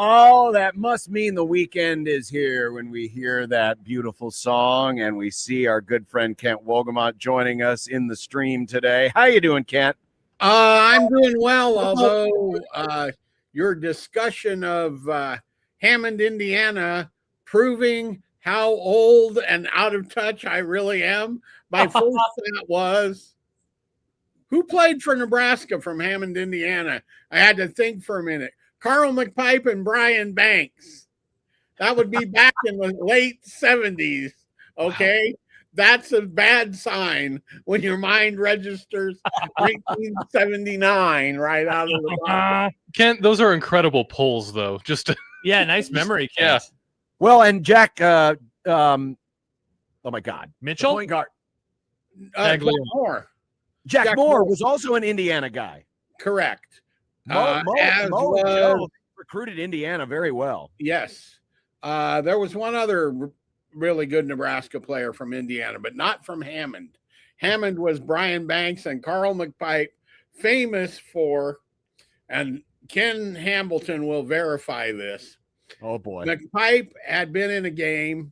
Oh, that must mean the weekend is here when we hear that beautiful song and we see our good friend Kent Wolgamott joining us in the stream today. How you doing, Kent? I'm doing well, although your discussion of Hammond, Indiana, proving how old and out of touch I really am. My first thought was, who played for Nebraska from Hammond, Indiana? I had to think for a minute. Carl McPipe and Brian Banks. That would be back in the late 70s. Okay. Wow. That's a bad sign when your mind registers 1979 right out of the box. Kent, those are incredible polls, though. Just to... yeah, nice memory, Kent. Yeah. Well, and Jack, oh my God, Mitchell, point guard, Jack Moore. Jack Moore was also an Indiana guy. Correct. Mo recruited Indiana very well. Yes. There was one other really good Nebraska player from Indiana, but not from Hammond. Hammond was Brian Banks and Carl McPipe, famous for, and Ken Hambleton will verify this. Oh, boy. McPipe had been in a game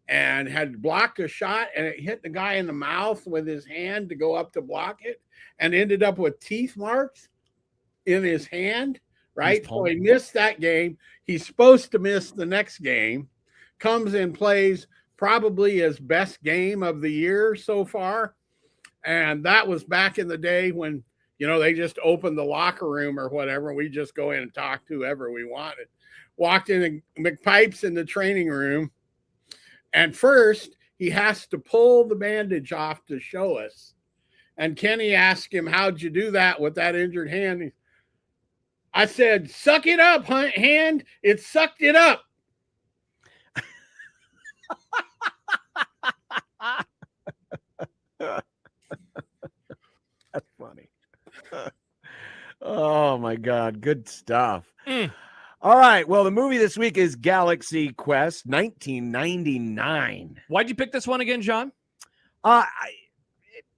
and had blocked a shot, and it hit the guy in the mouth with his hand to go up to block it, and ended up with teeth marks in his hand, right? So he missed that game. He's supposed to miss the next game, comes and plays probably his best game of the year so far. And that was back in the day when, you know, they just opened the locker room or whatever. We just go in and talk to whoever we wanted. Walked in, and McPipe's in the training room. And first, he has to pull the bandage off to show us. And Kenny asked him, how'd you do that with that injured hand? I said, suck it up, hand. It sucked it up. That's funny. Oh, my God. Good stuff. All right. Well, the movie this week is Galaxy Quest 1999. Why'd you pick this one again, John?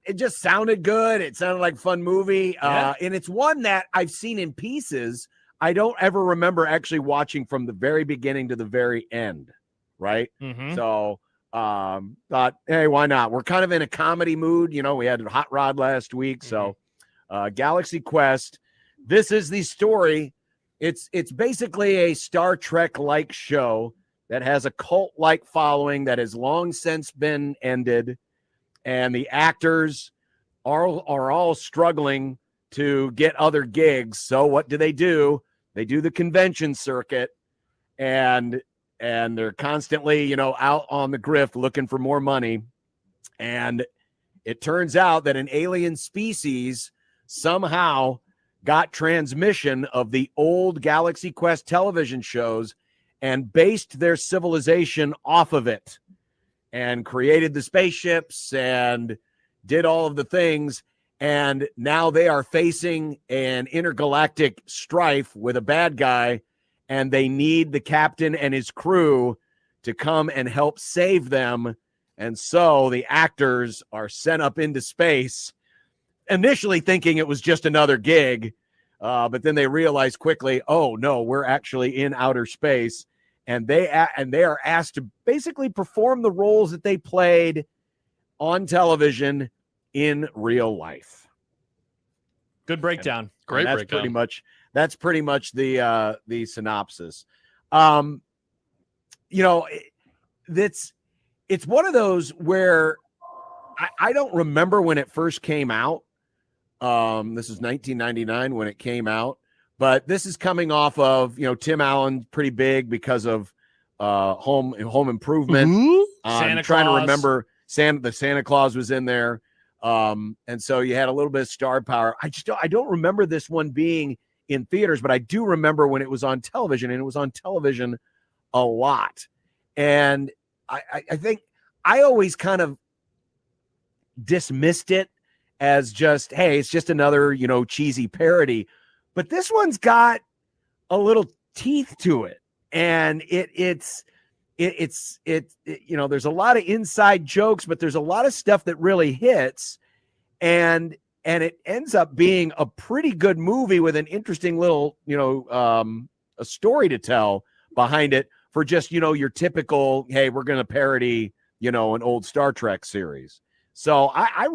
It just sounded good. It sounded like a fun movie. Yeah. And it's one that I've seen in pieces. I don't ever remember actually watching from the very beginning to the very end. Right. Mm-hmm. So thought, hey, why not? We're kind of in a comedy mood. You know, we had Hot Rod last week. So Galaxy Quest. This is the story. It's basically a Star Trek-like show that has a cult-like following that has long since been ended. And the actors are all struggling to get other gigs. So what do? They do the convention circuit, and they're constantly, you know, out on the grift looking for more money. And it turns out that an alien species somehow got transmission of the old Galaxy Quest television shows and based their civilization off of it, and created the spaceships and did all of the things. And now they are facing an intergalactic strife with a bad guy, and they need the captain and his crew to come and help save them. And so the actors are sent up into space, initially thinking it was just another gig. But then they realize quickly, oh, no, we're actually in outer space. And they are asked to basically perform the roles that they played on television in real life. Good breakdown. Great that's breakdown. That's pretty much the synopsis. You know, it's one of those where I don't remember when it first came out. This is 1999 when it came out, but this is coming off of, Tim Allen, pretty big because of Home Improvement. I'm trying to remember the Santa Claus was in there. And so you had a little bit of star power. I don't remember this one being in theaters, but I do remember when it was on television, and it was on television a lot. And I think I always kind of dismissed it as just, hey, it's just another, cheesy parody. But this one's got a little teeth to it. And it's there's a lot of inside jokes, but there's a lot of stuff that really hits. And it ends up being a pretty good movie with an interesting little, a story to tell behind it for just, your typical, hey, we're going to parody, an old Star Trek series. So I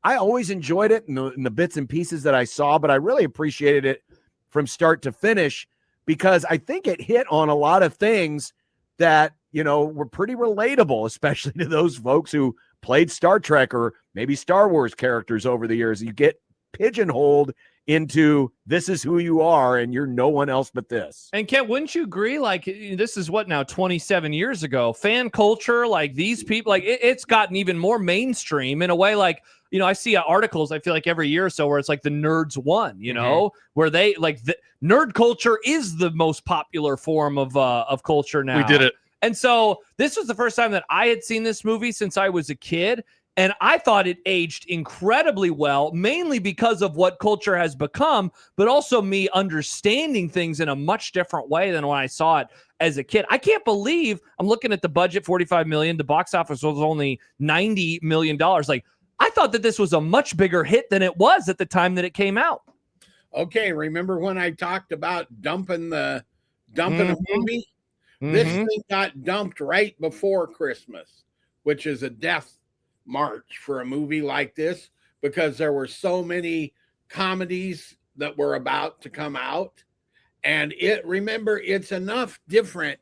always enjoyed it in the bits and pieces that I saw, but I really appreciated it from start to finish because I think it hit on a lot of things that, were pretty relatable, especially to those folks who played Star Trek or maybe Star Wars characters over the years. You get pigeonholed into this is who you are and you're no one else but this. And Ken, wouldn't you agree? Like, this is what now, 27 years ago, fan culture, like these people, like it's gotten even more mainstream in a way. Like, I see articles, I feel like every year or so, where it's like the nerds won, where they like the nerd culture is the most popular form of culture now. We did it. And so this was the first time that I had seen this movie since I was a kid. And I thought it aged incredibly well, mainly because of what culture has become, but also me understanding things in a much different way than when I saw it as a kid. I can't believe I'm looking at the budget, $45 million. The box office was only $90 million. Like, I thought that this was a much bigger hit than it was at the time that it came out. Okay, remember when I talked about dumping a movie? This thing got dumped right before Christmas, which is a death march for a movie like this because there were so many comedies that were about to come out. And it's enough different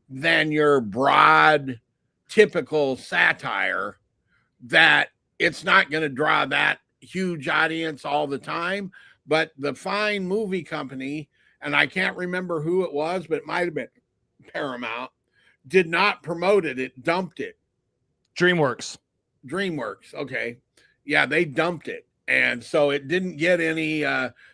than your broad, typical satire that it's not going to draw that huge audience all the time. But the fine movie company, and I can't remember who it was, but it might have been Paramount, did not promote it. It dumped it. DreamWorks. Okay. Yeah, they dumped it. And so it didn't get any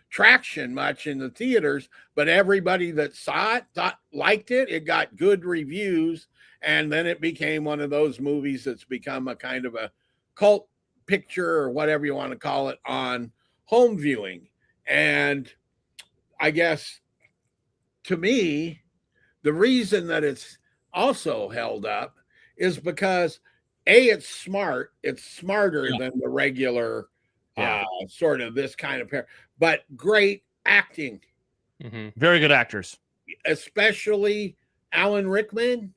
traction much in the theaters, but everybody that saw it liked it. It got good reviews. And then it became one of those movies that's become a kind of a cult picture or whatever you want to call it on home viewing. And I guess to me, the reason that it's also held up is because it's smart. It's smarter than the regular sort of this kind of pair, but great acting. Very good actors. Especially Alan Rickman,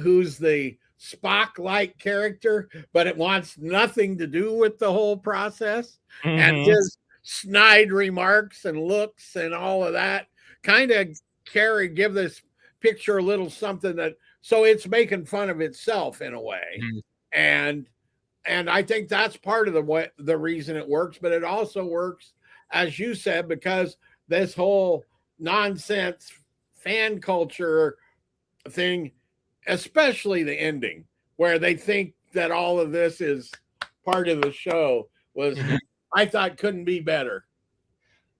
who's the Spock-like character, but it wants nothing to do with the whole process. And his snide remarks and looks and all of that kind of give this picture a little something that, so it's making fun of itself in a way. And I think that's part of the reason it works, but it also works, as you said, because this whole nonsense fan culture thing, especially the ending, where they think that all of this is part of the show, was I thought couldn't be better.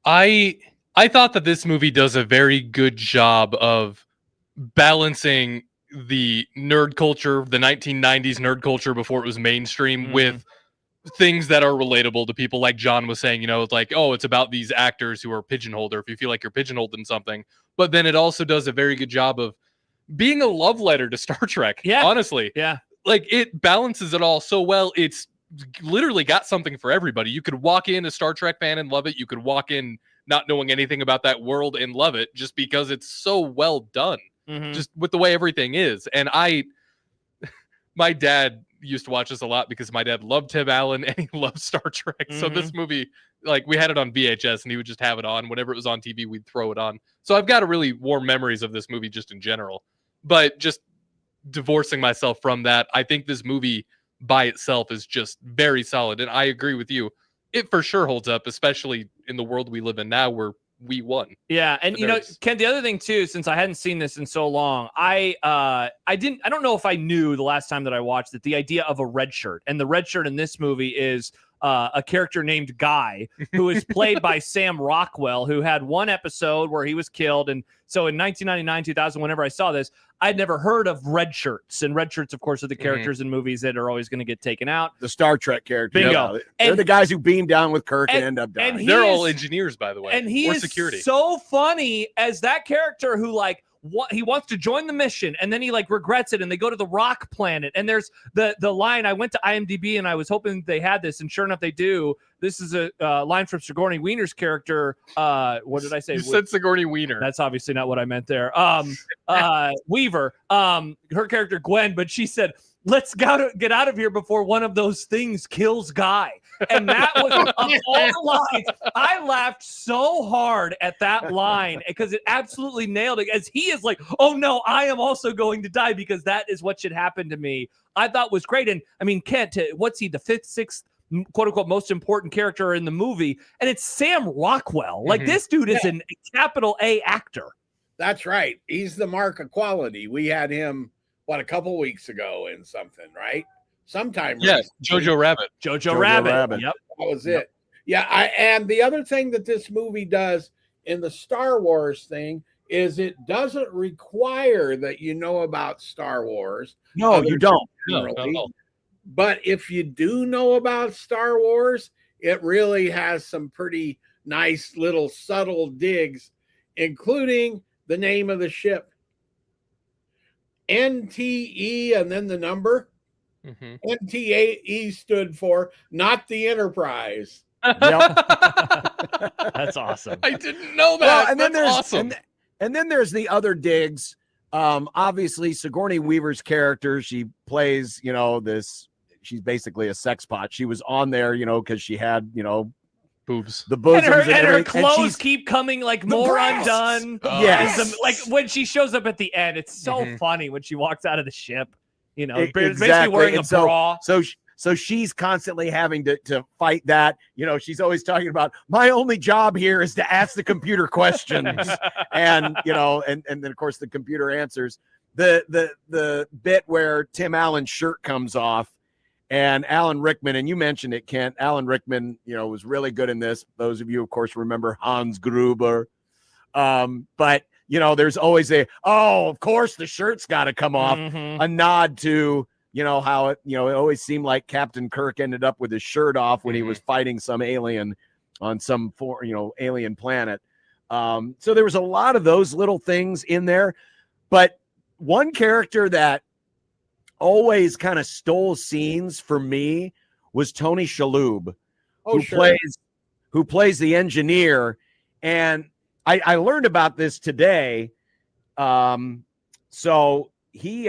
I thought that this movie does a very good job of balancing the nerd culture, the 1990s nerd culture before it was mainstream, with things that are relatable to people. Like John was saying, it's like, oh, it's about these actors who are pigeonholed, or if you feel like you're pigeonholed in something. But then it also does a very good job of being a love letter to Star Trek. Yeah. Honestly. Yeah. Like, it balances it all so well. It's literally got something for everybody. You could walk in a Star Trek fan and love it. You could walk in not knowing anything about that world and love it just because it's so well done. Just with the way everything is. And my dad used to watch this a lot because my dad loved Tim Allen and he loved Star Trek. So this movie, like, we had it on VHS and he would just have it on. Whenever it was on TV, we'd throw it on. So I've got a really warm memories of this movie just in general. But just divorcing myself from that, I think this movie by itself is just very solid. And I agree with you. It for sure holds up, especially in the world we live in now where we won. Yeah. And, Ken, the other thing, too, since I hadn't seen this in so long, I don't know if I knew the last time that I watched it, the idea of a red shirt. And the red shirt in this movie is a character named Guy, who is played by Sam Rockwell, who had one episode where he was killed. And so in 1999, 2000, whenever I saw this, I'd never heard of red shirts. And red shirts, of course, are the characters in movies that are always going to get taken out. The Star Trek characters. Bingo. Yeah. They're the guys who beam down with Kirk and end up dying. They're all engineers, by the way, and he or is security. So funny as that character who, like, he wants to join the mission and then he like regrets it, and they go to the rock planet, and there's the line. I went to IMDb and I was hoping they had this, and sure enough they do. This is a line from Sigourney Weaver's character. What did I say? You said Sigourney Weaver. That's obviously not what I meant there. Weaver, her character Gwen, but she said, "Let's get out of here before one of those things kills Guy." And that was of all the lines. I laughed so hard at that line because it absolutely nailed it. As he is like, "Oh no, I am also going to die," because that is what should happen to me. I thought was great. And I mean, Kent, what's he, the fifth, sixth, quote unquote, most important character in the movie? And it's Sam Rockwell. Like, this dude is a capital A actor. That's right. He's the mark of quality. We had him, a couple weeks ago in something, right? Sometime. Yes, Jojo Rabbit. Jojo Rabbit. Yep. That was it. Yeah. And the other thing that this movie does in the Star Wars thing is it doesn't require that you know about Star Wars. No, you don't. No. But if you do know about Star Wars, it really has some pretty nice little subtle digs, including the name of the ship. NTE and then the number. NTE stood for Not the Enterprise. That's awesome. I didn't know that. Well, and then That's there's awesome. And then there's the other digs. Obviously, Sigourney Weaver's character, she plays, she's basically a sex pot. She was on there, because she had, boobs. The bosoms and her clothes keep coming like more undone. Yes. Like when she shows up at the end, it's so funny when she walks out of the ship. Exactly. Basically wearing a bra. So she's constantly having to fight that. She's always talking about, my only job here is to ask the computer questions. and then of course the computer answers. The bit where Tim Allen's shirt comes off and Alan Rickman, and you mentioned it, Kent, Alan Rickman, was really good in this. Those of you, of course, remember Hans Gruber. But there's always of course the shirt's got to come off. A nod to, how it always seemed like Captain Kirk ended up with his shirt off when he was fighting some alien on some alien planet. So there was a lot of those little things in there, but one character that always kind of stole scenes for me was Tony Shalhoub, who plays the engineer. And I learned about this today. So he,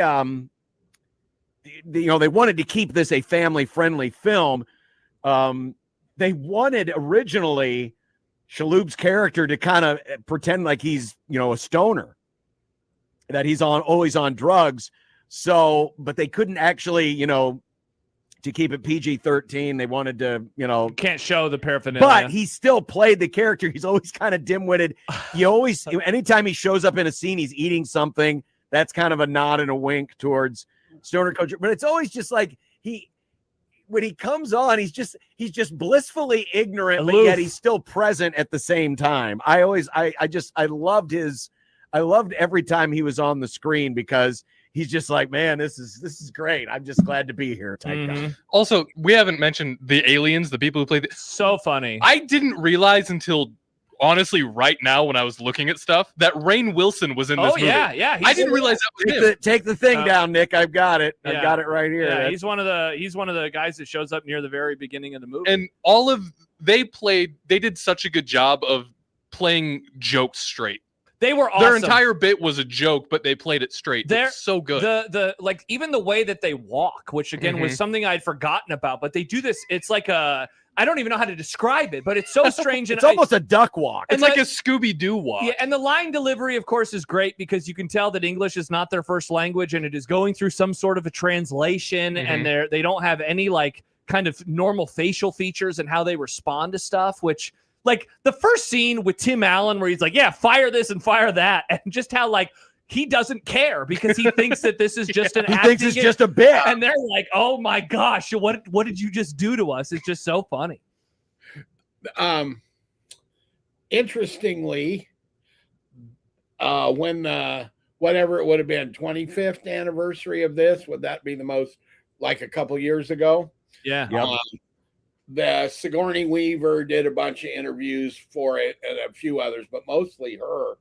they wanted to keep this a family-friendly film. They wanted originally Shalhoub's character to kind of pretend like he's, a stoner, that he's always on drugs. So, but they couldn't actually, to keep it PG-13, they wanted to, can't show the paraphernalia. But he still played the character. He's always kind of dim-witted. He always, anytime he shows up in a scene, he's eating something. That's kind of a nod and a wink towards stoner culture. But it's always just like when he comes on, he's just blissfully ignorant, but yet he's still present at the same time. I loved every time he was on the screen because he's just like, man, this is great. I'm just glad to be here. Type guy. Also, we haven't mentioned the aliens, the people who played. So funny. I didn't realize until honestly right now when I was looking at stuff that Rainn Wilson was in this movie. Yeah. I didn't realize that was him. Take the thing down, Nick. I've got it. Yeah. I've got it right here. Yeah, he's one of the guys that shows up near the very beginning of the movie. And they did such a good job of playing jokes straight. They were awesome. Their entire bit was a joke, but they played it straight. They're so good. The even the way that they walk, which again was something I'd forgotten about, but they do this. It's like I I don't even know how to describe it, but it's so strange. It's almost a duck walk. It's like a Scooby-Doo walk. Yeah, and the line delivery, of course, is great because you can tell that English is not their first language, and it is going through some sort of a translation, and they don't have any like kind of normal facial features and how they respond to stuff, which like the first scene with Tim Allen where he's like, yeah, fire this and fire that, and just how like he doesn't care because he thinks that this is just an he thinks it's just a bit. And they're like, oh my gosh, what did you just do to us? It's just so funny. Interestingly, when whatever it would have been 25th anniversary of this, would that be the most like a couple years ago? Yeah. The Sigourney Weaver did a bunch of interviews for it and a few others, but mostly her.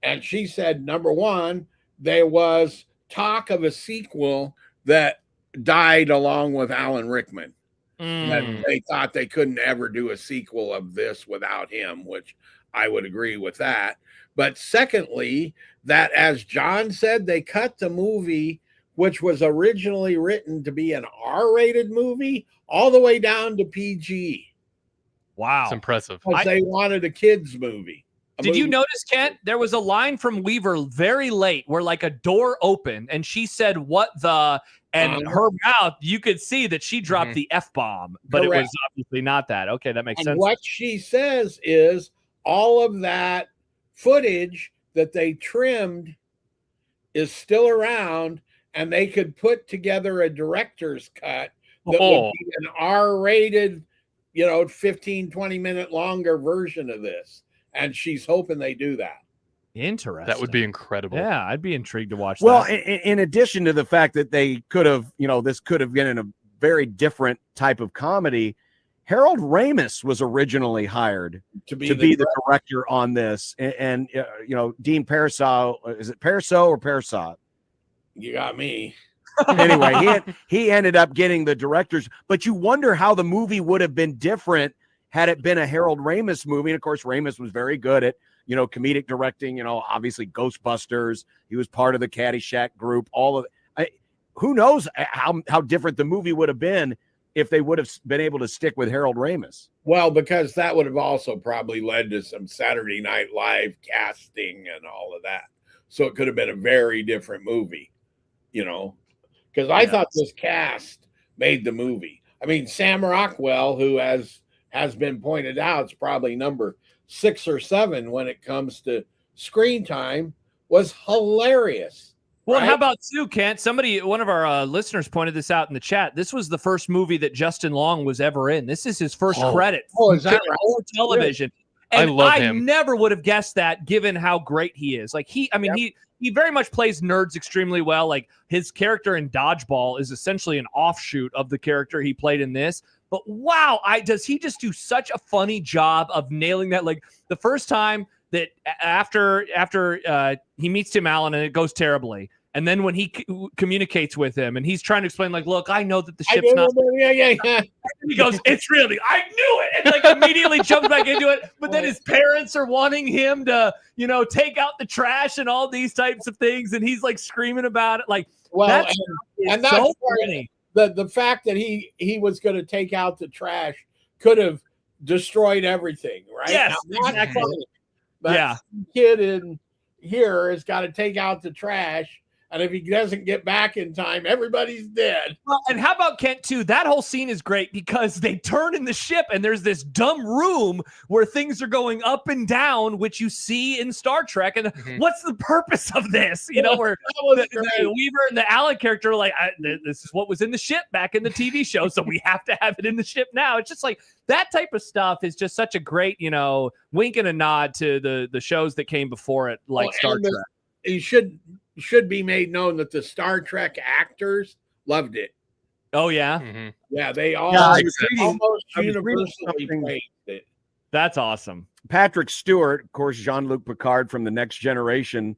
And she said, number one, there was talk of a sequel that died along with Alan Rickman. That they thought they couldn't ever do a sequel of this without him, which I would agree with that. But secondly, that as John said, they cut the movie, which was originally written to be an R-rated movie, all the way down to PG. Wow. It's impressive. Because they wanted a kids movie. Did you notice, Kent? There was a line from Weaver very late where like a door opened and she said, what the, and her mouth, you could see that she dropped the F-bomb, but Correct. It was obviously not that. Okay, that makes sense. What she says is all of that footage that they trimmed is still around and they could put together a director's cut that would be an R-rated, 15, 20-minute longer version of this. And she's hoping they do that. Interesting. That would be incredible. Yeah, I'd be intrigued to watch well, that. Well, in addition to the fact that they could have, this could have been in a very different type of comedy, Harold Ramis was originally hired to be the director on this. And Dean Parisot, is it Parisot or Parisot? You got me. Anyway, he ended up getting the directors, but you wonder how the movie would have been different had it been a Harold Ramis movie. And of course, Ramis was very good at, comedic directing, obviously Ghostbusters. He was part of the Caddyshack group. Who knows how different the movie would have been if they would have been able to stick with Harold Ramis. Well, because that would have also probably led to some Saturday Night Live casting and all of that. So it could have been a very different movie, because I thought this cast made the movie. I mean, Sam Rockwell, who has been pointed out, it's probably number 6 or 7 when it comes to screen time, was hilarious. Well, how about too, Kent? One of our listeners pointed this out in the chat. This was the first movie that Justin Long was ever in. This is his first credit is that right? for television. And I love him. I never would have guessed that, given how great he is. Like he very much plays nerds extremely well. Like his character in Dodgeball is essentially an offshoot of the character he played in this. But wow, does he just do such a funny job of nailing that? Like the first time that after he meets Tim Allen and it goes terribly, and then when he communicates with him and he's trying to explain, like, look, I know that the ship's not. Yeah. And he goes, it's really, I knew it, and like immediately jumps back into it. But then his parents are wanting him to, take out the trash and all these types of things, and he's like screaming about it. Like, well, that's so funny. The fact that he was going to take out the trash could have destroyed everything, right? Yes, exactly. That kid in here has got to take out the trash, and if he doesn't get back in time, everybody's dead. Well, and how about Kent too? That whole scene is great because they turn in the ship and there's this dumb room where things are going up and down, which you see in Star Trek. And what's the purpose of this? Where the Weaver and the Allen character are like, this is what was in the ship back in the TV show, so we have to have it in the ship now. It's just like that type of stuff is just such a great, wink and a nod to the shows that came before it, like Star Trek. You should be made known that the Star Trek actors loved it. Oh yeah, yeah, they all almost universally praised it. That's awesome. Patrick Stewart, of course, Jean-Luc Picard from The Next Generation.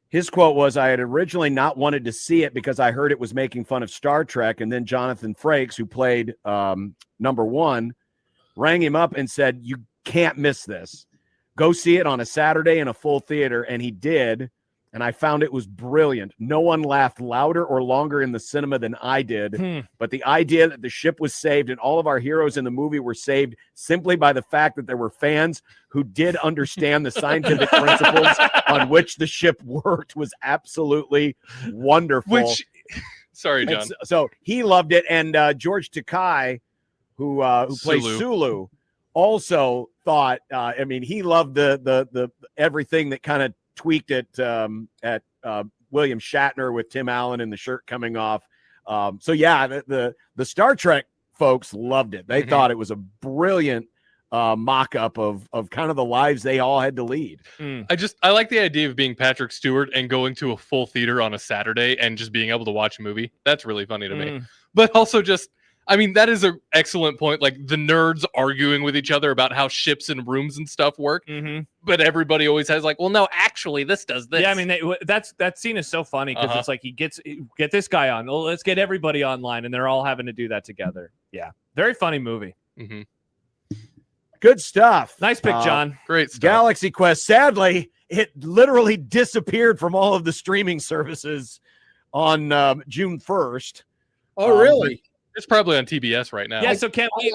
His quote was, "I had originally not wanted to see it because I heard it was making fun of Star Trek, and then Jonathan Frakes, who played number 1, rang him up and said, 'You can't miss this. Go see it on a Saturday in a full theater,' and he did." and I found it was brilliant. No one laughed louder or longer in the cinema than I did. But the idea that the ship was saved and all of our heroes in the movie were saved simply by the fact that there were fans who did understand the scientific principles on which the ship worked was absolutely wonderful. Sorry, John. So he loved it, and George Takei, who plays Sulu, also thought. I mean, he loved the everything that kind of tweaked it at William Shatner with Tim Allen and the shirt coming off. So yeah, the Star Trek folks loved it. They thought it was a brilliant mock-up of kind of the lives they all had to lead. I like the idea of being Patrick Stewart and going to a full theater on a Saturday and just being able to watch a movie. That's really funny to me. But also just, I mean, that is an excellent point. Like the nerds arguing with each other about how ships and rooms and stuff work. But everybody always has like, well, no, actually this does this. Yeah, I mean, that scene is so funny because it's like get this guy on. Well, let's get everybody online, and they're all having to do that together. Yeah, very funny movie. Good stuff. Nice pick, John. Great stuff. Galaxy Quest. Sadly, it literally disappeared from all of the streaming services on June 1st. Oh, really? It's probably on TBS right now. Yeah, so can't we?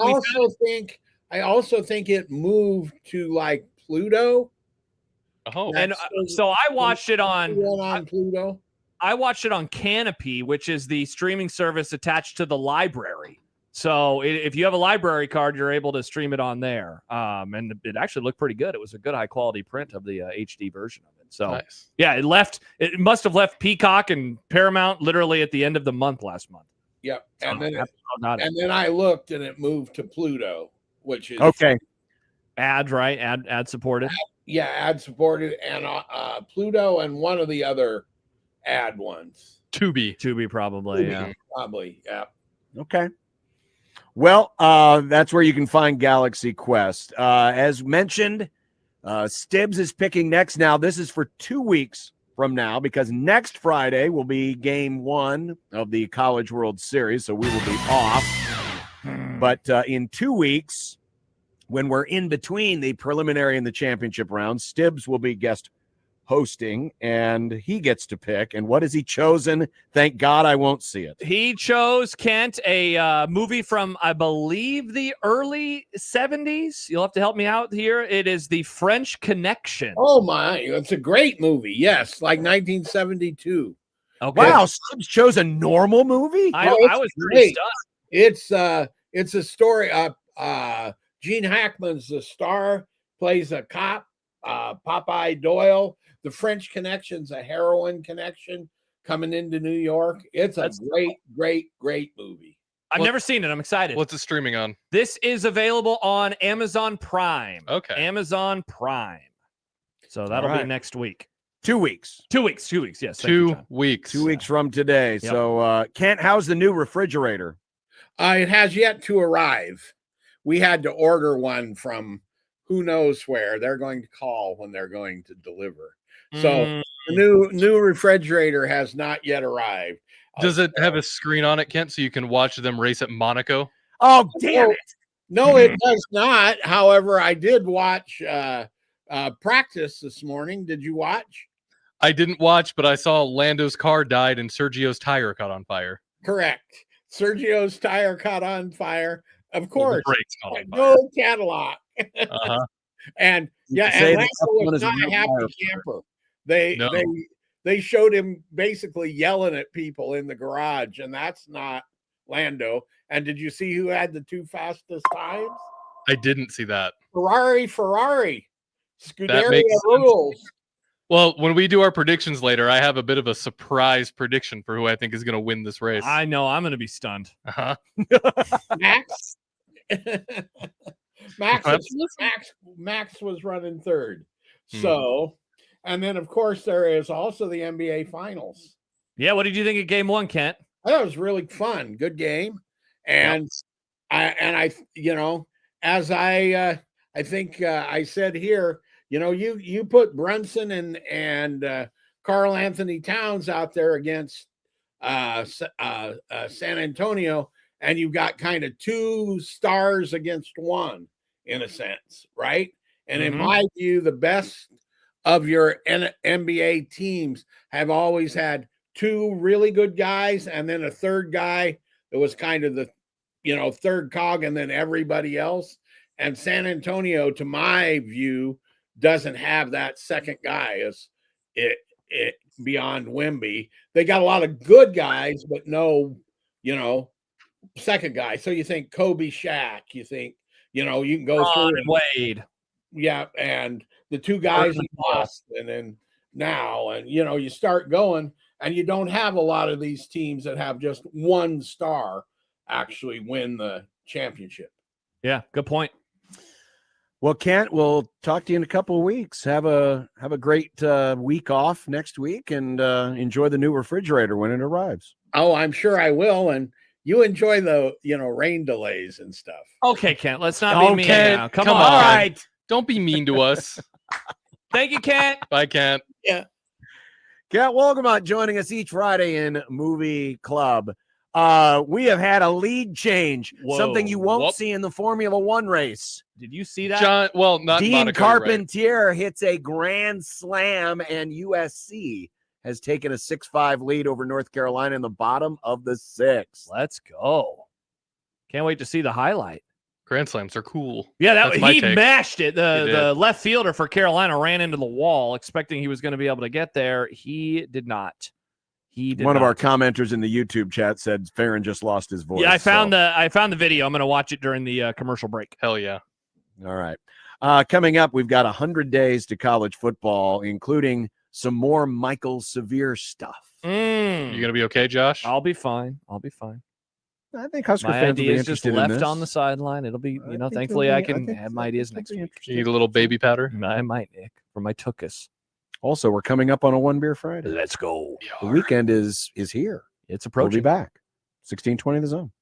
I also think it moved to like Pluto. Oh, and so I watched it on Pluto. I watched it on Canopy, which is the streaming service attached to the library. So if you have a library card, you're able to stream it on there. And it actually looked pretty good. It was a good high quality print of the HD version of it. So yeah, it must have left Peacock and Paramount literally at the end of the month last month. Yep. And then I looked and it moved to Pluto, which is ads, right? Ad supported. Ad supported, and Pluto and one of the other ad ones. Tubi probably. Yeah. Probably. Yeah. Okay. Well, that's where you can find Galaxy Quest. As mentioned, Stibbs is picking next. Now, this is for 2 weeks from now because next Friday will be game 1 of the College World Series, so we will be off. But in 2 weeks, when we're in between the preliminary and the championship rounds, Stibbs will be guest hosting, and he gets to pick. And what has he chosen? Thank God I won't see it. He chose, Kent, a movie from, I believe, the early 70s. You'll have to help me out here. It is The French Connection. Oh, my. It's a great movie. Yes, like 1972. Okay. Wow, Stibbs chose a normal movie? I was pretty stunned. It's a story. Gene Hackman's the star, plays a cop, Popeye Doyle. The French Connection's a heroin connection coming into New York. It's a great movie. I've never seen it. I'm excited. What's it streaming on? This is available on Amazon Prime. Okay. Amazon Prime. So that'll be next week. 2 weeks. 2 weeks. 2 weeks. Yes. 2 weeks. 2 weeks from today. Yep. So, Kent, how's the new refrigerator? It has yet to arrive. We had to order one from who knows where. They're going to call when they're going to deliver. So the new refrigerator has not yet arrived. Does it have a screen on it, Kent, so you can watch them race at Monaco? Oh, damn it. No, it does not. However, I did watch practice this morning. Did you watch? I didn't watch, but I saw Lando's car died and Sergio's tire caught on fire. Correct. Sergio's tire caught on fire. Of course. Well, the brakes caught on no fire. Cadillac. Uh-huh. And and Lando was not a happy camper. They showed him basically yelling at people in the garage, and that's not Lando. And did you see who had the 2 fastest times? I didn't see that. Ferrari. Scuderia rules. Well, when we do our predictions later, I have a bit of a surprise prediction for who I think is going to win this race. I know. I'm going to be stunned. Uh-huh. Max? Max was running third. So, and then of course there is also the NBA Finals. Yeah, what did you think of game 1, Kent? I thought it was really fun, good game, and I as I think I said here, you put Brunson and Karl Anthony Towns out there against San Antonio, and you've got kind of 2 stars against one in a sense, right? And in my view, the best of your NBA teams have always had two really good guys and then a third guy that was kind of the, third cog and then everybody else. And San Antonio, to my view, doesn't have that second guy as it beyond Wemby. They got a lot of good guys, but no, second guy. So you think Kobe, Shaq, you think, you can go Ron through and Wade. Yeah, and the two guys in Boston and now, and you start going, and you don't have a lot of these teams that have just one star actually win the championship. Yeah, good point. Well, Kent, we'll talk to you in a couple of weeks. Have a great week off next week, and enjoy the new refrigerator when it arrives. Oh, I'm sure I will, and you enjoy the rain delays and stuff. Okay, Kent, let's not be mean now. Come on. All right. Don't be mean to us. Thank you, Kent. Bye, Kent. Yeah. Kent Wolgamott joining us each Friday in Movie Club. We have had a lead change, something you won't see in the Formula One race. Did you see that? John, well, not Dean Monaco, Carpentier hits a grand slam, and USC has taken a 6-5 lead over North Carolina in the bottom of the 6th. Let's go. Can't wait to see the highlight. Grand slams are cool. Yeah, he take. mashed it. The left fielder for Carolina ran into the wall, expecting he was going to be able to get there. He did not. One of our commenters in the YouTube chat said Farron just lost his voice. Yeah, I found the video. I'm going to watch it during the commercial break. Hell yeah. All right. Coming up, we've got 100 days to college football, including some more Michael Severe stuff. You going to be okay, Josh? I'll be fine. I think Husker my fans will be ideas just interested in left this. on the sideline. It'll be, thankfully I can have my ideas next week. You need a little baby powder? I might, Nick, for my tuchus. Also, we're coming up on a One Beer Friday. Let's go. The weekend is here. It's approaching. We'll be back. 1620 The Zone.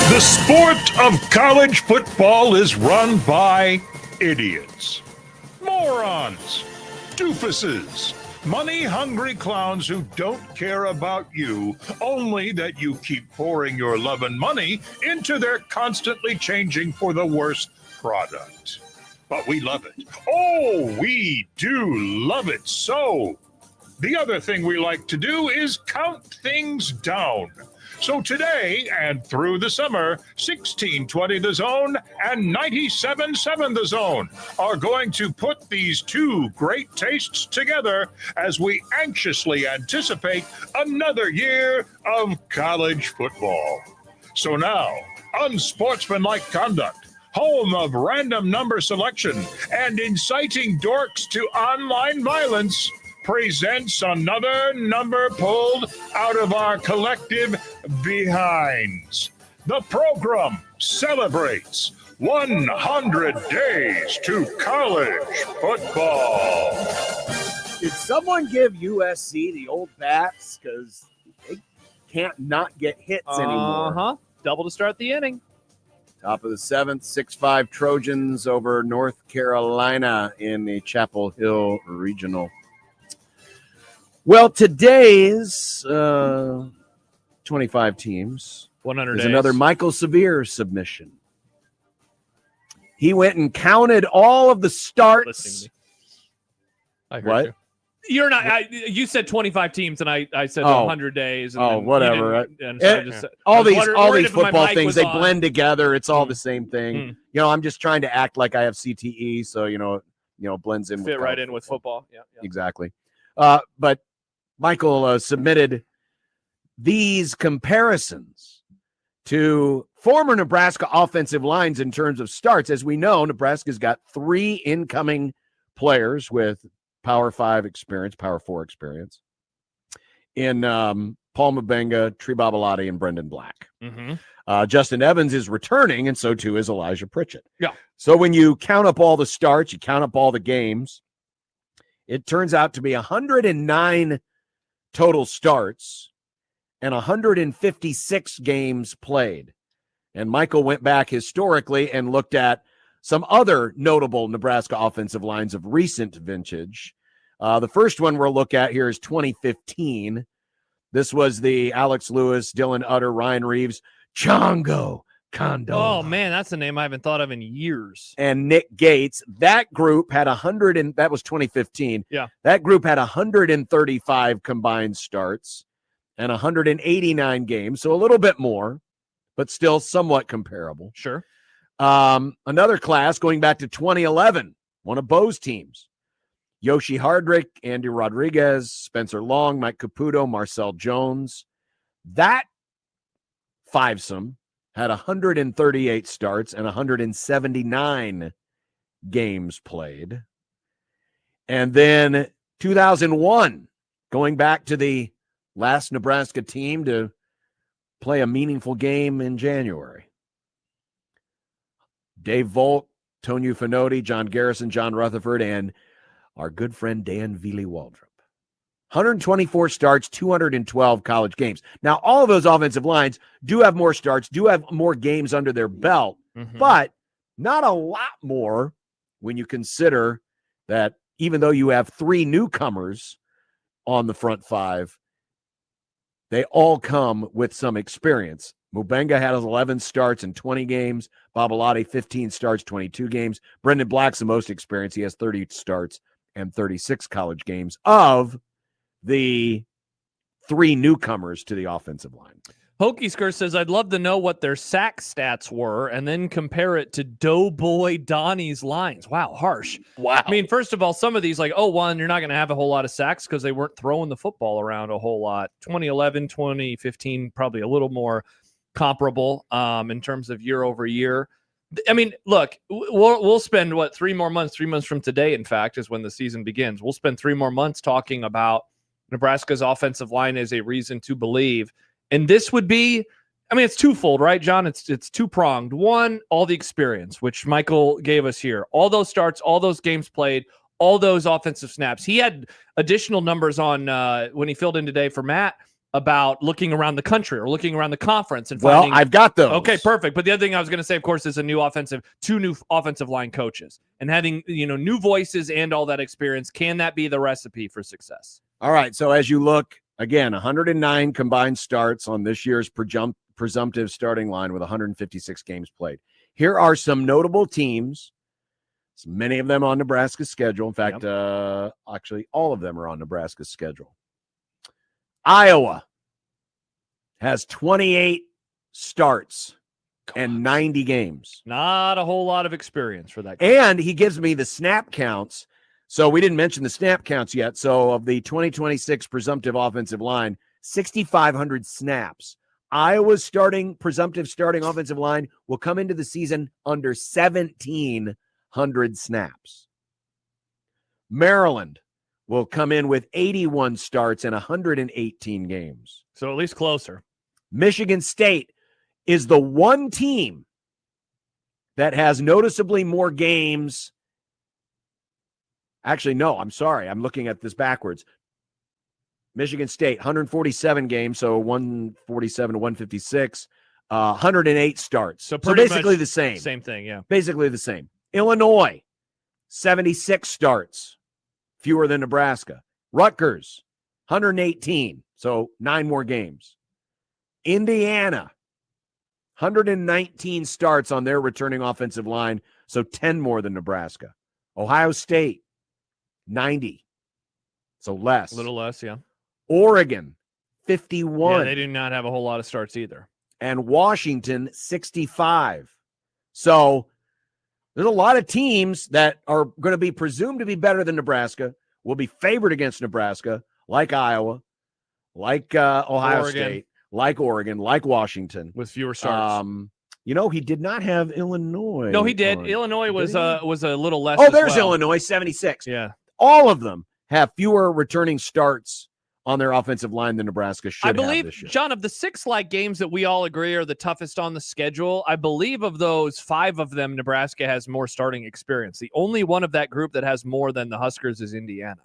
The sport of college football is run by idiots, morons, doofuses, money-hungry clowns who don't care about you, only that you keep pouring your love and money into their constantly changing for the worst product. But we love it. Oh, we do love it so. The other thing we like to do is count things down. So today and through the summer, 1620 The Zone and 97.7 The Zone are going to put these two great tastes together as we anxiously anticipate another year of college football. So now, Unsportsmanlike Conduct, home of random number selection and inciting dorks to online violence, presents another number pulled out of our collective behinds. The program celebrates 100 days to college football. Did someone give USC the old bats? Because they can't not get hits anymore. Double to start the inning. Top of the seventh, 6-5 Trojans over North Carolina in the Chapel Hill Regional. Well, today's 25 teams 100 is days. another Michael Severe submission. He went and counted all of the starts. I heard What? you. You're not. You said 25 teams, and I said 100 days. And then Whatever. you didn't, and so I just, all I was these worried if my football mic things, was they on. blend together. It's all the same thing. I'm just trying to act like I have CTE, so blends in. Fit right in with football. Yeah. Exactly. But Michael submitted these comparisons to former Nebraska offensive lines in terms of starts. As we know, Nebraska's got 3 incoming players with Power 5 experience, Power 4 experience in Paul Mabenga, Tree Babalati, and Brendan Black. Justin Evans is returning, and so too is Elijah Pritchett. Yeah. So when you count up all the starts, you count up all the games, it turns out to be 109 total starts and 156 games played. And Michael went back historically and looked at some other notable Nebraska offensive lines of recent vintage. The first one we'll look at here is 2015. This was the Alex Lewis, Dylan Utter, Ryan Reeves, Chongo Kondo. Oh, man, that's a name I haven't thought of in years. And Nick Gates. That group had that was 2015. Yeah. That group had 135 combined starts and 189 games. So a little bit more, but still somewhat comparable. Sure. Another class going back to 2011, one of Bo's teams. Yoshi Hardrick, Andy Rodriguez, Spencer Long, Mike Caputo, Marcel Jones. That fivesome had 138 starts and 179 games played. And then 2001, going back to the last Nebraska team to play a meaningful game in January. Dave Volk, Tony Finotti, John Garrison, John Rutherford, and our good friend Dan Veely-Waldrop. 124 starts, 212 college games. Now, all of those offensive lines do have more starts, do have more games under their belt, but not a lot more when you consider that even though you have 3 newcomers on the front 5, they all come with some experience. Mubenga had 11 starts in 20 games. Babalati, 15 starts, 22 games. Brendan Black's the most experienced. He has 30 starts and 36 college games of the 3 newcomers to the offensive line. Hokie Skir says, I'd love to know what their sack stats were and then compare it to Doughboy Donnie's lines. Wow, harsh. Wow. I mean, first of all, some of these, like, one, you're not going to have a whole lot of sacks because they weren't throwing the football around a whole lot. 2011, 2015, probably a little more comparable in terms of year over year. I mean, look, we'll spend, 3 more months? 3 months from today, in fact, is when the season begins. We'll spend 3 more months talking about Nebraska's offensive line as a reason to believe. And this would be, I mean, it's twofold, right, John? It's two-pronged. One, all the experience, which Michael gave us here. All those starts, all those games played, all those offensive snaps. He had additional numbers on when he filled in today for Matt about looking around the country or looking around the conference and Well, finding. I've got those. Okay, perfect. But the other thing I was going to say, of course, is two new offensive line coaches and having new voices and all that experience. Can that be the recipe for success? All right. So as you look again, 109 combined starts on this year's presumptive starting line with 156 games played. Here are some notable teams. Many of them on Nebraska's schedule. In fact, actually, all of them are on Nebraska's schedule. Iowa has 28 starts and 90 games. Not a whole lot of experience for that. And he gives me the snap counts. So we didn't mention the snap counts yet. So of the 2026 presumptive offensive line, 6,500 snaps. Iowa's presumptive starting offensive line will come into the season under 1,700 snaps. Maryland will come in with 81 starts and 118 games. So at least closer. Michigan State is the one team that has noticeably more games. Actually, no, I'm sorry. I'm looking at this backwards. Michigan State, 147 games, so 147 to 156, 108 starts. So basically the same. Same thing, yeah. Basically the same. Illinois, 76 starts, fewer than Nebraska. Rutgers, 118, so 9 more games. Indiana, 119 starts on their returning offensive line, so 10 more than Nebraska. Ohio State, 90, so less. A little less, yeah. Oregon, 51. Yeah, they do not have a whole lot of starts either. And Washington, 65. So there's a lot of teams that are going to be presumed to be better than Nebraska, will be favored against Nebraska, like Iowa, like Ohio State, like Oregon, like Washington. With fewer starts. He did not have Illinois. No, he did. Illinois was a little less. Oh, there's Illinois, 76. Yeah. All of them have fewer returning starts on their offensive line than Nebraska should have this year. John, of the 6 games that we all agree are the toughest on the schedule, I believe of those, 5 of them, Nebraska has more starting experience. The only one of that group that has more than the Huskers is Indiana.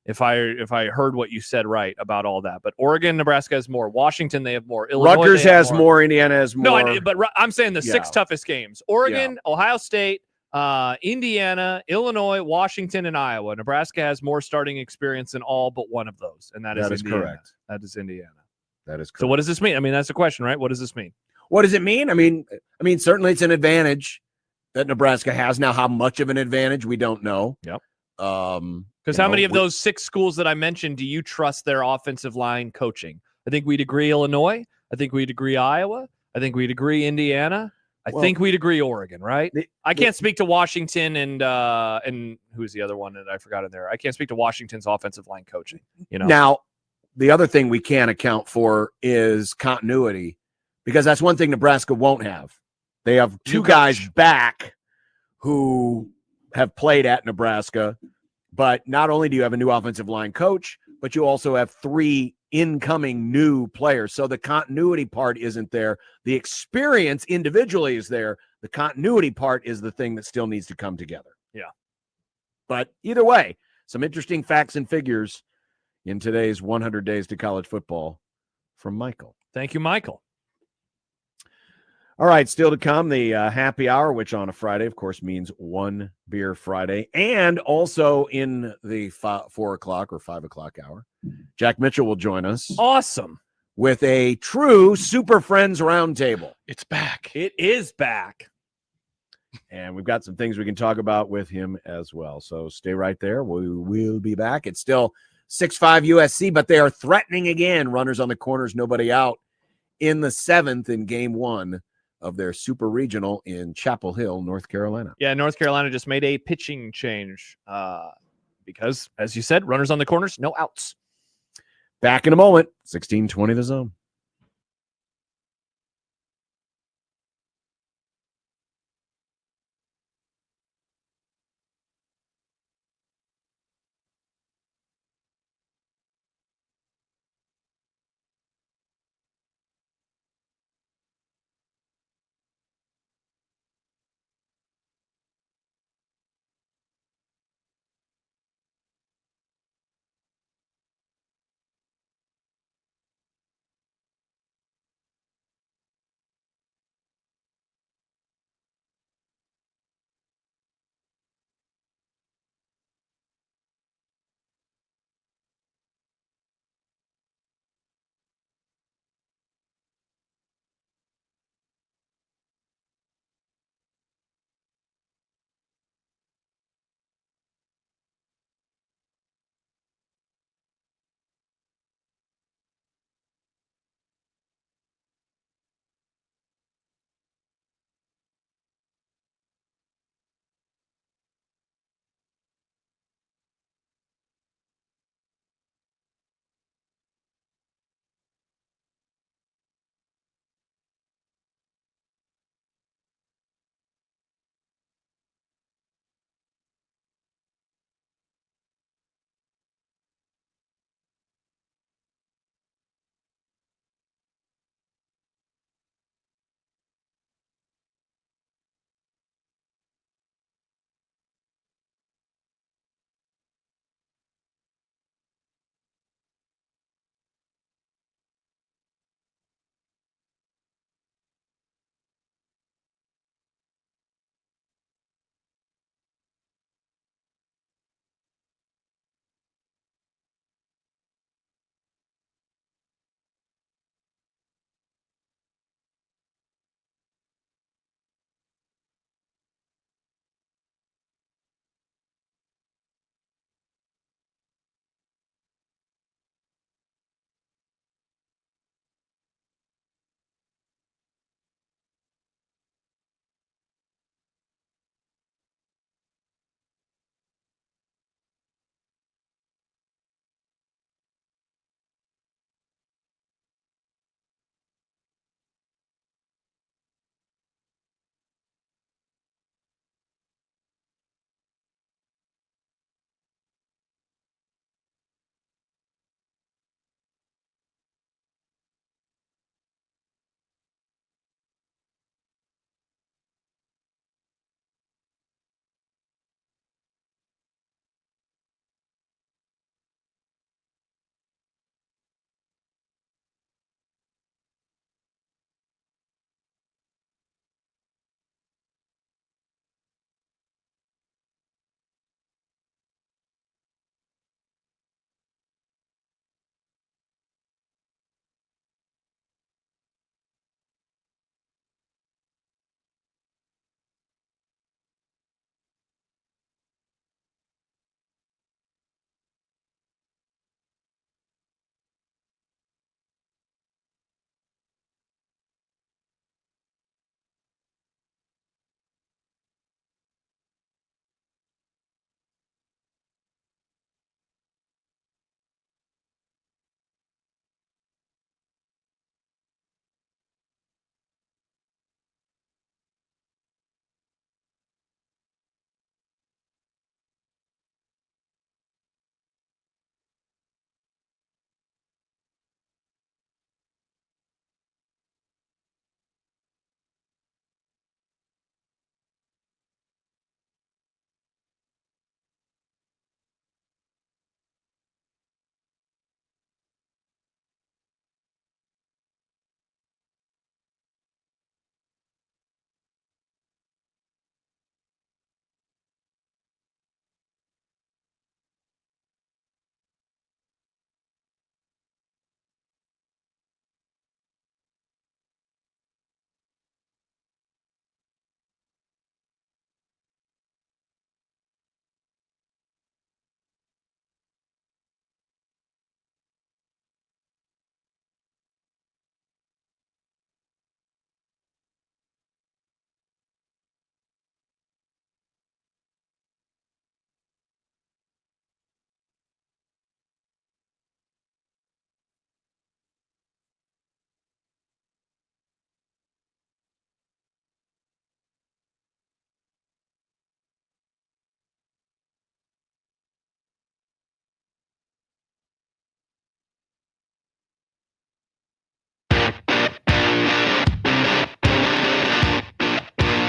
If I heard what you said right about all that. But Oregon, Nebraska has more. Washington, they have more. Illinois, Rutgers has more. Indiana has more. No, but I'm saying the 6 toughest games. Oregon, Ohio State, Indiana, Illinois, Washington, and Iowa. Nebraska has more starting experience than all but one of those, and that is Indiana. Correct. That is Indiana. That is correct. So what does this mean? I mean, that's the question, right? What does this mean? What does it mean? I mean, certainly it's an advantage that Nebraska has. Now, how much of an advantage, we don't know. Yep. Because how many of those 6 schools that I mentioned do you trust their offensive line coaching? I think we'd agree Illinois. I think we'd agree Iowa. I think we'd agree Indiana. I think we'd agree Oregon, right? I can't speak to Washington and who's the other one that I forgot in there. I can't speak to Washington's offensive line coaching. Now, the other thing we can't account for is continuity, because that's one thing Nebraska won't have. They have 2 guys back who have played at Nebraska, but not only do you have a new offensive line coach, but you also have 3 incoming new players. So the continuity part isn't there. The experience individually is there. The continuity part is the thing that still needs to come together. Yeah. But either way, some interesting facts and figures in today's 100 Days to College Football from Michael. Thank you, Michael. All right, still to come, the happy hour, which on a Friday, of course, means 1 beer Friday. And also in the 4 o'clock or 5 o'clock hour, Jack Mitchell will join us. Awesome. With a true Super Friends Roundtable. It's back. It is back. And we've got some things we can talk about with him as well. So stay right there. We will be back. It's still 6-5 USC, but they are threatening again. Runners on the corners, nobody out in the 7th in game 1 of their super regional in Chapel Hill, North Carolina. Yeah, North Carolina just made a pitching change because, as you said, runners on the corners, no outs. Back in a moment, 16:20 The Zone.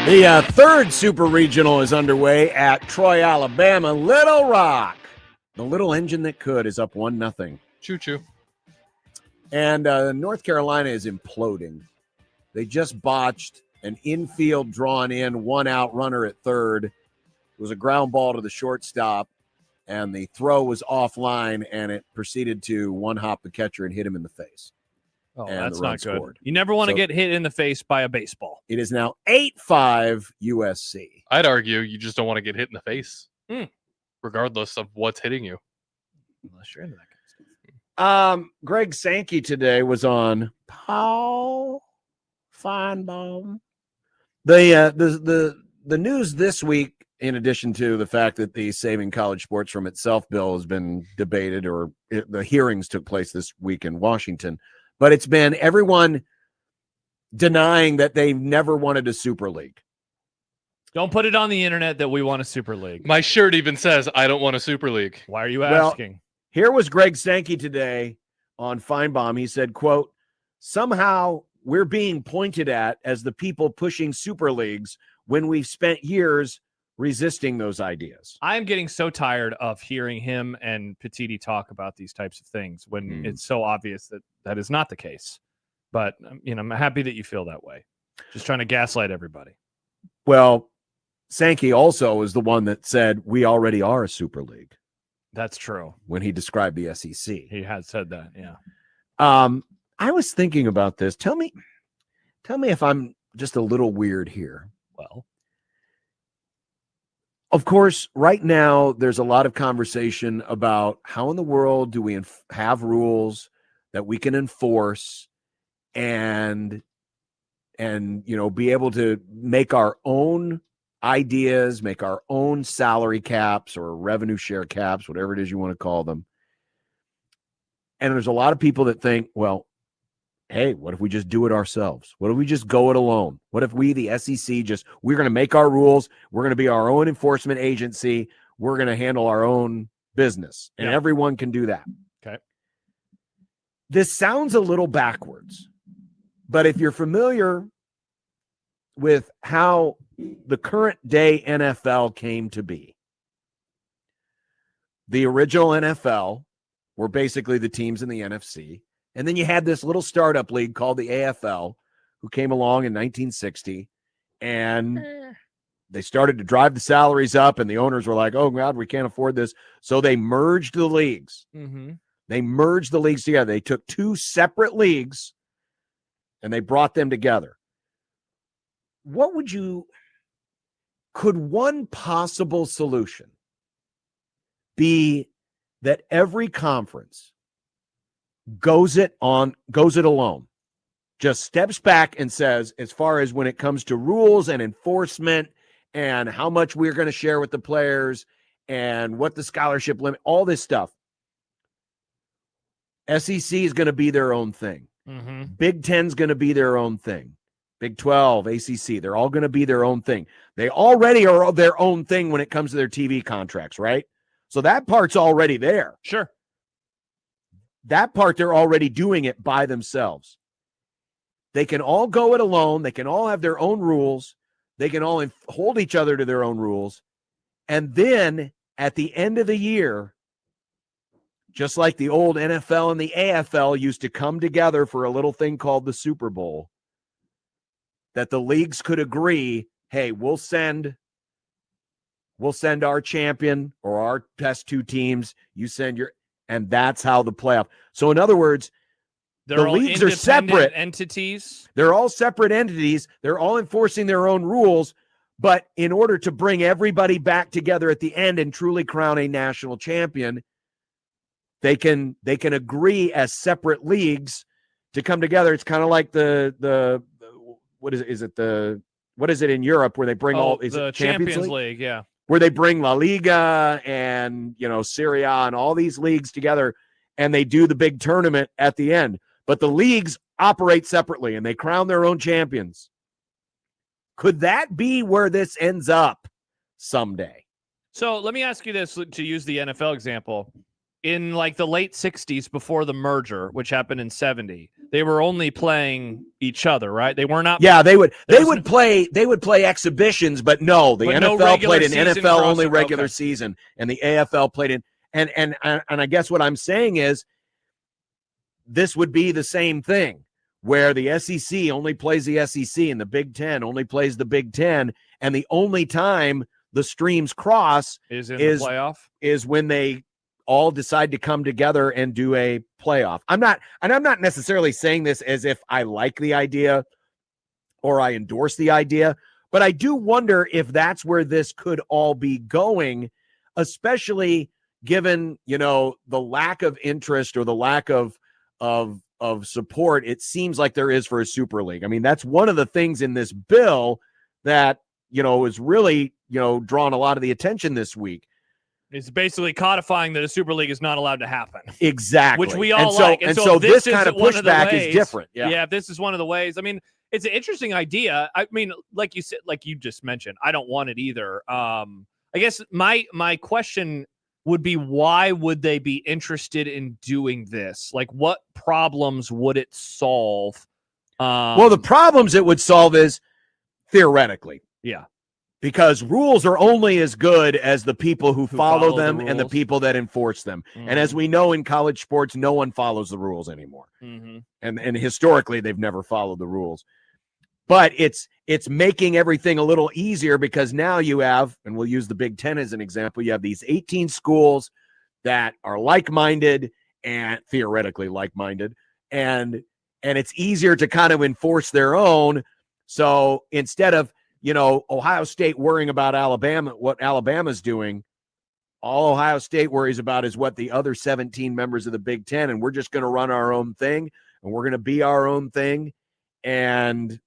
The third Super Regional is underway at Troy, Alabama. Little Rock, the little engine that could, is up 1-0. Choo-choo. And North Carolina is imploding. They just botched an infield drawn in, one-out runner at third. It was a ground ball to the shortstop, and the throw was offline, and it proceeded to one-hop the catcher and hit him in the face. Oh, and that's the run not good. scored. You never want to So get hit in the face by a baseball. it is now 8-5 USC. I'd argue you just don't want to get hit in the face, regardless of what's hitting you. Unless you're into that kind of stuff. Greg Sankey today was on Paul Feinbaum. The news this week, in addition to the fact that the Saving College Sports from Itself bill has been debated, or the hearings took place this week in Washington, but it's been everyone denying that they've never wanted a Super League. Don't put it on the internet that we want a Super League. My shirt even says, I don't want a Super League. Why are you asking? Here was Greg Sankey today on Feinbaum. He said, quote, somehow we're being pointed at as the people pushing super leagues when we've spent years resisting those ideas. I am getting so tired of hearing him and Petiti talk about these types of things when it's so obvious that that is not the case. But, I'm happy that you feel that way. Just trying to gaslight everybody. Well, Sankey also is the one that said we already are a super league. That's true. When he described the SEC. He had said that, yeah. I was thinking about this. Tell me if I'm just a little weird here. Well, of course, right now there's a lot of conversation about how in the world do we have rules that we can enforce and be able to make our own ideas, make our own salary caps or revenue share caps, whatever it is you want to call them. And there's a lot of people that think, well, hey, what if we just do it ourselves? What if we just go it alone? What if we, the SEC, we're going to make our rules. We're going to be our own enforcement agency. We're going to handle our own business. And everyone can do that. Okay. This sounds a little backwards, but if you're familiar with how the current day NFL came to be, the original NFL were basically the teams in the NFC. And then you had this little startup league called the AFL who came along in 1960, and they started to drive the salaries up, and the owners were like, oh, God, we can't afford this. So they merged the leagues. Mm-hmm. They merged the leagues together. They took two separate leagues, and they brought them together. Could one possible solution be that every conference goes it alone, just steps back and says, as far as when it comes to rules and enforcement and how much we're going to share with the players and what the scholarship limit, all this stuff, SEC is going to be their own thing. Mm-hmm. Big Ten's going to be their own thing. Big 12, ACC, they're all going to be their own thing. They already are their own thing when it comes to their TV contracts, right? So that part's already there. Sure. That part, they're already doing it by themselves. They can all go it alone. They can all have their own rules. They can all hold each other to their own rules. And then at the end of the year, just like the old NFL and the AFL used to come together for a little thing called the Super Bowl, that the leagues could agree, hey, we'll send our champion or our best two teams. You send your... And that's how the playoff. So in other words, the leagues are separate entities. They're all separate entities. They're all enforcing their own rules. But in order to bring everybody back together at the end and truly crown a national champion, they can agree as separate leagues to come together. It's kind of like the what is it? Is it what is it in Europe where they bring the Champions League? Yeah. Where they bring La Liga and, Serie A and all these leagues together, and they do the big tournament at the end. But the leagues operate separately, and they crown their own champions. Could that be where this ends up someday? So let me ask you this, to use the NFL example. in like the late 60s before the merger, which happened in 70, they were only playing each other, right? They were not. Yeah, they would play exhibitions, but no, the NFL played an NFL only regular season, and the AFL played in. And I guess what I'm saying is this would be the same thing, where the SEC only plays the SEC and the Big Ten only plays the Big Ten, and the only time the streams cross is in the playoff, is when they all decide to come together and do a playoff. I'm not necessarily saying this as if I like the idea or I endorse the idea, but I do wonder if that's where this could all be going, especially given, the lack of interest or the lack of support it seems like there is for a Super League. I mean, that's one of the things in this bill that, is really, drawn a lot of the attention this week. It's basically codifying that a Super League is not allowed to happen. Exactly. Which we all like. And so this kind of pushback is different. Yeah, this is one of the ways. I mean, it's an interesting idea. I mean, like you said, like you just mentioned, I don't want it either. I guess my question would be, why would they be interested in doing this? Like, what problems would it solve? Well, the problems it would solve is theoretically. Yeah. Because rules are only as good as the people who follow them and the people that enforce them. Mm-hmm. And as we know in college sports, no one follows the rules anymore. Mm-hmm. And historically, they've never followed the rules. But it's making everything a little easier, because now you have, and we'll use the Big Ten as an example, you have these 18 schools that are like-minded and theoretically like-minded, and it's easier to kind of enforce their own. So instead of, Ohio State worrying about Alabama, what Alabama's doing, all Ohio State worries about is what the other 17 members of the Big Ten, and we're just going to run our own thing, and we're going to be our own thing, and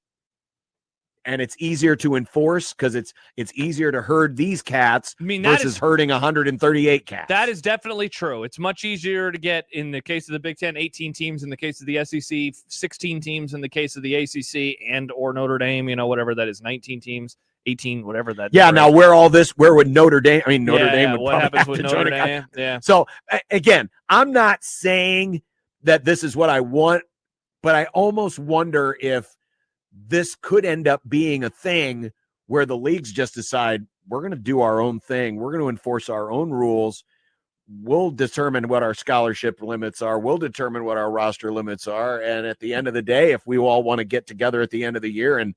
it's easier to enforce because it's easier to herd these cats versus herding 138 cats. That is definitely true. It's much easier to get, in the case of the Big Ten, 18 teams, in the case of the SEC, 16 teams, in the case of the ACC and or Notre Dame, whatever that is, 19 teams, 18, whatever that. Yeah. Now where would Notre Dame? I mean, Notre Dame would what probably happens with Notre Dame? Yeah. So again, I'm not saying that this is what I want, but I almost wonder if this could end up being a thing where the leagues just decide, we're going to do our own thing. We're going to enforce our own rules. We'll determine what our scholarship limits are. We'll determine what our roster limits are. And at the end of the day, if we all want to get together at the end of the year and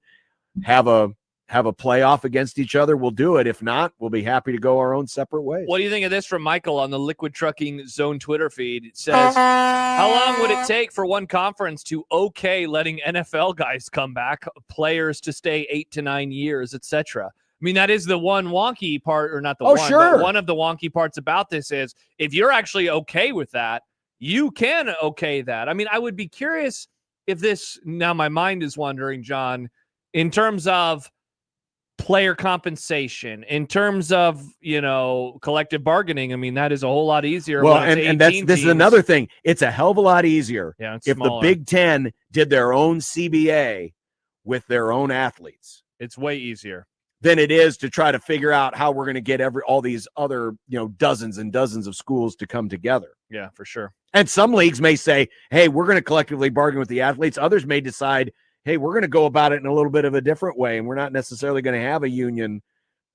have a playoff against each other, we'll do it. If not, we'll be happy to go our own separate ways. What do you think of this from Michael on the Liquid Trucking Zone Twitter feed? It says, how long would it take for one conference to letting NFL guys come back, players to stay 8 to 9 years, etc.? I mean, that is the one wonky part, or not the one, sure. But one of the wonky parts about this is, if you're actually okay with that, you can okay that. I mean, I would be curious if this, now my mind is wandering, John, in terms of player compensation, in terms of collective bargaining. I mean, that is a whole lot easier. Well, and this is another thing. It's a hell of a lot easier if smaller. The Big Ten did their own CBA with their own athletes. It's way easier than it is to try to figure out how we're going to get all these other dozens and dozens of schools to come together. Yeah, for sure. And some leagues may say, hey, we're going to collectively bargain with the athletes. Others may decide, hey, we're going to go about it in a little bit of a different way, and we're not necessarily going to have a union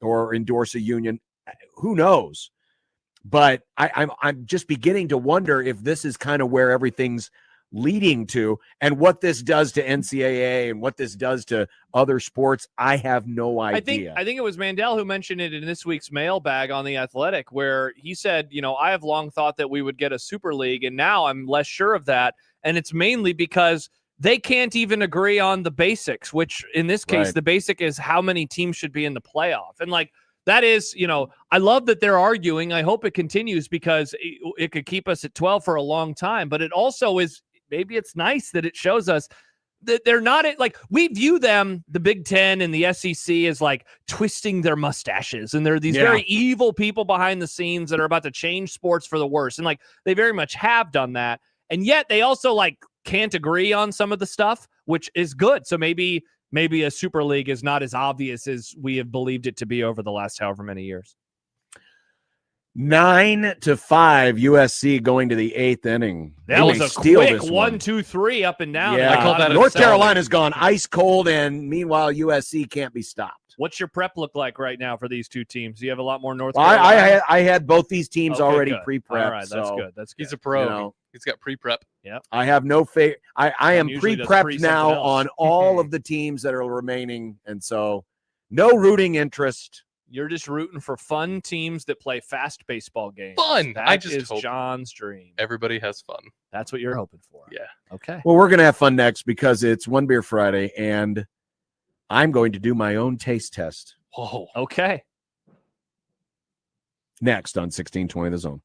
or endorse a union. Who knows? But I'm just beginning to wonder if this is kind of where everything's leading to, and what this does to NCAA and what this does to other sports. I have no idea. I think it was Mandel who mentioned it in this week's mailbag on The Athletic, where he said, I have long thought that we would get a Super League, and now I'm less sure of that. And it's mainly because they can't even agree on the basics, which in this case, the basic is how many teams should be in the playoff. And that is, I love that they're arguing. I hope it continues, because it could keep us at 12 for a long time. But it also is, maybe it's nice that it shows us that they're not we view them, the Big Ten and the SEC, as twisting their mustaches. And they're these very evil people behind the scenes that are about to change sports for the worse. And they very much have done that. And yet they also can't agree on some of the stuff, which is good. So maybe a Super League is not as obvious as we have believed it to be over the last however many years. 9-5 USC going to the 8th inning. That They was may a steal quick this 1, 2, 3 up and down. Yeah, I call that a North seven. Carolina's gone ice cold, and meanwhile USC can't be stopped. What's your prep look like right now for these two teams? Do you have a lot more North Well, Carolina? I had both these teams Okay, already good. pre-prepped. All right, that's so, good. That's good. He's a pro. You know, He's got pre-prep. Yep. I have no faith. I am usually does pre-prepped pre now something else. on all of the teams that are remaining, and so no rooting interest. You're just rooting for fun teams that play fast baseball games. Fun. That I just is hope John's dream. Everybody has fun. That's what you're hoping for. Yeah. Okay. Well, we're gonna have fun next because it's One Beer Friday, and I'm going to do my own taste test. Whoa. Okay. Next on 1620 The Zone.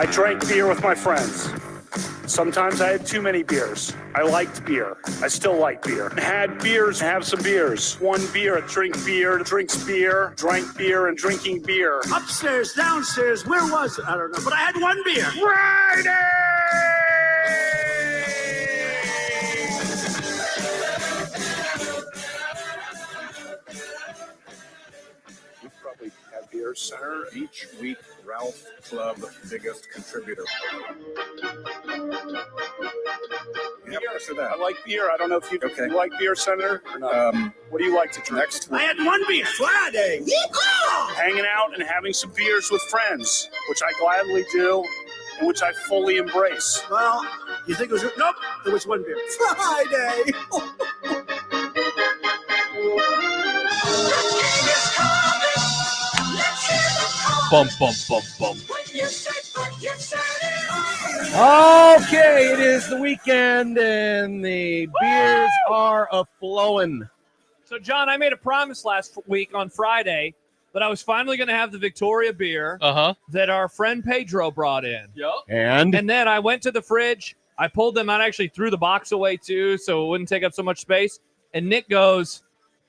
I drank beer with my friends. Sometimes I had too many beers. I liked beer. I still like beer. Had beers, have some beers. One beer, drink beer, drinks beer, drank beer, and drinking beer. Upstairs, downstairs, where was it? I don't know, but I had one beer. Friday! We probably have Beer Center each week. Ralph Club, biggest contributor. Yes or that? I like beer. I don't know if you like Beer Center or not. What do you like to drink? Next I had one beer. Friday. Hanging out and having some beers with friends, which I gladly do and which I fully embrace. Well, you think it was... Nope, there was one beer. Friday. Bum, bum, bum, bum. Okay, it is the weekend and the beers are a-flowing. So, John, I made a promise last week on Friday that I was finally going to have the Victoria beer that our friend Pedro brought in. Yep. And then I went to the fridge. I pulled them out, actually threw the box away too, so it wouldn't take up so much space. And Nick goes,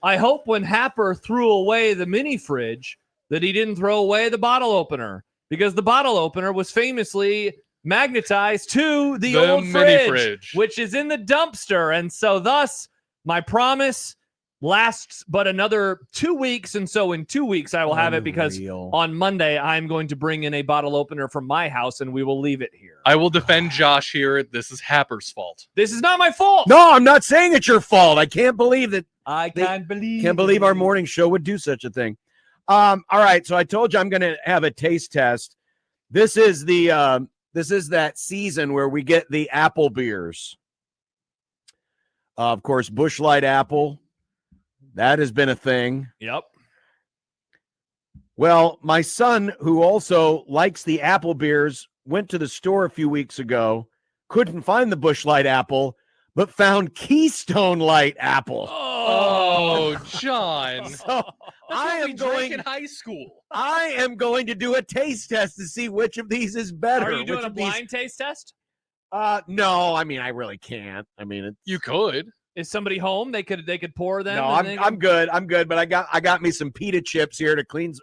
I hope when Happer threw away the mini fridge that he didn't throw away the bottle opener, because the bottle opener was famously magnetized to the old mini fridge, which is in the dumpster. And so thus my promise lasts but another 2 weeks. And so in 2 weeks, I will have it, because on Monday, I'm going to bring in a bottle opener from my house and we will leave it here. I will defend Josh here. This is Happer's fault. This is not my fault. No, I'm not saying it's your fault. I can't believe that. Can't believe our morning show would do such a thing. All right, so I told you I'm going to have a taste test. This is that season where we get the apple beers. Of course, Busch Light apple. That has been a thing. Yep. Well, my son, who also likes the apple beers, went to the store a few weeks ago, couldn't find the Busch Light apple, but found Keystone Light apple. Oh, John. So I am going in high school. I am going to do a taste test to see which of these is better. Are you doing a blind taste test? No, I mean, I really can't. I mean, you could. Is somebody home? They could pour them. No, I'm good. I'm good. But I got me some pita chips here to cleanse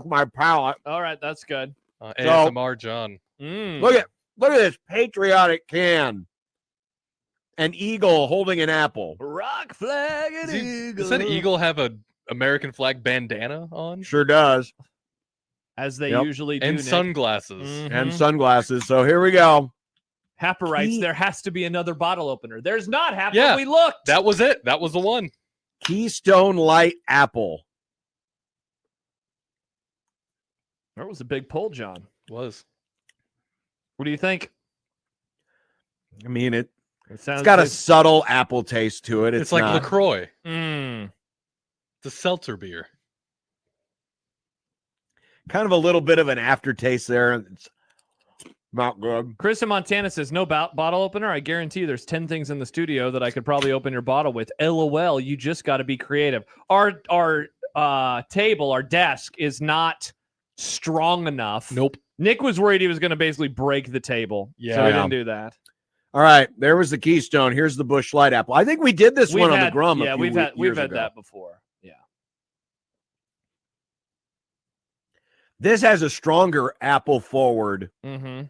my palate. All right, that's good. ASMR, John. Look at this patriotic can. An eagle holding an apple. Rock flag and eagle. Does that eagle have a American flag bandana on? Sure does. As they usually do. And Nick. sunglasses. And sunglasses. So here we go. Happer writes, there has to be another bottle opener. There's not, Happer. Yeah, we looked. That was it. That was the one. Keystone Light apple. That was a big pull, John. Was. What do you think? I mean, it's got a subtle apple taste to it. It's like not. LaCroix. Mm. It's a seltzer beer. Kind of a little bit of an aftertaste there. It's not good. Chris in Montana says, no bottle opener. I guarantee you there's 10 things in the studio that I could probably open your bottle with. LOL, you just got to be creative. Our table, our desk is not strong enough. Nope. Nick was worried he was going to basically break the table. Yeah. So we didn't do that. All right, there was the Keystone. Here's the Busch Light apple. I think we did this one on the Grum. Yeah, we've had that before. Yeah. This has a stronger apple forward and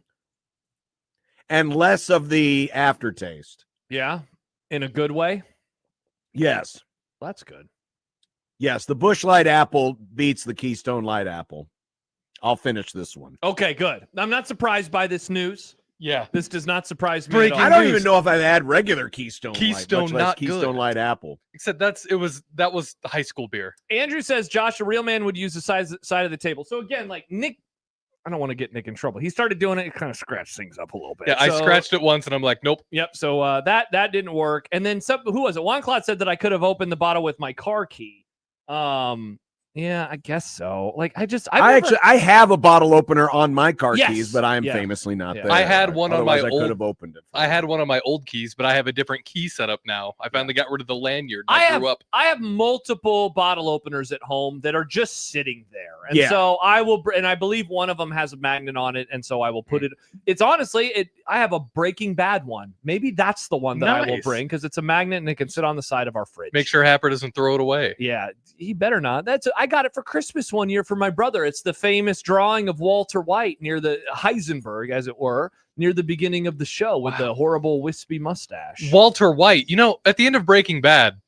less of the aftertaste. Yeah, in a good way. Yes, that's good. Yes, the Busch Light apple beats the Keystone Light apple. I'll finish this one. Okay, good. I'm not surprised by this news. Yeah, this does not surprise me at all. I don't even know if I've had regular Keystone Light, much less not Keystone good. Light apple. Except that was high school beer. Andrew says, Josh, a real man would use the side of the table. So again, like Nick, I don't want to get Nick in trouble. He started doing it, kind of scratched things up a little bit. Yeah, I scratched it once, and I'm like, nope. Yep. So that didn't work. And then who was it? Juan Claude said that I could have opened the bottle with my car key. Yeah, I guess so. Like I have a bottle opener on my car Yes. keys, but I am Yeah. famously not Yeah. there. I had one on my Otherwise, I old. could have opened it. I had one on my old keys, but I have a different key setup now. I finally got rid of the lanyard. I grew up. I have multiple bottle openers at home that are just sitting there, and Yeah. so I will. And I believe one of them has a magnet on it, and so I will put it. It's honestly, I have a Breaking Bad one. Maybe that's the one that I will Nice. bring because it's a magnet and it can sit on the side of our fridge. Make sure Happer doesn't throw it away. Yeah, he better not. I got it for Christmas one year for my brother. It's the famous drawing of Walter White near the Heisenberg, as it were, near the beginning of the show with the horrible wispy mustache. Walter White. At the end of Breaking Bad,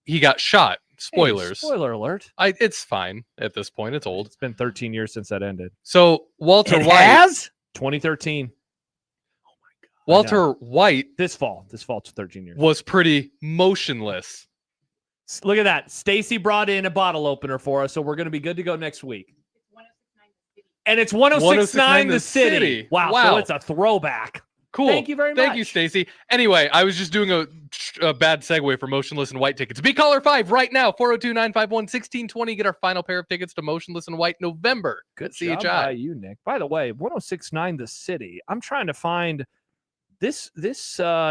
he got shot. Spoilers. Hey, spoiler alert. It's fine at this point. It's old. It's been 13 years since that ended. So Walter It White. has? 2013. Walter White. This fall. It's 13 years. Was pretty motionless. Look at that. Stacy brought in a bottle opener for us, so we're going to be good to go next week. And it's 1069 The City. Wow. So it's a throwback. Cool. Thank you very much. Thank you, Stacy. Anyway, I was just doing a bad segue for Motionless and White tickets. Be caller 5 right now, 402-951-1620. Get our final pair of tickets to Motionless and White November. Good CHI. job by you, Nick. By the way, 1069 The City. I'm trying to find this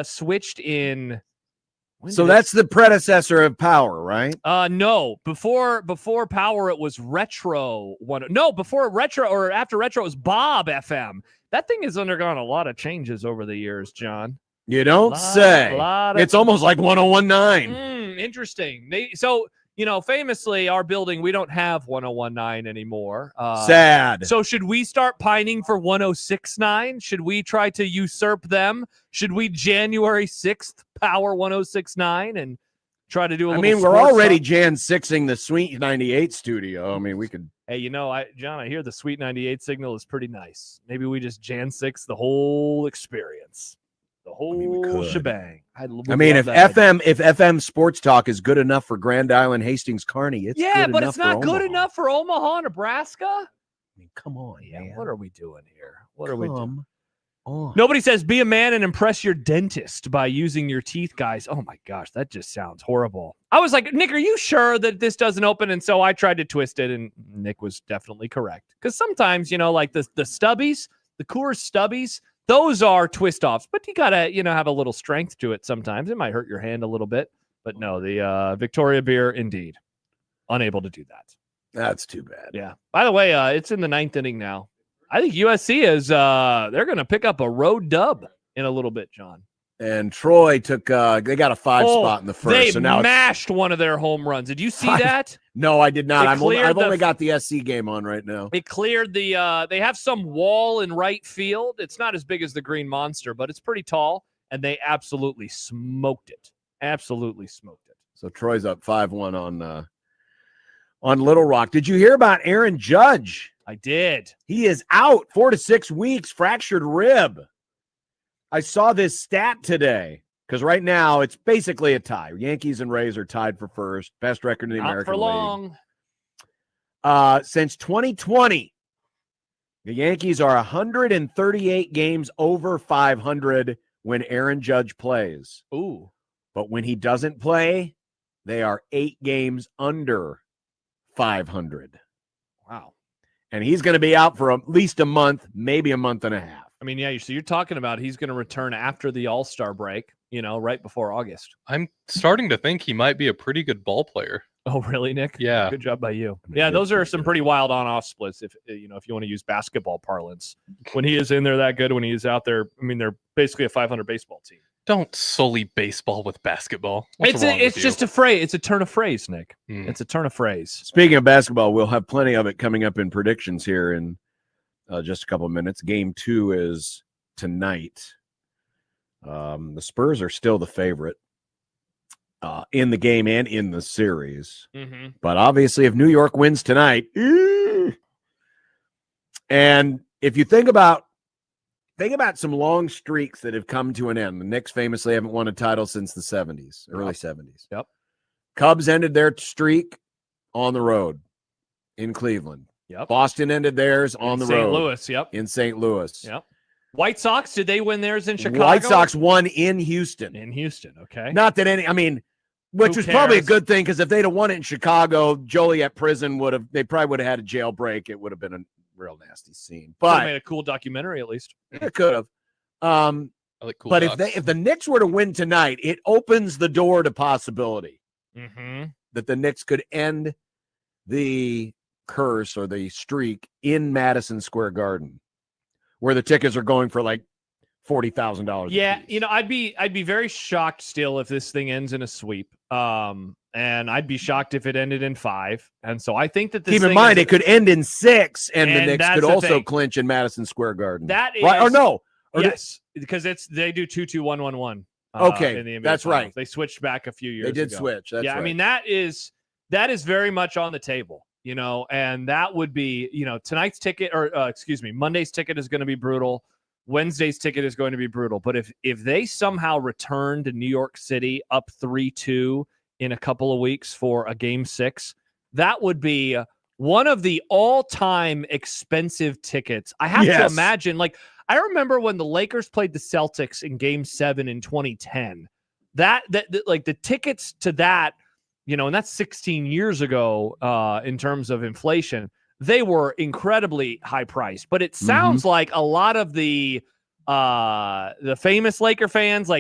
switched in. So that's the predecessor of Power, right? No. Before Power, it was Retro one. No, before Retro or after Retro, it was Bob FM. That thing has undergone a lot of changes over the years, John. You don't say. It's almost like 1019. Interesting. Famously, our building, we don't have 1019 anymore. Sad. So should we start pining for 1069? Should we try to usurp them? Should we January 6th power 1069 and try to do a little we're sports already talk? Jan 6ing the Sweet 98 studio. We could. Hey, John, I hear the Sweet 98 signal is pretty nice. Maybe we just Jan 6 the whole experience. The whole shebang. If FM Sports Talk is good enough for Grand Island, Hastings, Kearney, it's good but enough it's not for good Omaha. enough for Omaha, Nebraska. Come on, man. What are we doing here? What are we doing? Come on. Nobody says be a man and impress your dentist by using your teeth, guys. Oh my gosh, that just sounds horrible. I was like, Nick, are you sure that this doesn't open? And so I tried to twist it, and Nick was definitely correct. Because sometimes, like the stubbies, the Coors stubbies, those are twist offs, but you gotta, have a little strength to it sometimes. It might hurt your hand a little bit, but no, the Victoria beer, indeed, unable to do that. That's too bad. Yeah. By the way, it's in the 9th inning now. I think USC is they're going to pick up a road dub in a little bit, John. And Troy took they got a 5 spot in the first. They so now mashed one of their home runs. Did you see that? No, I did not. I've only got the SC game on right now. It cleared the they have some wall in right field. It's not as big as the Green Monster, but it's pretty tall, and they absolutely smoked it. Absolutely smoked it. So Troy's up 5-1 on Little Rock. Did you hear about Aaron Judge? I did. He is out 4 to 6 weeks, fractured rib. I saw this stat today because right now it's basically a tie. Yankees and Rays are tied for first, best record in the American League. Not for long. Since 2020, the Yankees are 138 games over 500 when Aaron Judge plays. Ooh. But when he doesn't play, they are 8 games under 500. Wow. And he's going to be out for at least a month, maybe a month and a half. I mean, yeah, so you're talking about he's going to return after the All-Star break, right before August. I'm starting to think he might be a pretty good ball player. Oh, really, Nick? Yeah. Good job by you. Yeah, those are some pretty wild on-off splits if you want to use basketball parlance. When he is in there that good, when he is out there, they're basically a 500 baseball team. Don't sully baseball with basketball. It's just a phrase. It's a turn of phrase, Nick. It's a turn of phrase. Speaking of basketball, we'll have plenty of it coming up in predictions here in just a couple of minutes. Game 2 is tonight. The Spurs are still the favorite in the game and in the series. Mm-hmm. But obviously, if New York wins tonight, and if you think about some long streaks that have come to an end. The Knicks famously haven't won a title since the 70s, early 70s. Yep. Cubs ended their streak on the road in Cleveland. Yep. Boston ended theirs on the road. St. Louis, yep. In St. Louis. Yep. White Sox, did they win theirs in Chicago? White Sox won in Houston. In Houston, okay. Not that Which was probably a good thing, because if they'd have won it in Chicago, Joliet prison they probably would have had a jailbreak. It would have been a real nasty scene. But made a cool documentary at least. It could have. I like cool but docs. if the Knicks were to win tonight, it opens the door to possibility that the Knicks could end the curse or the streak in Madison Square Garden, where the tickets are going for like $40,000. Yeah, I'd be very shocked still if this thing ends in a sweep. And I'd be shocked if it ended in 5. And so I think that this keep in mind it could end in 6, and the Knicks could also clinch in Madison Square Garden. That is right? Or no. Or yes, because they do 2-2-1-1-1. Okay, in the NBA that's Finals. Right. They switched back a few years ago. They did switch. That's yeah, right. I mean that is very much on the table, and that would be, tonight's ticket Monday's ticket is going to be brutal. Wednesday's ticket is going to be brutal. But if they somehow return to New York City up 3-2 in a couple of weeks for a game 6, that would be one of the all-time expensive tickets. I have to imagine, I remember when the Lakers played the Celtics in game 7 in 2010, that the tickets to that, and that's 16 years ago in terms of inflation, they were incredibly high priced. But it sounds like a lot of the famous Laker fans,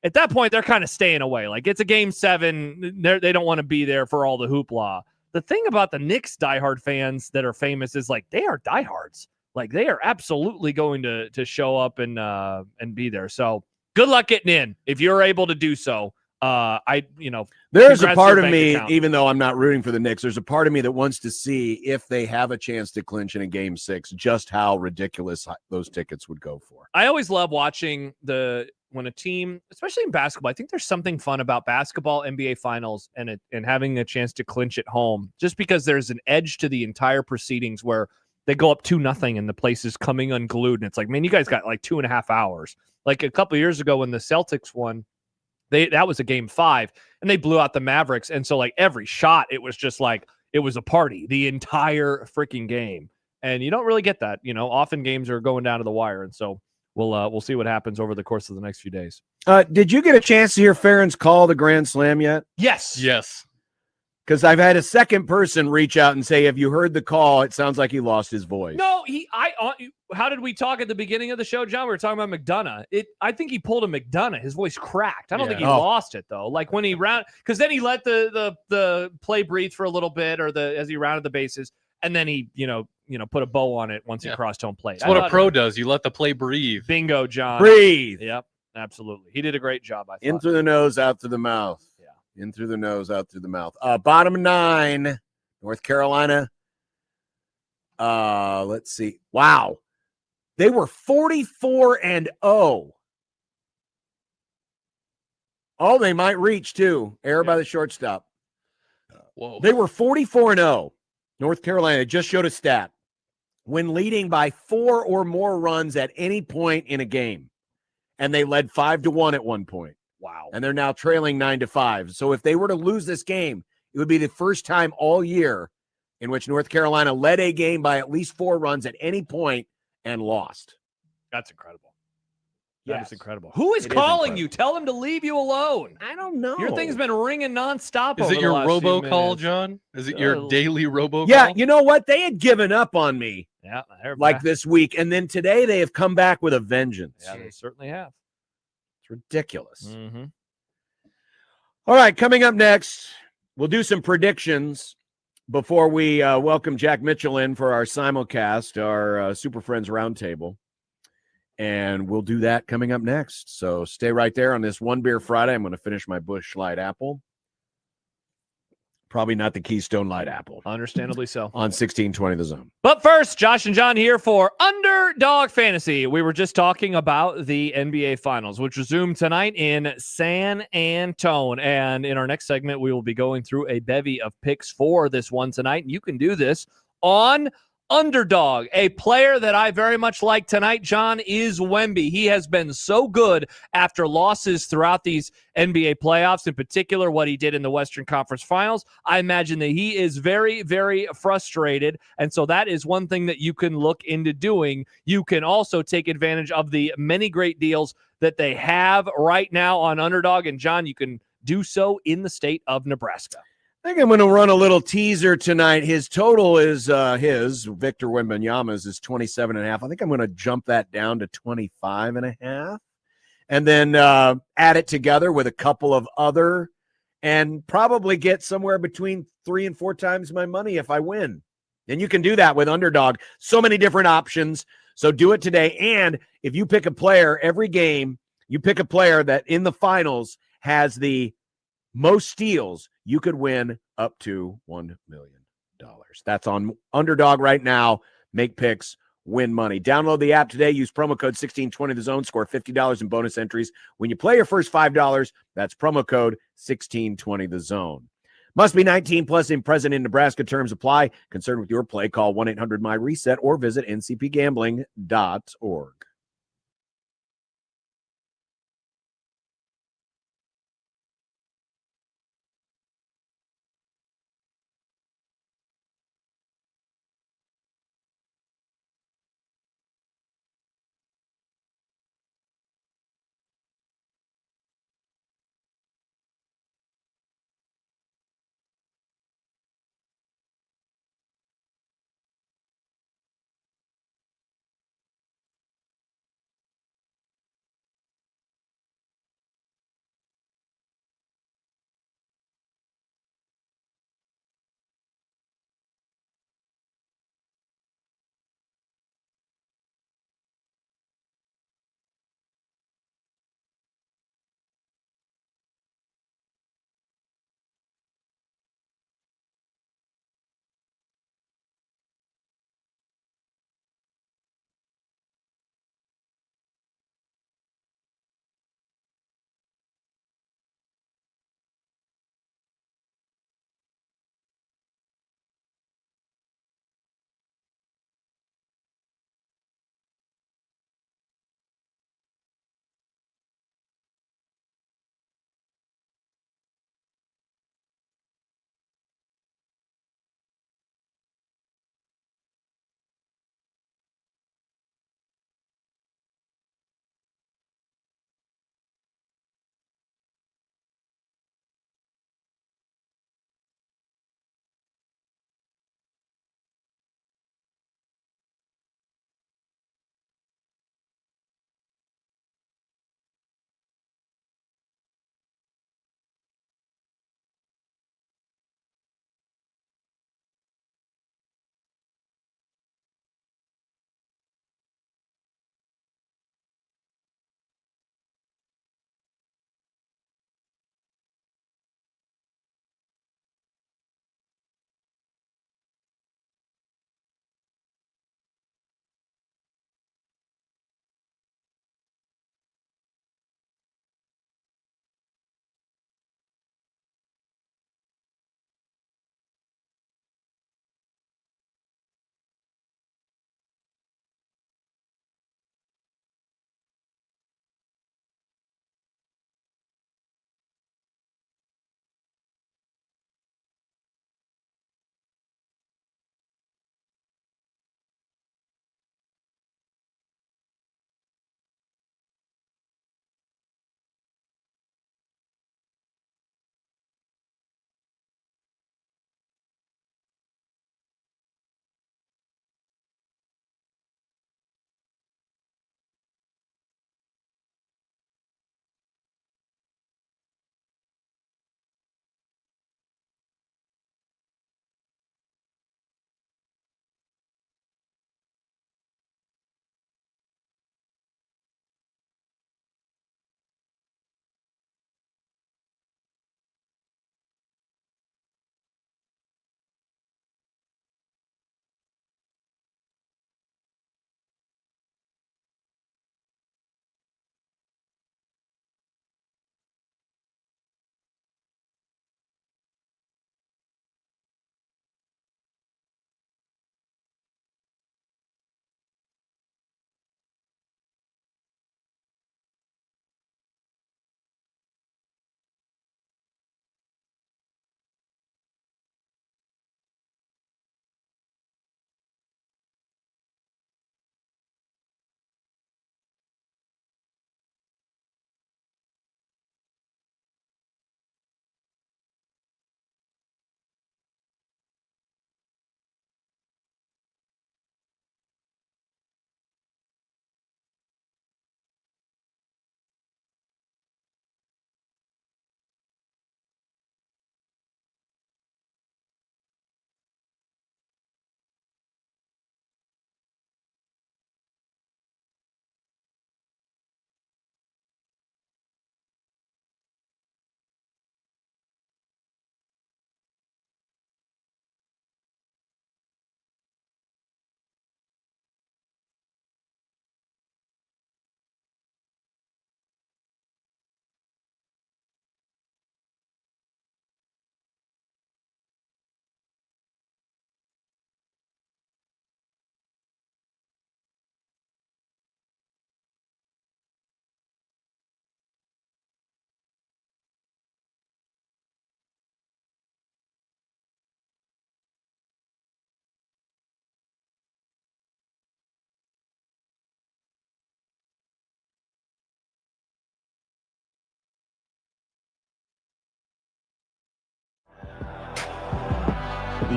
at that point, they're kind of staying away. It's a game 7. They don't want to be there for all the hoopla. The thing about the Knicks diehard fans that are famous is they are diehards. They are absolutely going to show up and be there. So good luck getting in if you're able to do so. There's a part of me, even though I'm not rooting for the Knicks, there's a part of me that wants to see if they have a chance to clinch in a game 6, just how ridiculous those tickets would go for. I always love watching when a team, especially in basketball, I think there's something fun about basketball, NBA Finals, and having a chance to clinch at home, just because there's an edge to the entire proceedings where they go up 2-0 and the place is coming unglued. And it's man, you guys got 2.5 hours. A couple of years ago when the Celtics won, that was a game 5 and they blew out the Mavericks. And so every shot, it was just it was a party the entire freaking game. And you don't really get that. Often games are going down to the wire. And so we'll see what happens over the course of the next few days. Did you get a chance to hear Farron's call the Grand Slam yet? Yes. Because I've had a second person reach out and say, have you heard the call? It sounds like he lost his voice. No, how did we talk at the beginning of the show, John? We were talking about McDonough. I think he pulled a McDonough. His voice cracked. I don't think he lost it though. When he because then he let the play breathe for a little bit, or as he rounded the bases, and then he put a bow on it once he crossed home plate. That's what a pro does. You let the play breathe. Bingo, John. Breathe. Yep, absolutely. He did a great job. I thought. In through the nose, out through the mouth. In through the nose, out through the mouth. Bottom 9, North Carolina. Let's see. Wow. They were 44-0. Oh, they might reach too. Error by the shortstop. Whoa. They were 44-0. North Carolina just showed a stat when leading by 4 or more runs at any point in a game. And they led 5-1 at one point. Wow. And they're now trailing 9-5. So if they were to lose this game, it would be the first time all year in which North Carolina led a game by at least 4 runs at any point and lost. That's incredible. That is incredible. Who is calling you? Tell him to leave you alone. I don't know. Your thing's been ringing nonstop. Is over it your the last few robocall, minutes. John? Is it your daily robocall? Yeah, you know what? They had given up on me back. this week. And then today they have come back with a vengeance. Yeah, they certainly have. It's ridiculous. Mm-hmm. All right, coming up next, we'll do some predictions before we welcome Jack Mitchell in for our simulcast, our Super Friends Roundtable. And we'll do that coming up next. So stay right there on this One Beer Friday. I'm going to finish my Busch Light Apple. Probably not the Keystone Light Apple. Understandably so. On 1620 The Zone. But first, Josh and John here for Underdog Fantasy. We were just talking about the NBA Finals, which resumed tonight in San Antonio. And in our next segment, we will be going through a bevy of picks for this one tonight. And you can do this on Underdog. A player that I very much like tonight, John, is Wemby. He has been so good after losses throughout these NBA playoffs, in particular what he did in the Western Conference Finals. I imagine that he is very, very frustrated, and so that is one thing that you can look into doing. You can also take advantage of the many great deals that they have right now on Underdog, and John, you can do so in the state of Nebraska. I think I'm going to run a little teaser tonight. His total is Victor Wembanyama's is 27.5. I think I'm going to jump that down to 25.5 and then add it together with a couple of other and probably get somewhere between 3 and 4 times my money if I win. And you can do that with Underdog. So many different options. So do it today. And if you pick a player every game, you pick a player that in the finals has the most steals, you could win up to $1 million. That's on Underdog right now. Make picks, win money. Download the app today. Use promo code 1620TheZone. Score $50 in bonus entries. When you play your first $5, that's promo code 1620TheZone. Must be 19 plus and present in Nebraska. Terms apply. Concerned with your play, call 1-800-MY-RESET or visit ncpgambling.org.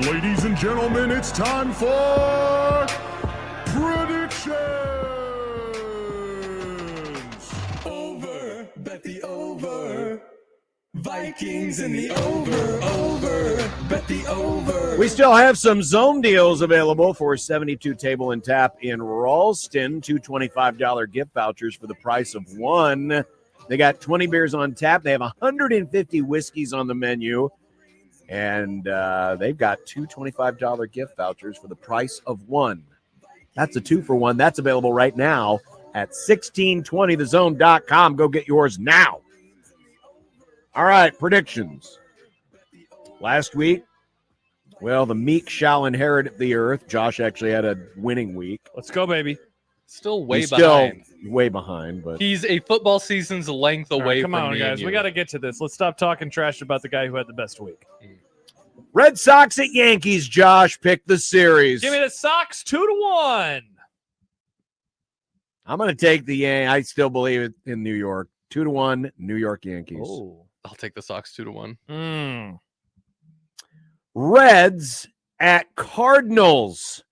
Ladies and gentlemen, it's time for predictions. Over, bet the over. Vikings in the over, bet the over. We still have some zone deals available for 72 Table and Tap in Ralston. Two $25 gift vouchers for the price of one. They got 20 beers on tap. They have 150 whiskeys on the menu. And they've got two $25 gift vouchers for the price of one. That's a 2-for-1. That's available right now at 1620thezone.com. Go get yours now. All right, predictions. Last week, well, the meek shall inherit the earth. Josh actually had a winning week. Let's go, baby. Still way He's behind. Still way behind, but he's a football season's length away come from on, me guys. and you. We got to get to this. Let's stop talking trash about the guy who had the best week. Red Sox at Yankees. Josh picked the series. Give me the Sox 2-1. I'm going to take the Yankees. I still believe it in New York. 2-1, New York Yankees. Oh. I'll take the Sox 2-1. Reds at Cardinals.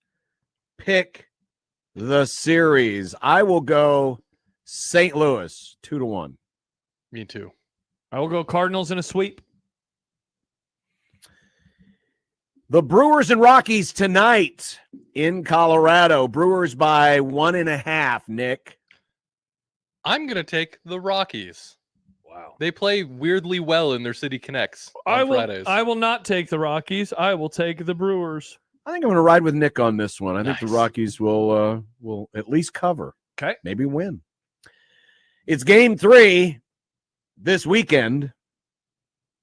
Pick the series. I will go St. Louis 2-1. Me too. I will go Cardinals in a sweep. The Brewers and Rockies tonight in Colorado. Brewers by 1.5, Nick. I'm going to take the Rockies. Wow. They play weirdly well in their City Connects on Fridays. I will not take the Rockies. I will take the Brewers. I think I'm going to ride with Nick on this one. I Nice. think the Rockies will at least cover. Okay. Maybe win. It's game 3 this weekend,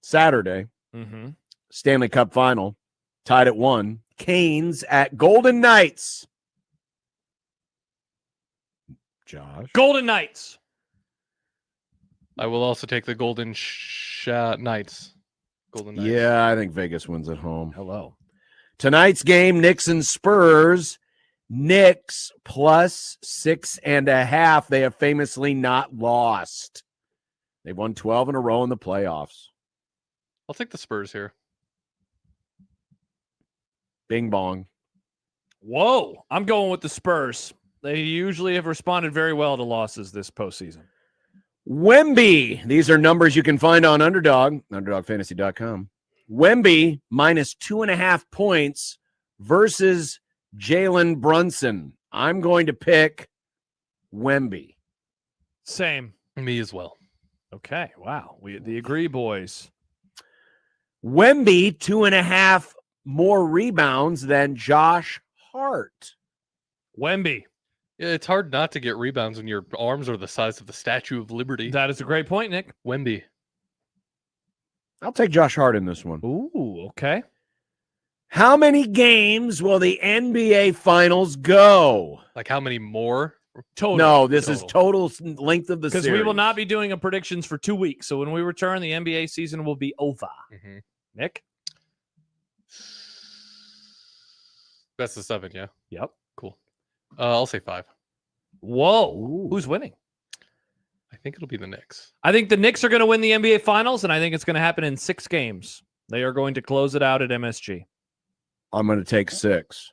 Saturday. Mm-hmm. Stanley Cup final, tied at 1. Canes at Golden Knights. Josh. Golden Knights. I will also take the Golden Knights. Golden Knights. Yeah, I think Vegas wins at home. Hello. Tonight's game, Knicks and Spurs. Knicks plus 6.5. They have famously not lost. They've won 12 in a row in the playoffs. I'll take the Spurs here. Bing bong. Whoa. I'm going with the Spurs. They usually have responded very well to losses this postseason. Wemby. These are numbers you can find on Underdog, underdogfantasy.com. Wemby minus 2.5 points versus Jalen Brunson. I'm going to pick Wemby. Same. Me as well. Okay. Wow. The agree boys. Wemby, 2.5 more rebounds than Josh Hart. Wemby. Yeah, it's hard not to get rebounds when your arms are the size of the Statue of Liberty. That is a great point, Nick. Wemby. I'll take Josh Hart in this one. Ooh, okay. How many games will the NBA Finals go? Like how many more? Total. No, this is total length of the series. Because we will not be doing a predictions for 2 weeks. So when we return, the NBA season will be over. Mm-hmm. Nick? Best of 7, yeah? Yep. Cool. I'll say 5. Whoa. Ooh. Who's winning? I think it'll be the Knicks. I think the Knicks are going to win the NBA Finals, and I think it's going to happen in 6 games. They are going to close it out at MSG. I'm going to take 6.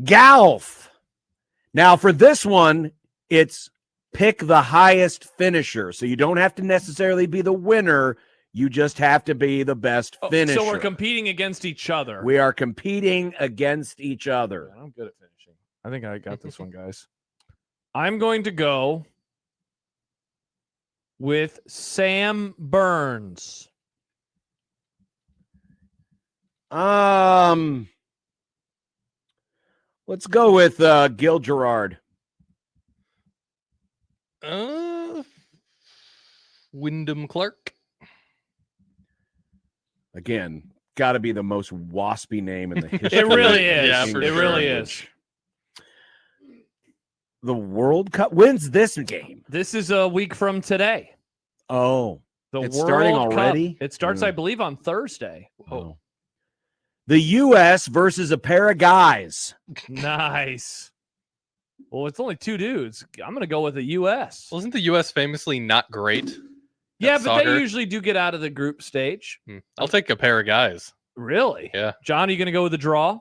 Golf. Now, for this one, it's pick the highest finisher. So you don't have to necessarily be the winner. You just have to be the best finisher. So we're competing against each other. We are competing against each other. I'm good at finishing. I think I got this one, guys. I'm going to go with Sam Burns. Let's go with Gil Gerard. Wyndham Clark. Again, got to be the most waspy name in the history. It really is. Yeah, it for really sure. is. The World Cup. When's this game? This is a week from today. Oh, The it's World starting Cup. already? It starts, Yeah. I believe, on Thursday. Oh. The U.S. versus a pair of guys. Nice. Well, it's only 2 dudes. I'm going to go with the U.S. Wasn't the U.S. famously not great? Yeah, at but they soccer? usually do get out of the group stage. I'll take a pair of guys. Really? Yeah. John, are you going to go with the draw?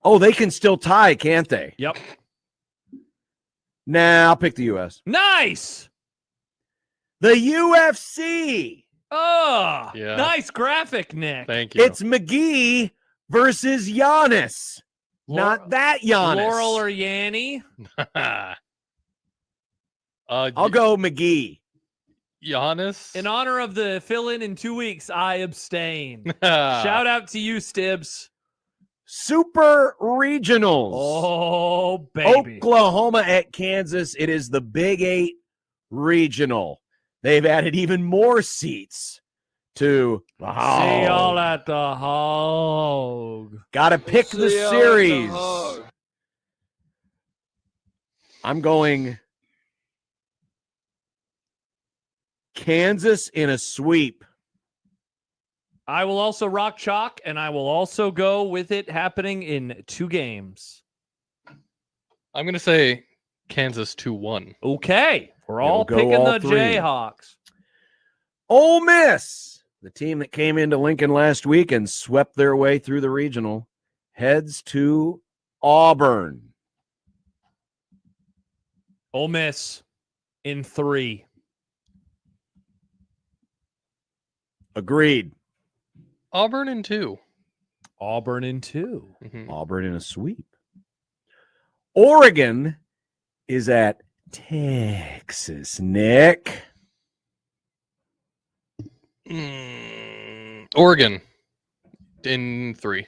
Oh, they can still tie, can't they? Yep. Nah, I'll pick the U.S. Nice. The UFC. Oh, Yeah. nice graphic, Nick. Thank you. It's McGee versus Giannis. Not that Giannis. Laurel or Yanni? I'll go McGee. Giannis. In honor of the fill-in in 2 weeks, I abstain. Shout out to you, Stibbs. Super Regionals. Oh, baby. Oklahoma at Kansas. It is the Big 8 Regional. They've added even more seats to the Hog. See y'all at the Hog. Got to pick the series. I'm going Kansas in a sweep. I will also rock chalk, and I will also go with it happening in 2 games. I'm going to say Kansas 2-1. Okay. We're all picking the Jayhawks. Ole Miss, the team that came into Lincoln last week and swept their way through the regional, heads to Auburn. Ole Miss in 3. Agreed. Auburn in 2. Auburn in 2. Mm-hmm. Auburn in a sweep. Oregon is at Texas. Nick. Oregon in 3.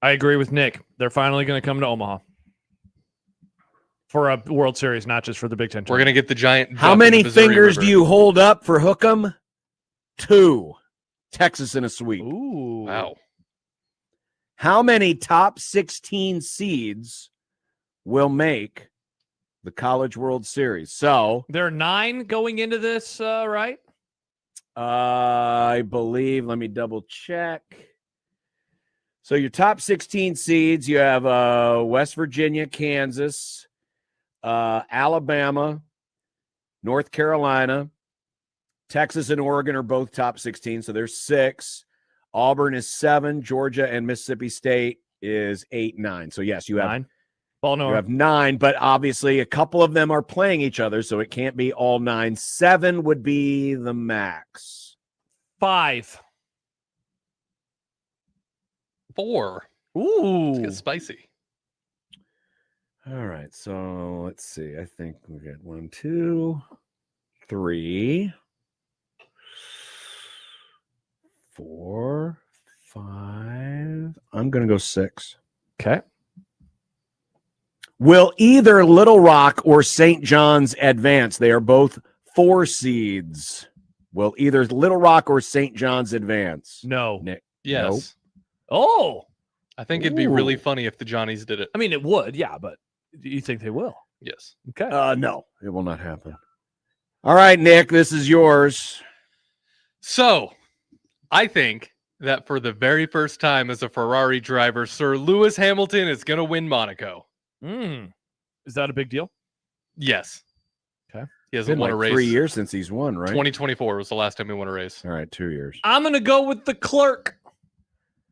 I agree with Nick. They're finally going to come to Omaha for a World Series, not just for the Big Ten. We're going to get the giant. How many fingers do you hold up for Hook'em? 2. Texas in a sweep. Ooh. Wow. How many top 16 seeds will make the College World Series? So there are 9 going into this, right? I believe. Let me double check. So your top 16 seeds, you have West Virginia, Kansas, Alabama, North Carolina, Texas and Oregon are both top 16. So there's 6. Auburn is 7. Georgia and Mississippi State is 8, 9. So yes, you have 9. You have 9, but obviously a couple of them are playing each other, so it can't be all 9. 7 would be the max. 5. 4. Ooh. Let's get spicy. All right, so let's see. I think we got 1, 2, 3, 4, 5. I'm going to go 6. Okay. Will either Little Rock or St. John's advance? They are both 4 seeds. Will either Little Rock or St. John's advance? No. Nick? Yes. Nope. Oh. I think it'd be really funny if the Johnnies did it. I mean, it would, yeah, but do you think they will? Yes. Okay. No, it will not happen. All right, Nick, this is yours. So, I think that for the very first time as a Ferrari driver, Sir Lewis Hamilton is going to win Monaco. Is that a big deal? Yes. Okay. He hasn't won a race. 3 years since he's won, right? 2024 was the last time he won a race. All right, 2 years. I'm going to go with the clerk,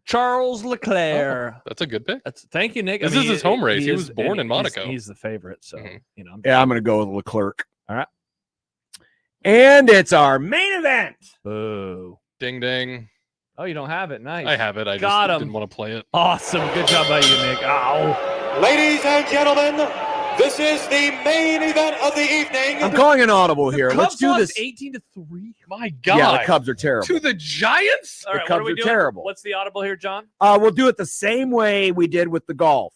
Charles Leclerc. Oh, that's a good pick. Thank you, Nick. This is his home race. He was born in Monaco. He's the favorite, so you know. Yeah, I'm going to go with Leclerc. All right. And it's our main event. Boo. Ding, ding. Oh, you don't have it. Nice. I have it. I Got just him. didn't want to play it. Awesome. Good job by you, Nick. Ow. Ladies and gentlemen, this is the main event of the evening. I'm calling an audible here. Cubs Let's do lost this. 18-3. My God. Yeah, the Cubs are terrible. To the Giants? All The right, Cubs what are we are doing? terrible. What's the audible here, John? We'll do it the same way we did with the golf.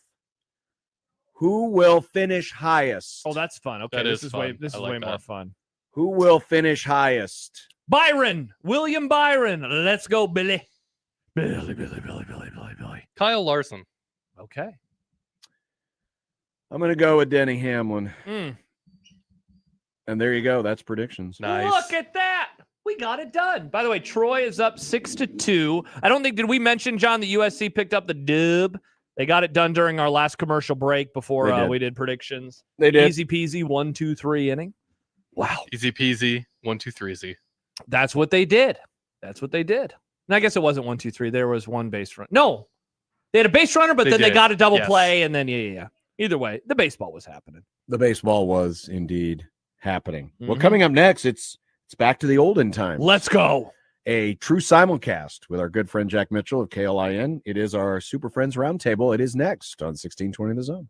Who will finish highest? Oh, that's fun. Okay, That this is is way fun. this I is like way more that. fun. Who will finish highest? Byron, William Byron. Let's go, Billy. Billy. Kyle Larson. Okay. I'm going to go with Denny Hamlin. Mm. And there you go. That's predictions. Nice. Look at that. We got it done. By the way, Troy is up 6-2. I don't think, did we mention, John, that USC picked up the dub? They got it done during our last commercial break before we did predictions. They did. Easy peasy, 1, 2, 3 inning. Wow. Easy peasy. 1, 2, 3 easy. That's what they did. And I guess it wasn't 1, 2, 3. There was one base run. No, they had a base runner, but then they got a double play, and then yeah. Either way, the baseball was happening. The baseball was indeed happening. Well, Mhm. coming up next, it's back to the olden times. Let's go. A true simulcast with our good friend Jack Mitchell of KLIN. It is our Super Friends Roundtable. It is next on 1620 The Zone.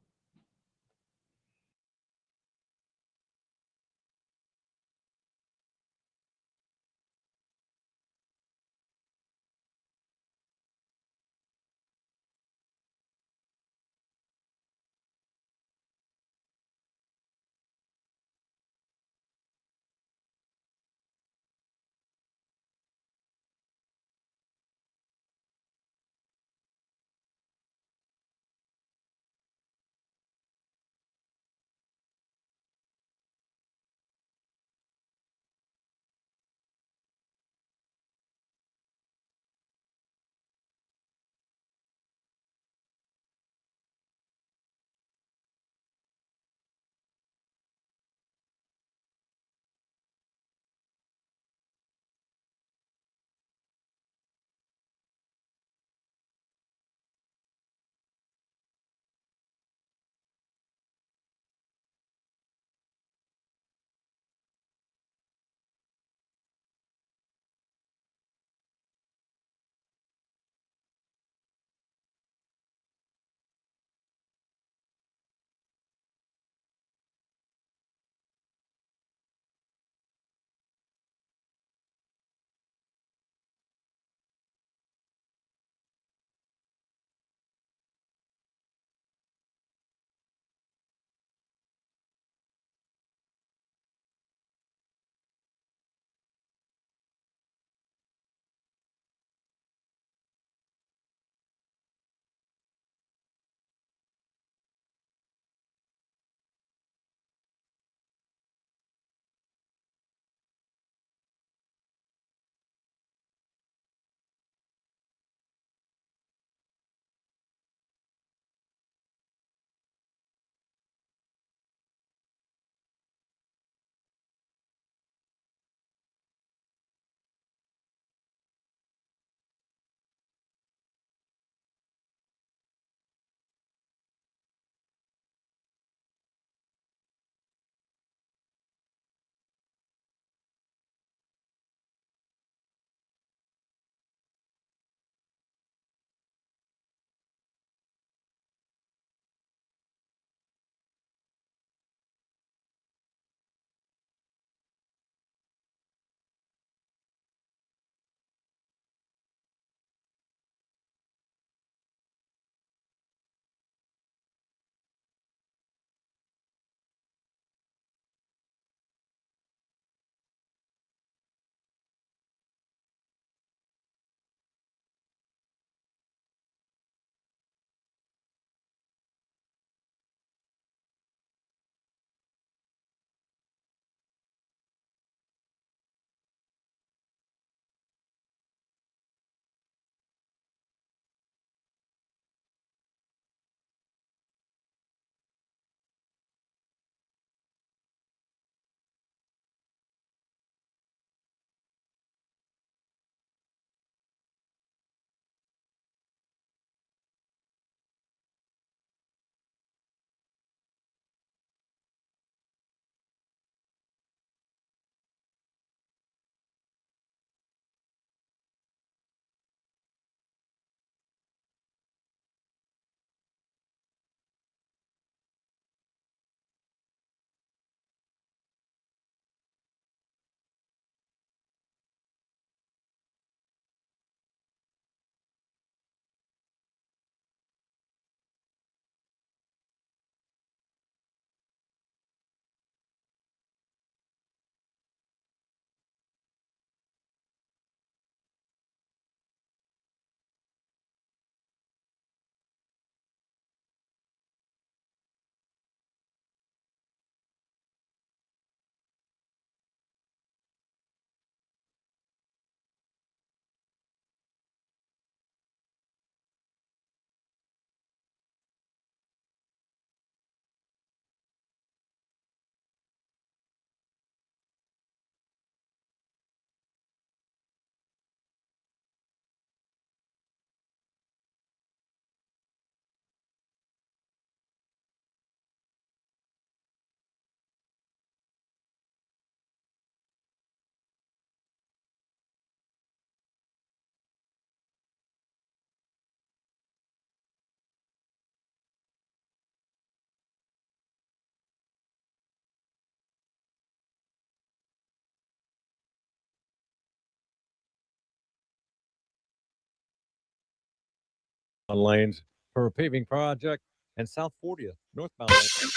lanes for a paving project and South 40th northbound lanes.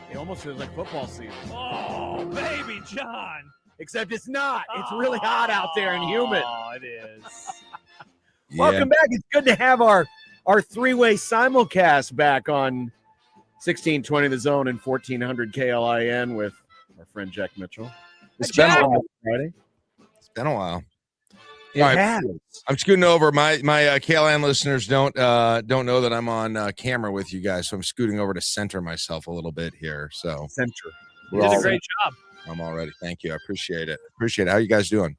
It almost feels like football season. Oh, baby John. Except it's not. It's really hot out there and humid. Oh, it is. Welcome back. It's good to have our three-way simulcast back on 1620 The Zone and 1400 KLIN with our friend Jack Mitchell. It's been a while. Friday. It's been a while. It has. I'm scooting over. My KLIN listeners don't know that I'm on camera with you guys, so I'm scooting over to center myself a little bit here. So center. You did a great job. I'm all ready. Thank you. I appreciate it. How you guys doing?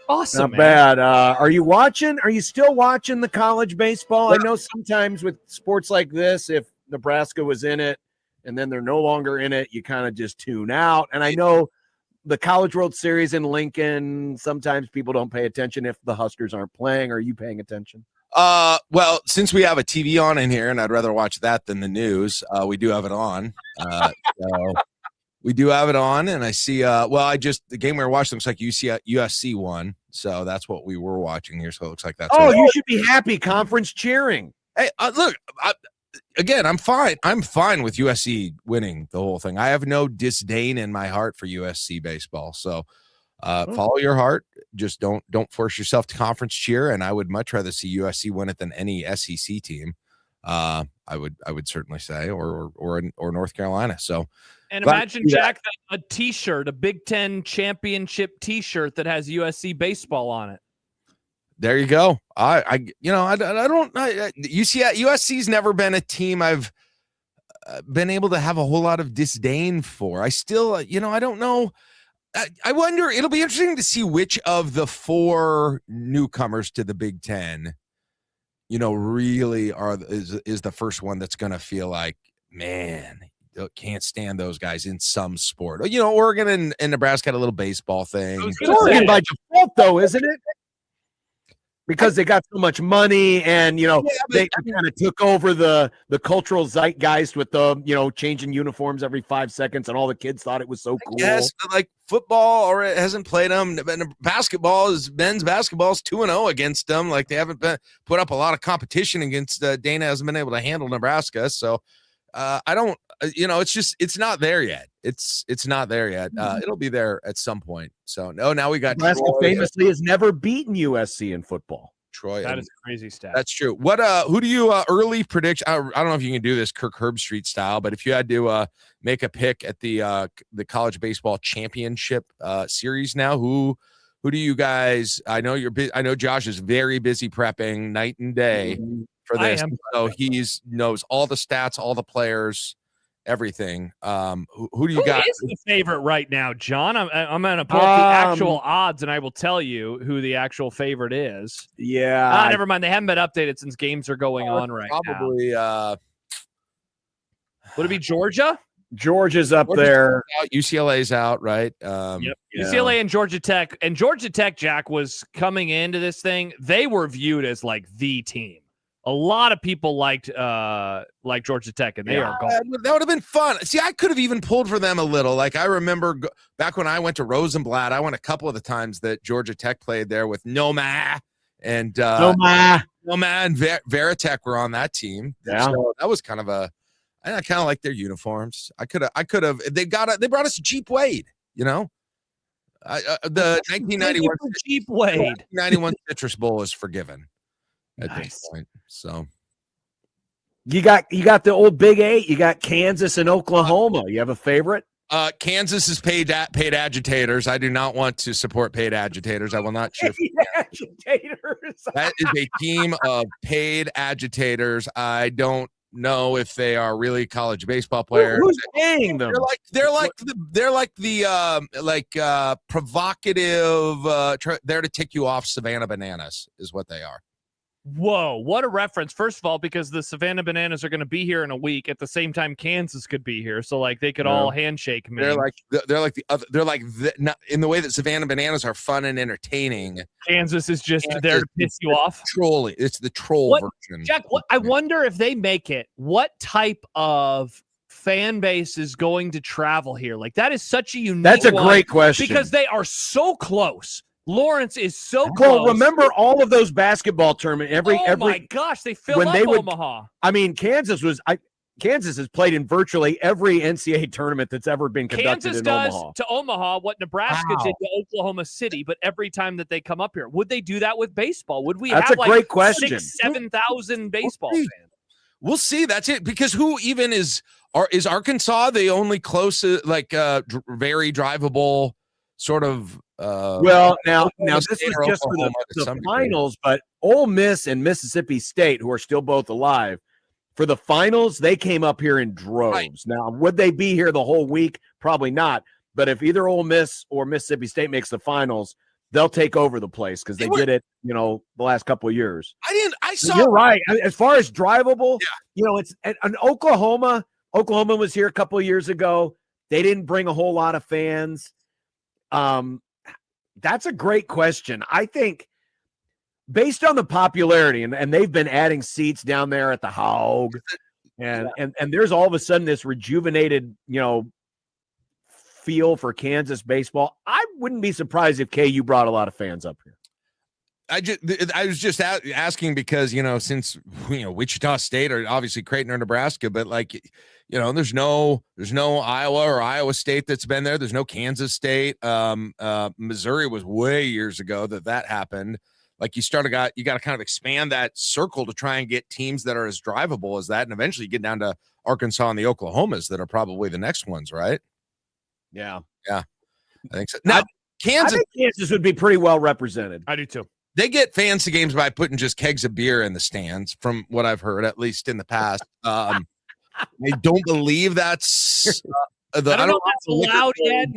Awesome. Not bad. Are you watching? Are you still watching the college baseball? I know sometimes with sports like this, if Nebraska was in it and then they're no longer in it, you kind of just tune out. And I know the College World Series in Lincoln, sometimes people don't pay attention if the Huskers aren't playing. Are you paying attention? Well, since we have a TV on in here, and I'd rather watch that than the news, we do have it on. So we do have it on, and I see. The game we were watching looks like USC won, so that's what we were watching here. So it looks like that's. Oh, you should be happy. Conference cheering. Hey, look. Again, I'm fine. I'm fine with USC winning the whole thing. I have no disdain in my heart for USC baseball. So follow your heart. Just don't force yourself to conference cheer. And I would much rather see USC win it than any SEC team. I would certainly say, or North Carolina. So. And imagine, Jack, a T-shirt, a Big Ten championship T-shirt that has USC baseball on it. There you go. USC's never been a team I've been able to have a whole lot of disdain for. I still, I don't know. I wonder. It'll be interesting to see which of the four newcomers to the Big Ten, really is the first one that's going to feel like, man, can't stand those guys in some sport. Oregon and Nebraska had a little baseball thing. It's Oregon by default, though, isn't it? Because they got so much money and, they kind of took over the cultural zeitgeist with the, changing uniforms every 5 seconds, and all the kids thought it was so cool. Yes, like football or it hasn't played them. Men's basketball is 2-0 against them. Like they haven't put up a lot of competition against Dana hasn't been able to handle Nebraska. So I don't, it's not there yet. It's not there yet. It'll be there at some point. So now we got Nebraska famously has never beaten USC in football. Troy. That is a crazy stat. That's true. What who do you early predict? I don't know if you can do this Kirk Herbstreit style, but if you had to make a pick at the college baseball championship series now, who do you guys? I know I know Josh is very busy prepping night and day for this. So knows all the stats, all the players, everything. Who do you got? Who is the favorite right now, John? I'm going to pull up the actual odds, and I will tell you who the actual favorite is. Yeah. Never mind. They haven't been updated since games are going on right now. Probably. Would it be Georgia? Georgia's up there. UCLA's out, right? Yep. UCLA and Georgia Tech. And Georgia Tech, Jack, was coming into this thing. They were viewed as like the team. A lot of people liked Georgia Tech, and they are gone. That would have been fun. See, I could have even pulled for them a little. Like I remember back when I went to Rosenblatt, I went a couple of the times that Georgia Tech played there with Noma and Noma and Veritech were on that team. Yeah, so that was kind of I kind of like their uniforms. I could have. They brought us Jeep Wade. The 1991 Jeep Wade 1991 Citrus Bowl is forgiven at this point. So you got the old Big 8. You got Kansas and Oklahoma. You have a favorite? Kansas is paid agitators. I do not want to support paid agitators. I will not cheer for agitators. That is a team of paid agitators. I don't know if they are really college baseball players. Who's paying them? They're like the provocative. There to tick you off. Savannah Bananas is what they are. Whoa, what a reference. First of all, because the Savannah Bananas are going to be here in a week at the same time Kansas could be here. So like they could all handshake me. They're like in the way that Savannah Bananas are fun and entertaining. Kansas is just there to piss you off. Trolling. It's the troll version. Jack, I wonder if they make it, what type of fan base is going to travel here? Like, that is such a unique. That's a great question because they are so close. Lawrence is so close. Well, remember all of those basketball tournaments. Oh my gosh, they fill up Omaha. I mean, Kansas has played in virtually every NCAA tournament that's ever been conducted Kansas in does Omaha. to Omaha what Nebraska did to Oklahoma City, but every time that they come up here, would they do that with baseball? Would we That's have a great question. 6,000-7,000 baseball fans? We'll see. That's it. Because who even is Arkansas the only close, very drivable sort of? Well, now this is just for the finals, but Ole Miss and Mississippi State, who are still both alive, for the finals, they came up here in droves. Right. Now, would they be here the whole week? Probably not. But if either Ole Miss or Mississippi State makes the finals, they'll take over the place because they did it, the last couple of years. I saw. You're right. As far as drivable, it's an Oklahoma. Oklahoma was here a couple of years ago. They didn't bring a whole lot of fans. That's a great question. I think based on the popularity, and they've been adding seats down there at the Hog, and there's all of a sudden this rejuvenated, feel for Kansas baseball. I wouldn't be surprised if KU brought a lot of fans up here. I was just asking because, since, Wichita State or obviously Creighton or Nebraska, but there's no Iowa or Iowa State that's been there. There's no Kansas State. Missouri was way years ago that happened. Like you got to kind of expand that circle to try and get teams that are as drivable as that. And eventually you get down to Arkansas and the Oklahomas that are probably the next ones, right? Yeah. Yeah. I think so. Now, I think Kansas would be pretty well represented. I do too. They get fans to games by putting just kegs of beer in the stands, from what I've heard, at least in the past. I don't believe that's. I don't know if that's allowed yet.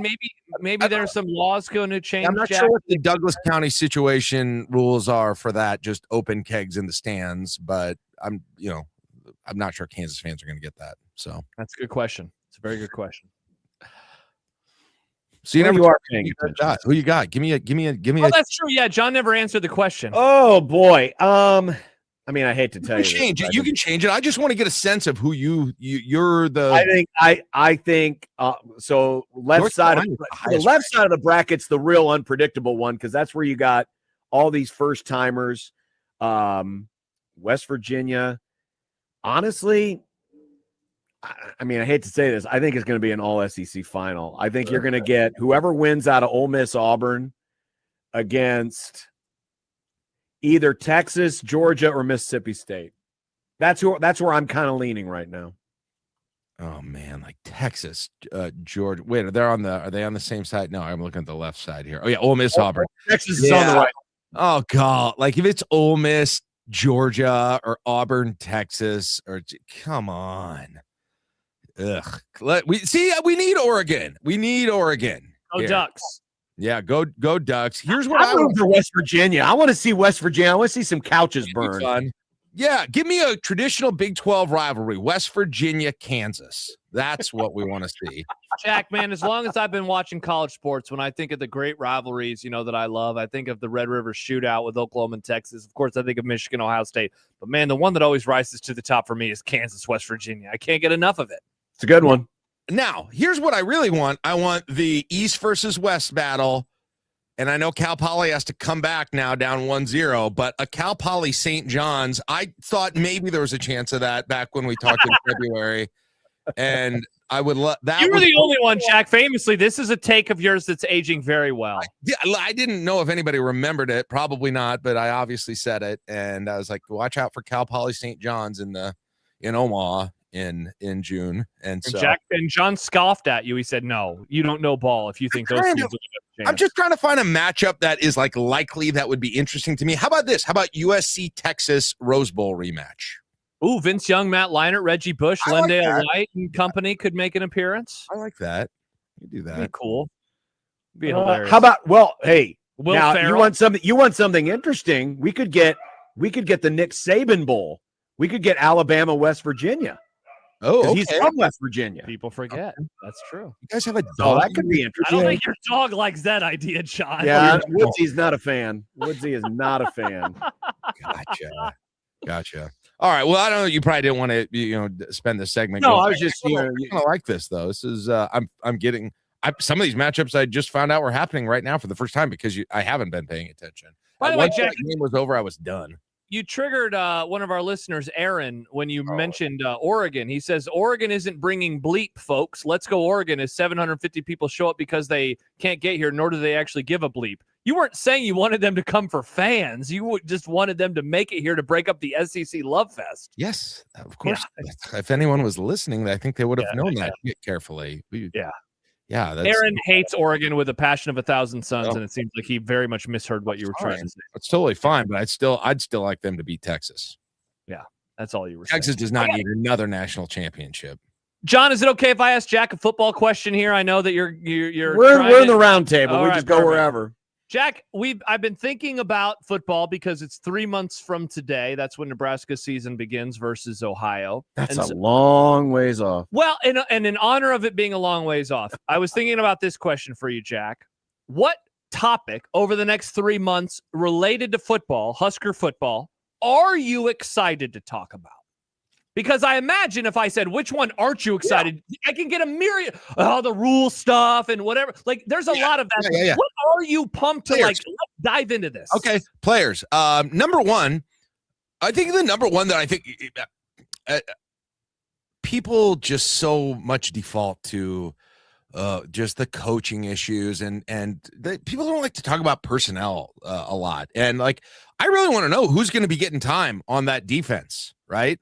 Maybe there's some laws going to change. I'm not sure what the Douglas County situation rules are for that. Just open kegs in the stands, but I'm not sure Kansas fans are going to get that. So that's a good question. It's a very good question. So you are paying attention. Who you got? Give me a. That's true. Yeah, John never answered the question. Oh boy. I mean, I hate to tell you. Change it. You can change it. I just want to get a sense of who you're the. I think so. Left side of the bracket's the real unpredictable one because that's where you got all these first timers. West Virginia. Honestly, I mean, I hate to say this. I think it's going to be an all SEC final. I think you're going to get whoever wins out of Ole Miss Auburn against either Texas, Georgia, or Mississippi State. That's where I'm kind of leaning right now. Oh man, like Texas, Georgia. Wait, are they on the same side? No, I'm looking at the left side here. Oh yeah, Ole Miss, Auburn. Texas is on the right. Oh god, like if it's Ole Miss, Georgia, or Auburn, Texas, or come on. Ugh. We need Oregon. Go here. Ducks. Yeah, go Ducks. Here's what I'm rooting for West Virginia. I want to see West Virginia. I want to see some couches burn. Fun. Yeah, give me a traditional Big 12 rivalry, West Virginia, Kansas. That's what we want to see. Jack, man, as long as I've been watching college sports, when I think of the great rivalries, that I love, I think of the Red River Shootout with Oklahoma and Texas. Of course, I think of Michigan, Ohio State. But, man, the one that always rises to the top for me is Kansas, West Virginia. I can't get enough of it. It's a good one. Now, here's what I really want. I want the East versus West battle. And I know Cal Poly has to come back now down 1-0, but a Cal Poly St. John's, I thought maybe there was a chance of that back when we talked in February. And I would love that. You were the only one, Jack. Famously, this is a take of yours that's aging very well. I didn't know if anybody remembered it. Probably not, but I obviously said it. And I was like, watch out for Cal Poly St. John's in Omaha in June. And so Jack and John scoffed at you. He said, no, you don't know ball if you think those teams will change. I'm just trying to find a matchup that is likely that would be interesting to me. How about this? How about USC Texas Rose Bowl rematch? Ooh, Vince Young, Matt Leinart, Reggie Bush, Lendale White and company could make an appearance. I like that. You do that. That'd be cool. Be hilarious. How about hey, Will now Ferrell? you want something interesting? We could get the Nick Saban Bowl. We could get Alabama, West Virginia. Oh, okay. He's from West Virginia. People forget. That's true. You guys have a dog. Oh, that could be interesting. I don't think your dog likes that idea, John. Yeah, Woodsy's not a fan. Woodsy is not a fan. Gotcha. Gotcha. All right. Well, I don't know. You probably didn't want to, spend this segment. No, going, I was just, I kind of like this though. This is, I'm getting. Some of these matchups I just found out were happening right now for the first time because I haven't been paying attention. By the way, Jack, the game was over, I was done. You triggered one of our listeners, Aaron, when you mentioned Oregon. He says, Oregon isn't bringing bleep, folks. Let's Go Oregon as 750 people show up because they can't get here, nor do they actually give a bleep. You weren't saying you wanted them to come for fans. You just wanted them to make it here to break up the SEC Love Fest. Yes, of course. Yeah. If anyone was listening, I think they would have known that carefully. Yeah. Aaron hates Oregon with a passion of 1,000 suns, and it seems like he very much misheard what you were trying to say. It's totally fine, but I'd still like them to beat Texas. Yeah, that's all you were saying. Texas does not need another national championship. John, is it okay if I ask Jack a football question here? I know that you're we're in the round table. We just go wherever. Jack, I've been thinking about football because it's 3 months from today. That's when Nebraska season begins versus Ohio. That's a long ways off. Well, and in honor of it being a long ways off, I was thinking about this question for you, Jack. What topic over the next 3 months related to football, Husker football, are you excited to talk about? Because I imagine if I said, which one aren't you excited? Yeah. I can get a myriad, the rule stuff and whatever. Like, there's a lot of that. Yeah. What are you pumped to, let's dive into this? Okay, players. Number one, I think the number one that I think people just so much default to just the coaching issues and people don't like to talk about personnel a lot. And, I really want to know who's going to be getting time on that defense, right?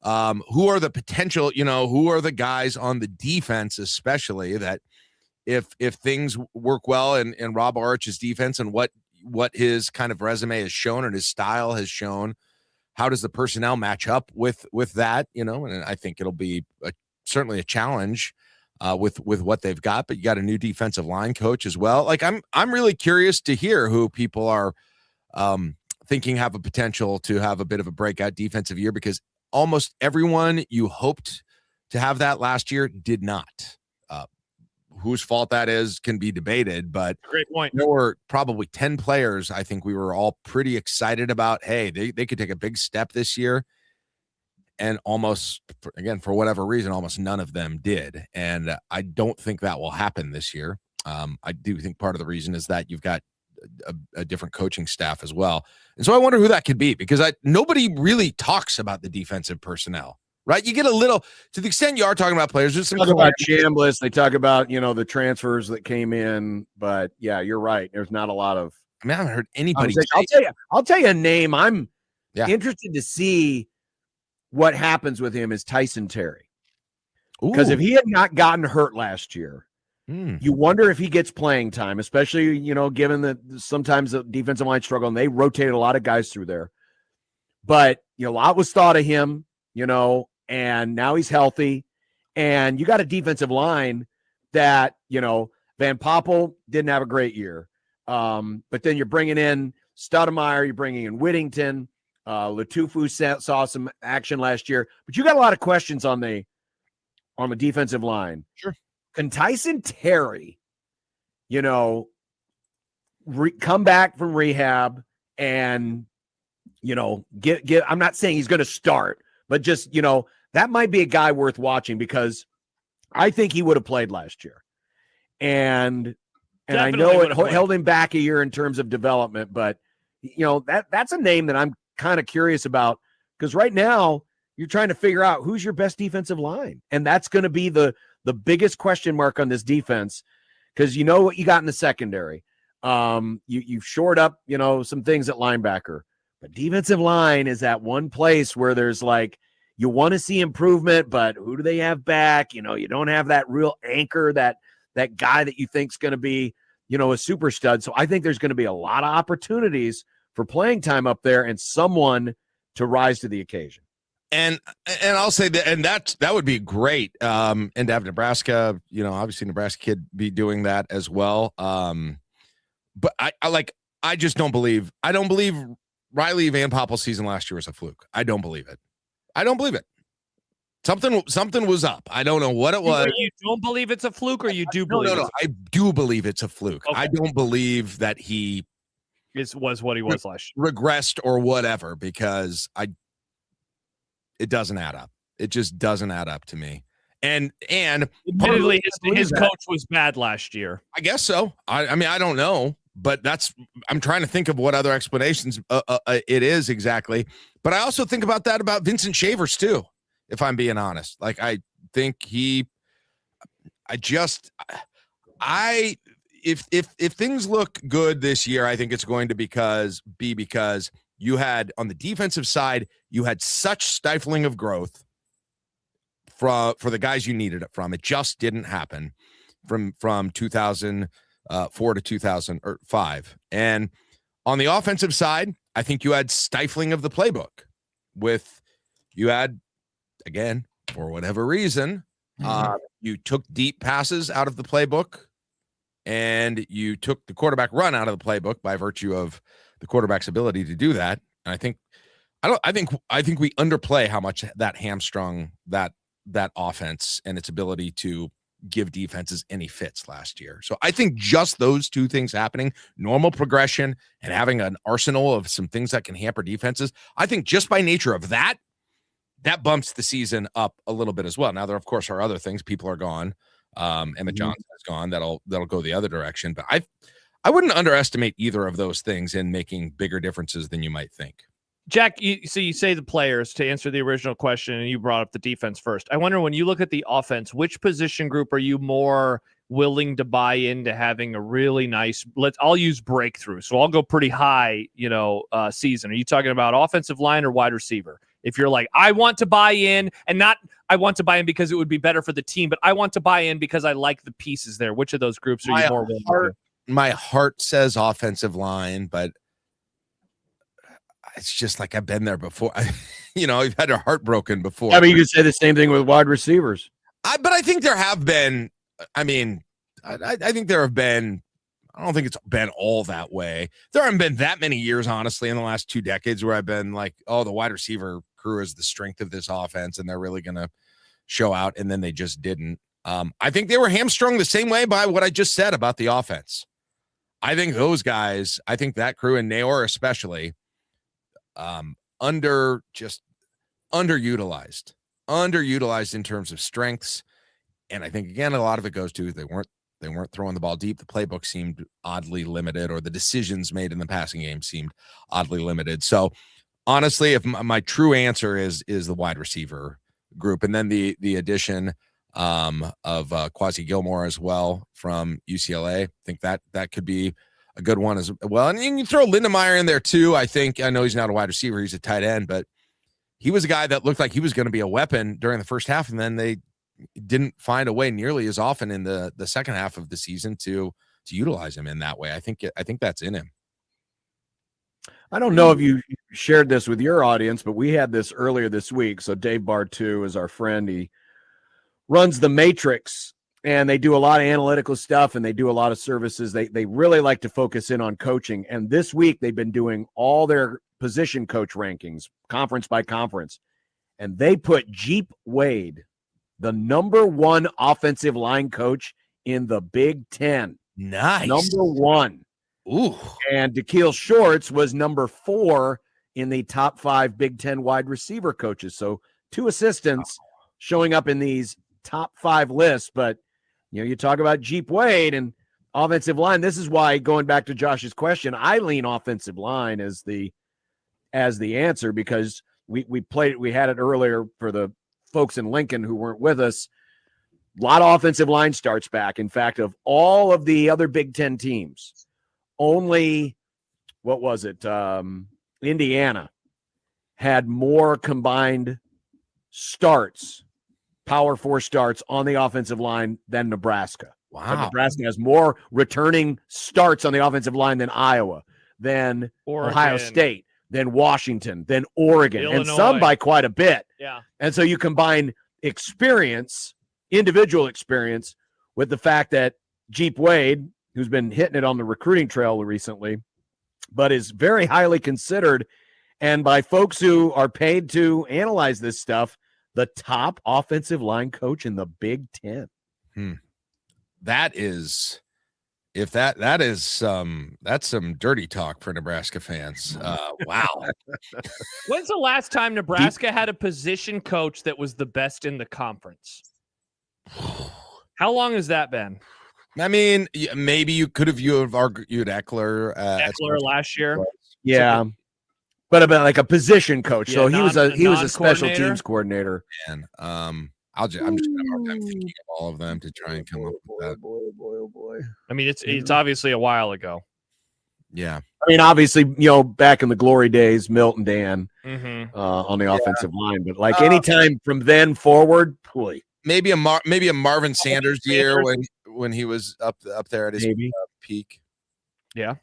Who are the potential, who are the guys on the defense, especially that if things work well in Rob Arch's defense and what his kind of resume has shown and his style has shown, how does the personnel match up with that, and I think it'll be certainly a challenge with what they've got, but you got a new defensive line coach as well. I'm really curious to hear who people are thinking have a potential to have a bit of a breakout defensive year, because almost everyone you hoped to have that last year did not. Whose fault that is can be debated, but great point. There were probably 10 players I think we were all pretty excited about. Hey, they could take a big step this year. And almost, again, for whatever reason, almost none of them did. And I don't think that will happen this year. I do think part of the reason is that you've got a different coaching staff as well. And so I wonder who that could be, because nobody really talks about the defensive personnel, right? You get a little, to the extent you are talking about players, there's some talk about Chambliss. They talk about, the transfers that came in, but yeah, you're right. There's not a lot of, I haven't heard anybody. I'll tell you a name I'm interested to see what happens with him is Tyson Terry. Because if he had not gotten hurt last year, you wonder if he gets playing time, especially, given that sometimes the defensive line struggle and they rotated a lot of guys through there. But, a lot was thought of him, and now he's healthy. And you got a defensive line that, Van Poppel didn't have a great year. But then you're bringing in Stoudemire, you're bringing in Whittington. Latufu saw some action last year. But you got a lot of questions on the defensive line. Sure. Can Tyson Terry, come back from rehab and, get, I'm not saying he's going to start, but just, that might be a guy worth watching, because I think he would have played last year. And I know it held him back a year in terms of development, but, that's a name that I'm kind of curious about, because right now you're trying to figure out who's your best defensive line. And that's going to be the biggest question mark on this defense, because what you got in the secondary. You've shored up, some things at linebacker, but defensive line is that one place where there's you want to see improvement, but who do they have back? You don't have that real anchor, that guy that you think is going to be, a super stud. So I think there's going to be a lot of opportunities for playing time up there and someone to rise to the occasion. And I'll say that, and that would be great. And to have Nebraska, obviously Nebraska could be doing that as well. But I just don't believe Riley Van Poppel's season last year was a fluke. I don't believe it. Something was up. I don't know what it was. You don't believe it's a fluke, or you do believe? No. I do believe it's a fluke. Okay. I don't believe that he was what he was last year, regressed or whatever, because It doesn't add up. It just doesn't add up to me. And admittedly, his coach was bad last year. I guess so. I mean, I don't know, but I'm trying to think of what other explanations it is exactly. But I also think about that about Vincent Shavers too, if I'm being honest. Like, I think if things look good this year, I think it's going to because you had, on the defensive side, you had such stifling of growth for the guys you needed it from. It just didn't happen from 2004 to 2005. And on the offensive side, I think you had stifling of the playbook. You had, again, for whatever reason, you took deep passes out of the playbook, and you took the quarterback run out of the playbook by virtue of the quarterback's ability to do that. And I think we underplay how much that hamstrung that offense and its ability to give defenses any fits last year. So I think just those two things happening, normal progression and having an arsenal of some things that can hamper defenses, I think just by nature of that bumps the season up a little bit as well. Now, there, of course, are other things. People are gone. Emmett Johnson is gone. That'll go the other direction. But I wouldn't underestimate either of those things in making bigger differences than you might think. Jack, you say the players to answer the original question, and you brought up the defense first. I wonder, when you look at the offense, which position group are you more willing to buy into having a really nice, I'll use breakthrough. So I'll go pretty high, season. Are you talking about offensive line or wide receiver? If you're like, I want to buy in, and not I want to buy in because it would be better for the team, but I want to buy in because I like the pieces there. Which of those groups are you more willing to? My heart says offensive line, but it's just like I've been there before. I've had a heart broken before. I mean, you could say the same thing with wide receivers. But I think there have been. I mean, I think there have been. I don't think it's been all that way. There haven't been that many years, honestly, in the last 2 decades where I've been like, oh, the wide receiver crew is the strength of this offense, and they're really going to show out, and then they just didn't. I think they were hamstrung the same way by what I just said about the offense. I think those guys, I think that crew, and Naor especially, underutilized in terms of strengths. And I think, again, a lot of it goes to they weren't throwing the ball deep. The playbook seemed oddly limited, or the decisions made in the passing game seemed oddly limited. So honestly, if my true answer is the wide receiver group, and then the addition of Quasi Gilmore as well from UCLA, I think that could be a good one as well. And you can throw Lindemeyer in there too. I know he's not a wide receiver, he's a tight end, but he was a guy that looked like he was going to be a weapon during the first half, and then they didn't find a way nearly as often in the second half of the season to utilize him in that way. I think that's in him. I don't know if you shared this with your audience, but we had this earlier this week. So Dave Bartu is our friend. He runs the Matrix, and they do a lot of analytical stuff, and they do a lot of services. They really like to focus in on coaching. And this week they've been doing all their position coach rankings, conference by conference. And they put Jeep Wade, the number 1 offensive line coach in the Big Ten. Nice. Number 1. Ooh. And Da'Keil Shorts was number 4 in the top 5 Big Ten wide receiver coaches. So 2 assistants showing up in these top 5 lists. But, you talk about Jeep Wade and offensive line. This is why, going back to Josh's question, I lean offensive line as the answer, because we had it earlier for the folks in Lincoln who weren't with us. A lot of offensive line starts back. In fact, of all of the other Big Ten teams, only, Indiana had more combined starts, Power 4 starts on the offensive line than Nebraska. Wow. But Nebraska has more returning starts on the offensive line than Iowa, than Ohio State, than Washington, than Oregon, Illinois. and some by quite a bit. Yeah. And so you combine experience, individual experience, with the fact that Jeep Wade, who's been hitting it on the recruiting trail recently, but is very highly considered, and by folks who are paid to analyze this stuff, the top offensive line coach in the Big Ten. That is If that is that's some dirty talk for Nebraska fans. Wow. When's the last time Nebraska had a position coach that was the best in the conference? How long has that been? I mean, maybe you could have argued Eckler. Eckler last year. Yeah. But about like a position coach. Yeah, so he was a special non-coordinator. teams coordinator. And I'm just gonna have a hard time thinking of all of them to try and come up with that. Boy. I mean, it's obviously a while ago. Yeah. I mean, obviously, back in the glory days, Milt and Dan Mm-hmm. on the offensive line. But like anytime from then forward, boy. Maybe a Marvin Sanders year when he was up there at his peak. Yeah.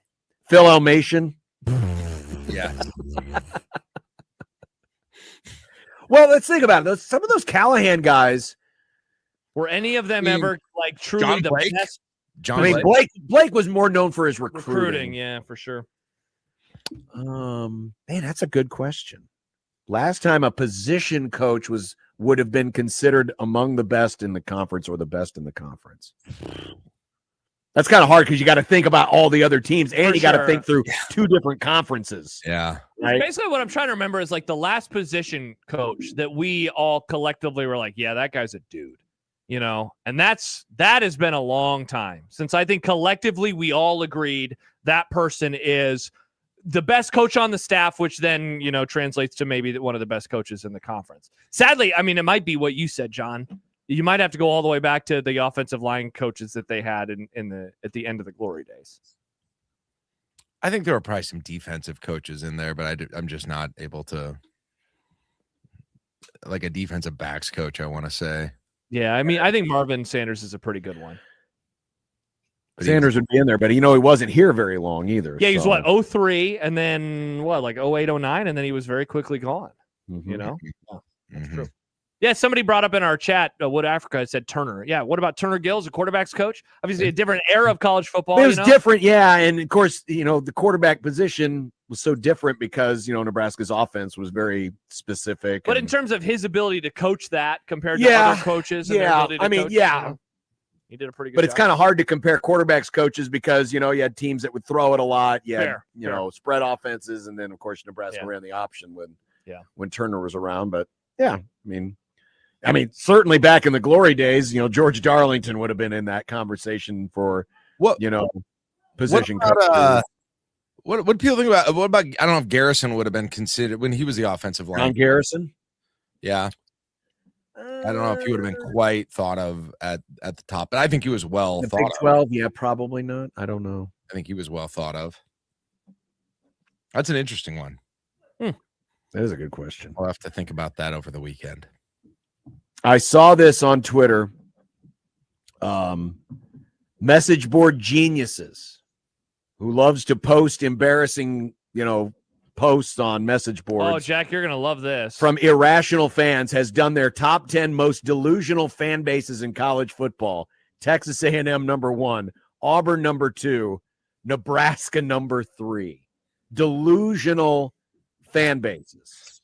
Phil Elmation. Yeah. Well, let's think about it. Some of those Callahan guys. Were any of them ever like truly John the Blake? best? Blake was more known for his recruiting. Yeah, for sure. Man, that's a good question. Last time a position coach would have been considered among the best in the conference or the best in the conference. That's kind of hard because you got to think about all the other teams and you got to think through two different conferences. Yeah. Right? Basically, what I'm trying to remember is like the last position coach that we all collectively were like, yeah, that guy's a dude, and that has been a long time since I think collectively we all agreed that person is the best coach on the staff, which then, translates to maybe one of the best coaches in the conference. Sadly, I mean, it might be what you said, John. You might have to go all the way back to the offensive line coaches that they had at the end of the glory days. I think there were probably some defensive coaches in there, but I'm just not able to, like a defensive backs coach, I want to say. Yeah, I mean, I think Marvin Sanders is a pretty good one. Sanders would be in there, but he wasn't here very long either. Yeah, he was 03 and then 08, 09, and then he was very quickly gone. That's true. Yeah, somebody brought up in our chat, Wood Africa, said Turner. Yeah, what about Turner Gill's a quarterback's coach? Obviously, a different era of college football. It was different, yeah. And of course, the quarterback position was so different because, Nebraska's offense was very specific. But in terms of his ability to coach that compared to other coaches, and their ability to coach, he did a pretty good job. But it's kind of hard to compare quarterbacks coaches because, you had teams that would throw it a lot. You had, spread offenses. And then, of course, Nebraska ran the option when Turner was around. But, yeah, I mean, certainly back in the glory days, George Darlington would have been in that conversation for, position coach. What people think about, what about, I don't know if Garrison would have been considered when he was the offensive line. John Garrison? Yeah. I don't know if he would have been quite thought of at the top, but I think he was well thought Big 12, yeah, probably not. I don't know. I think he was well thought of. That's an interesting one. That is a good question. I'll have to think about that over the weekend. I saw this on Twitter. Message board geniuses who loves to post embarrassing, posts on message boards. Oh, Jack, you're going to love this. From irrational fans has done their top 10 most delusional fan bases in college football. Texas A&M number 1, Auburn number 2, Nebraska number 3. Delusional fan bases.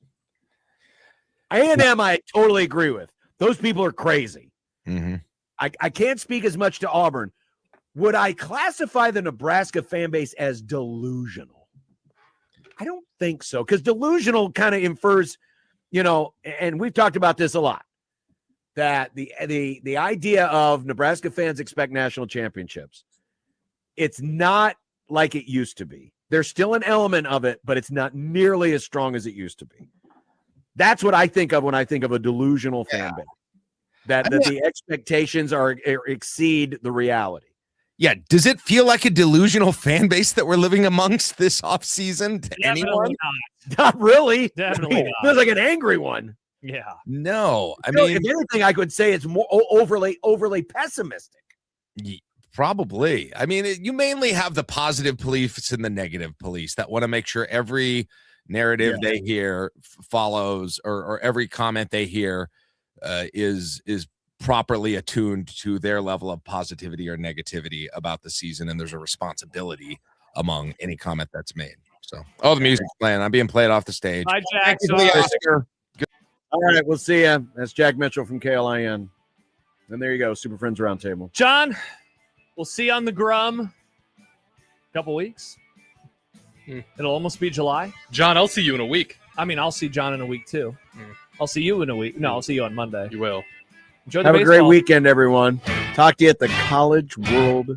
A&M, I totally agree with. Those people are crazy. Mm-hmm. I can't speak as much to Auburn. Would I classify the Nebraska fan base as delusional? I don't think so, because delusional kind of infers, and we've talked about this a lot, that the idea of Nebraska fans expect national championships. It's not like it used to be. There's still an element of it, but it's not nearly as strong as it used to be. That's what I think of when I think of a delusional fan base. That the expectations exceed the reality. Yeah. Does it feel like a delusional fan base that we're living amongst this offseason to anyone? Not really. Definitely not. Feels like an angry one. Yeah. No. I mean, if anything, I could say it's more overly pessimistic. Probably. I mean, you mainly have the positive police and the negative police that want to make sure every narrative they hear follows or every comment they hear is properly attuned to their level of positivity or negativity about the season, and there's a responsibility among any comment that's made. So, the music's playing. I'm being played off the stage. Hi, Jack. All right, we'll see you. That's Jack Mitchell from KLIN. And there you go, Super Friends Roundtable. John, We'll see you on the Grum. Couple weeks. It'll almost be July. John, I'll see you in a week. I mean, I'll see John in a week too. I'll see you in a week. No, I'll see you on Monday. You will. Enjoy the Have a great baseball. weekend, everyone. Talk to you at the College World